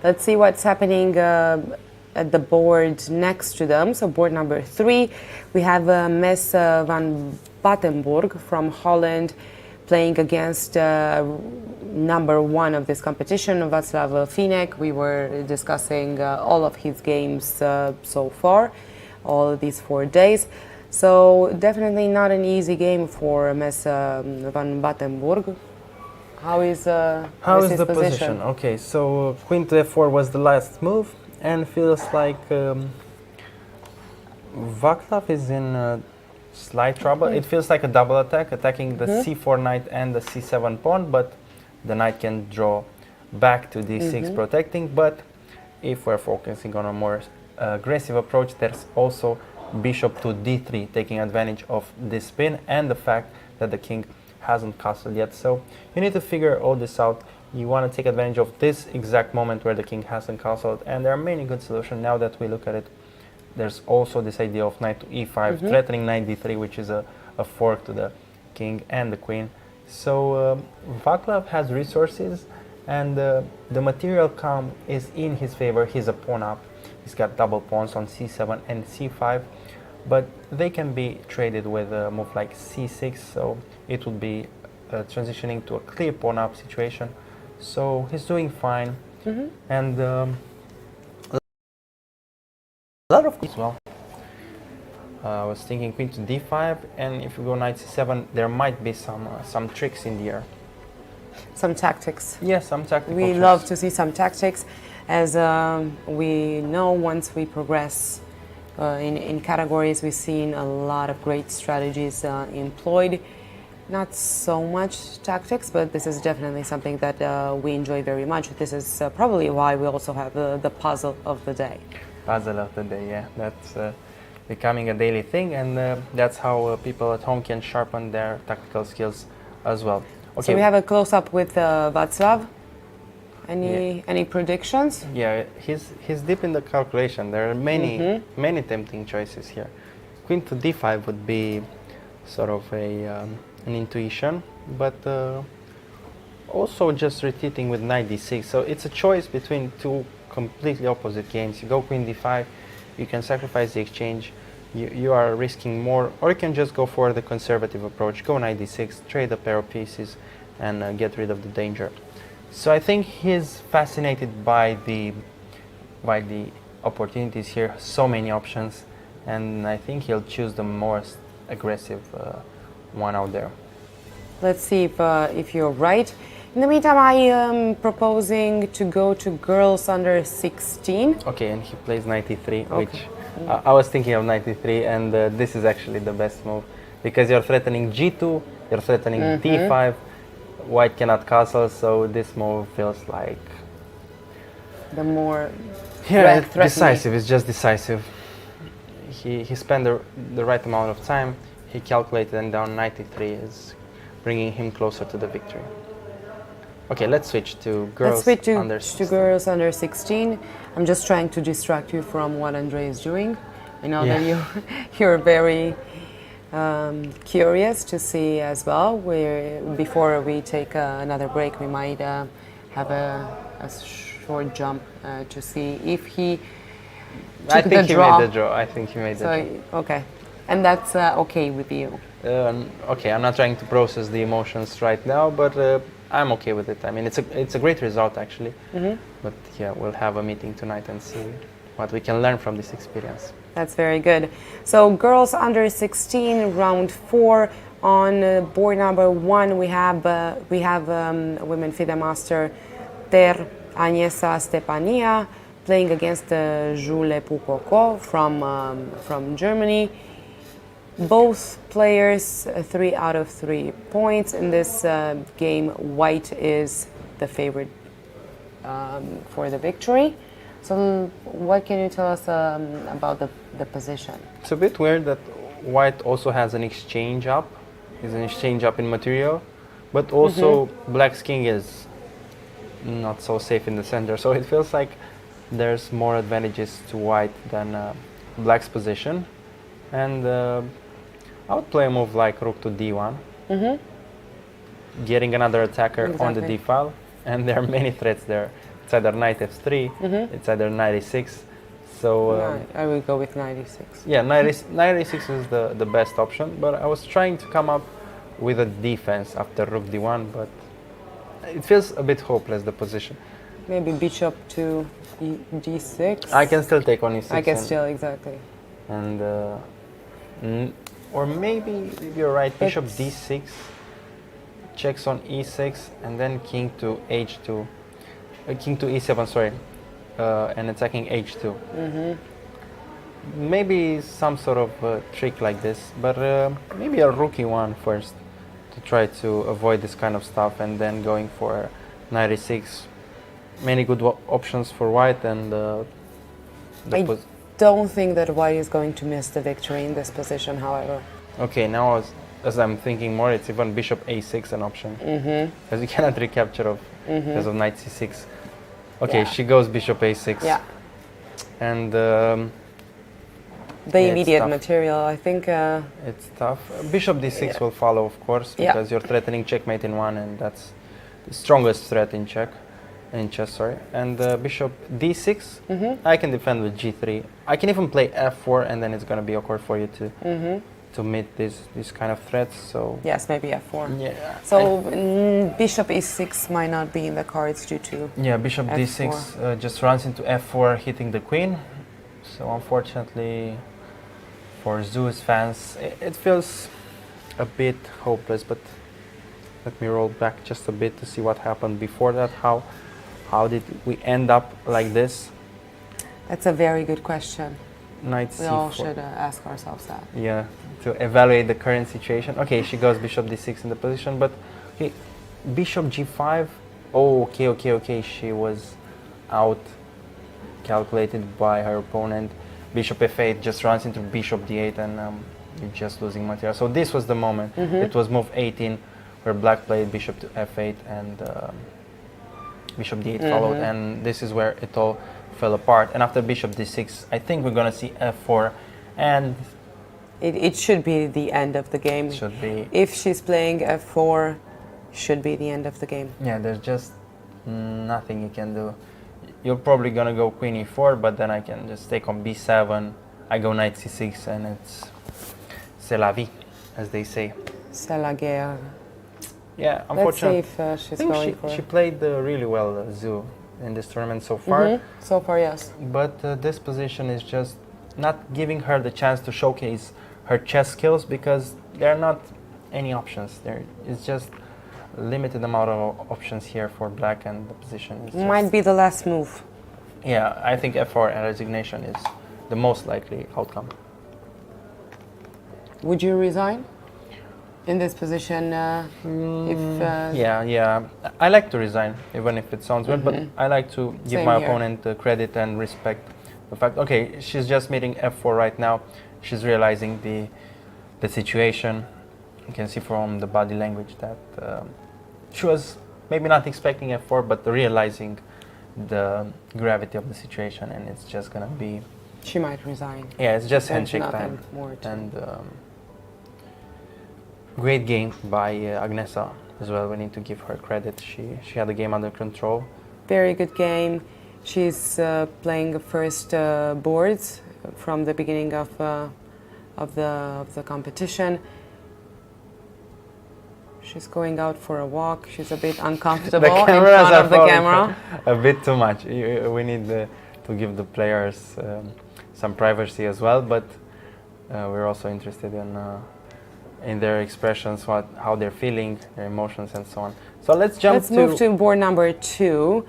Let's see what's happening at the board next to them. So board number 3, we have Mes van Battenburg from Holland playing against number 1 of this competition, Václav Finek. We were discussing all of his games so far, all of these 4 days. So definitely not an easy game for Mes van Battenburg. How is the position? position? Okay, so queen to f4 was the last move, and feels like Václav is in slight trouble. It feels like a double attack, attacking the c4 knight and the c7 pawn, but the knight can draw back to d6, protecting. But if we're focusing on a more aggressive approach, there's also bishop to d3, taking advantage of this spin and the fact that the king hasn't castled yet. So you need to figure all this out. You want to take advantage of this exact moment where the king hasn't castled, and there are many good solutions now that we look at it. There's also this idea of knight to e5, threatening knight d3, which is a fork to the king and the queen. So Václav has resources, and the material calm is in his favor. He's a pawn up. He's got double pawns on c7 and c5, but they can be traded with a move like c6, so it would be transitioning to a clear pawn up situation. So he's doing fine, and a lot of as well. I was thinking queen to d5, and if you go knight c7, there might be some tricks in the air. Some tactics. Yes, some tactical We tricks. love to see some tactics, as we know once we progress in categories, we've seen a lot of great strategies employed. Not so much tactics, but this is definitely something that we enjoy very much. This is probably why we also have the puzzle of the day. Puzzle of the day, yeah. That's becoming a daily thing, and that's how people at home can sharpen their tactical skills as well. Okay. So we have a close-up with Václav. Any predictions? Yeah, he's deep in the calculation. There are many tempting choices here. Queen to d5 would be sort of an intuition, but also just retreating with knight d6. So it's a choice between two completely opposite games. You go queen d5, you can sacrifice the exchange, you are risking more, or you can just go for the conservative approach, go knight d6, trade a pair of pieces, and get rid of the danger. So I think he's fascinated by the opportunities here, so many options, and I think he'll choose the most aggressive one out there. Let's see if you're right. In the meantime, I am proposing to go to girls under 16. Okay, and he plays knight e3, Okay. which I was thinking of knight e3, and this is actually the best move, because you're threatening g2, you're threatening d5, white cannot castle, so this move feels like... The more it's decisive, it's just decisive. He spent the right amount of time, he calculated, and down knight e3 is bringing him closer to the victory. Okay, let's switch to girls under 16. to girls under 16. I'm just trying to distract you from what Andrei is doing. I know that you're very curious to see as well. Before we take another break, we might have a short jump to see if he took I think the he draw. made the draw. I think he made the draw. Okay. And that's okay with you? Okay, I'm not trying to process the emotions right now, but I'm okay with it. I mean, it's a great result actually. But yeah, we'll have a meeting tonight and see what we can learn from this experience. That's very good. So girls under 16, round 4. On board number 1, we have women FIDE master Ter Agnieszka Stepania playing against Jule Pupoko from Germany. Both players 3 out of 3 points in this game. White is the favorite for the victory. So what can you tell us about the position? It's a bit weird that White also has an exchange up. Is an exchange up in material, but also Black's king is not so safe in the center. So it feels like there's more advantages to White than Black's position. And I would play a move like Rook to D1, getting another attacker on the D file, and there are many threats there. It's either Knight F3, it's either Knight A6. So I will go with Knight E6. yeah, Knight A6 is the best option, but I was trying to come up with a defense after Rook D1, but it feels a bit hopeless, the position. Maybe Bishop to D6. I can still take on E6. I can still, exactly. And or maybe if you're right, Bishop D6 checks on E6 and then King to H2, King to E7, sorry, and attacking H2. Maybe some sort of trick like this, but maybe a Rook E1 first to try to avoid this kind of stuff, and then going for Knight E6. Many good options for White, and I don't think that White is going to miss the victory in this position, however. Okay, now as I'm thinking more, it's even Bishop A6 an option, because you cannot recapture because of Knight C6. Okay, Yeah. she goes Bishop A6. Yeah. And The it's immediate tough. material, I think. It's tough. Bishop D6 will follow, of course, Yeah. because you're threatening checkmate in 1, and that's the strongest threat in chess, sorry. And Bishop D6, I can defend with G3. I can even play F4, and then it's going to be awkward for you to meet these kind of threats. So Yes, maybe F4. yeah. So Bishop E6 might not be in the cards due to. Yeah, Bishop D6 just runs into F4, hitting the queen. So unfortunately, for Zeus fans, it feels a bit hopeless. But let me roll back just a bit to see what happened before that. How did we end up like this? That's a very good question. Knight We C4. all should ask ourselves that. Yeah, to evaluate the current situation. Okay, she goes Bishop D6 in the position, but okay, Bishop G5. Oh, okay. She was out calculated by her opponent. Bishop F8 just runs into Bishop D8, and you're just losing material. So this was the moment. It was move 18, where Black played Bishop to F8 and Bishop D8 followed, and this is where it all fell apart. And after Bishop D6, I think we're gonna see F4, and It should be the end of the game. should be. If she's playing F4, should be the end of the game. Yeah, there's just nothing you can do. You're probably gonna go Queen E4, but then I can just take on B7. I go Knight C6, and it's c'est la vie, as they say. C'est la guerre. Yeah, Let's see unfortunately, if I she's think going for she played really well, Zhu, in this tournament so far. So far, yes. But this position is just not giving her the chance to showcase her chess skills, because there are not any options. There is just limited amount of options here for Black, and the position is just, Might be the last move. yeah, I think F4 and resignation is the most likely outcome. Would you resign in this position if? Yeah. I like to resign, even if it sounds weird, but I like to give Same my here. opponent credit and respect the fact, okay, she's just meeting F4 right now. She's realizing the situation. You can see from the body language that she was maybe not expecting F4, but realizing the gravity of the situation, and it's just gonna be, She might resign. yeah, it's just There's handshake nothing time. more to- And great game by Agnieszka as well. We need to give her credit. She had the game under control. Very good game. She's playing first boards from the beginning of of the competition. She's going out for a walk. She's a bit uncomfortable in front of the camera. A bit too much. We need to give the players some privacy as well, but we're also interested in their expressions, how they're feeling, their emotions, and so on. So let's move to board number 2.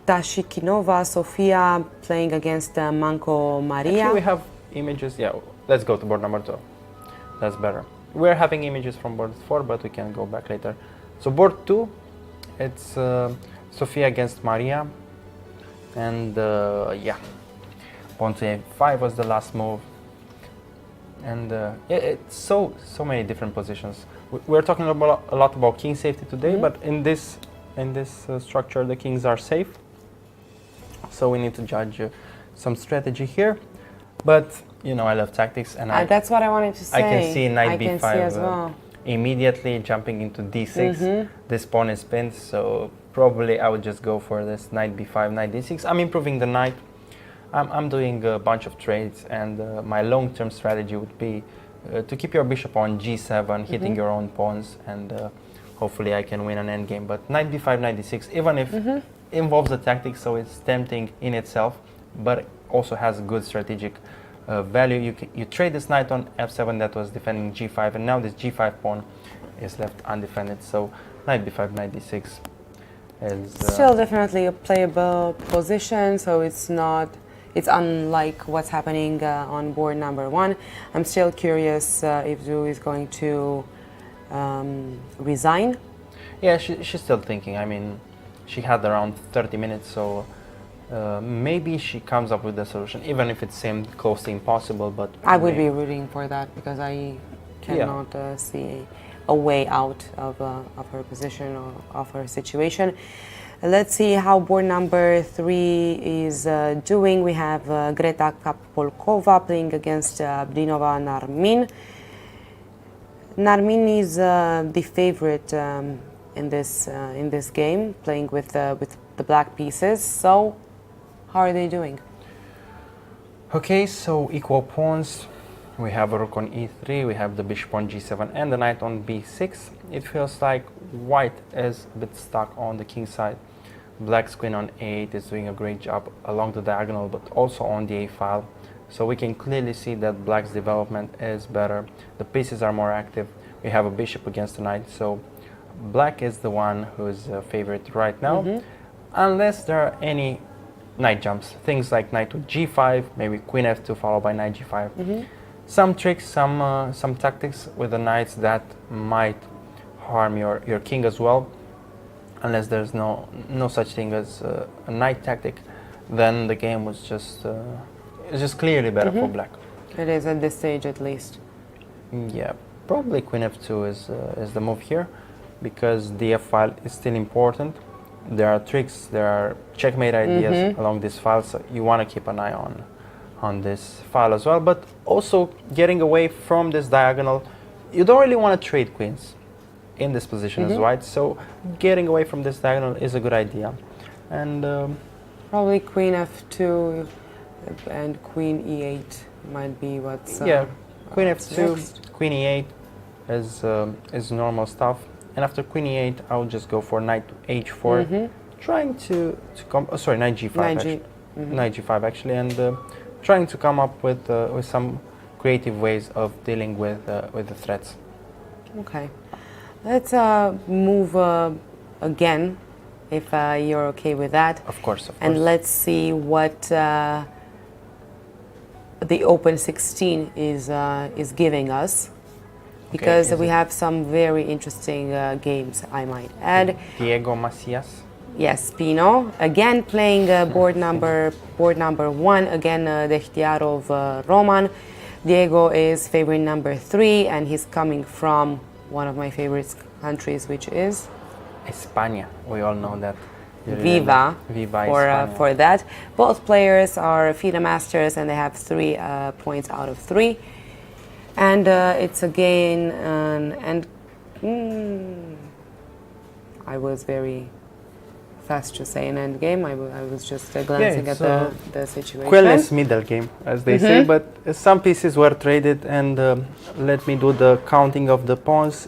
Tashikinova Sofia playing against Manco Maria. Actually, we have images. Yeah, let's go to board number 2. That's better. We're having images from board 4, but we can go back later. So board 2, it's Sofia against Maria, and yeah, pawn to a5 was the last move. And yeah, it's so many different positions. We're talking a lot about king safety today, but in this structure, the kings are safe. So we need to judge some strategy here. But you know, I love tactics, and that's what I wanted to say. I can see knight b5 as well. Immediately jumping into d6. This pawn is pinned, so probably I would just go for this knight b5, knight d6. I'm improving the knight. I'm doing a bunch of trades, and my long-term strategy would be to keep your bishop on g7, hitting your own pawns, and hopefully I can win an endgame. But knight b5, knight d6, even if involves the tactics, so it's tempting in itself, but also has good strategic value. You trade this knight on f7 that was defending g5, and now this g5 pawn is left undefended. So knight b5, knight d6 is still definitely a playable position. So it's unlike what's happening on board number 1. I'm still curious if Zhu is going to resign. Yeah, she's still thinking. I mean, she had around 30 minutes, so maybe she comes up with a solution, even if it seemed close to impossible. But I would be rooting for that, because I cannot see a way out of her position or of her situation. Let's see how board number 3 is doing. We have Greta Kapolkova playing against Blinova Narmin. Narmin is the favorite in this game, playing with the black pieces. So, how are they doing? Okay, so equal pawns. We have a rook on e3, we have the bishop on g7 and the knight on b6. It feels like white is a bit stuck on the king side. Black's queen on a8 is doing a great job along the diagonal, but also on the a file. So we can clearly see that black's development is better. The pieces are more active. We have a bishop against the knight, so black is the one who's favorite right now. Unless there are any knight jumps, things like knight to g5, maybe queen f2 followed by knight g5. Some tricks, some tactics with the knights that might harm your king as well. Unless there's no such thing as a knight tactic, then the game was just clearly better for black. It is at this stage, at least. Yeah, probably queen f2 is the move here, because the f file is still important. There are tricks, there are checkmate ideas along this file, so you want to keep an eye on this file as well. But also getting away from this diagonal, you don't really want to trade queens in this position as white, so getting away from this diagonal is a good idea. And probably queen f2 and queen e8 might be what's queen f2, next. queen e8 is normal stuff. And after queen e8, I would just go for knight to h4, trying to come. Oh, sorry, knight g5. Knight g5 actually, and trying to come up with some creative ways of dealing with the threats. Okay, let's move again, if you're okay with that. Of course. And let's see what the Open 16 is giving us. Because we have some very interesting games, I might add. Diego Macias. Yes, Pino. Again playing board number 1. Again, Dehtiarov Roman. Diego is favorite number 3, and he's coming from one of my favorite countries, which is España. We all know that. Viva for that. Both players are FIDE masters, and they have 3 points out of 3. And it's again, I was very fast to say an end game. I was just glancing at the situation. Quenless middle game, as they say, but some pieces were traded, and let me do the counting of the pawns.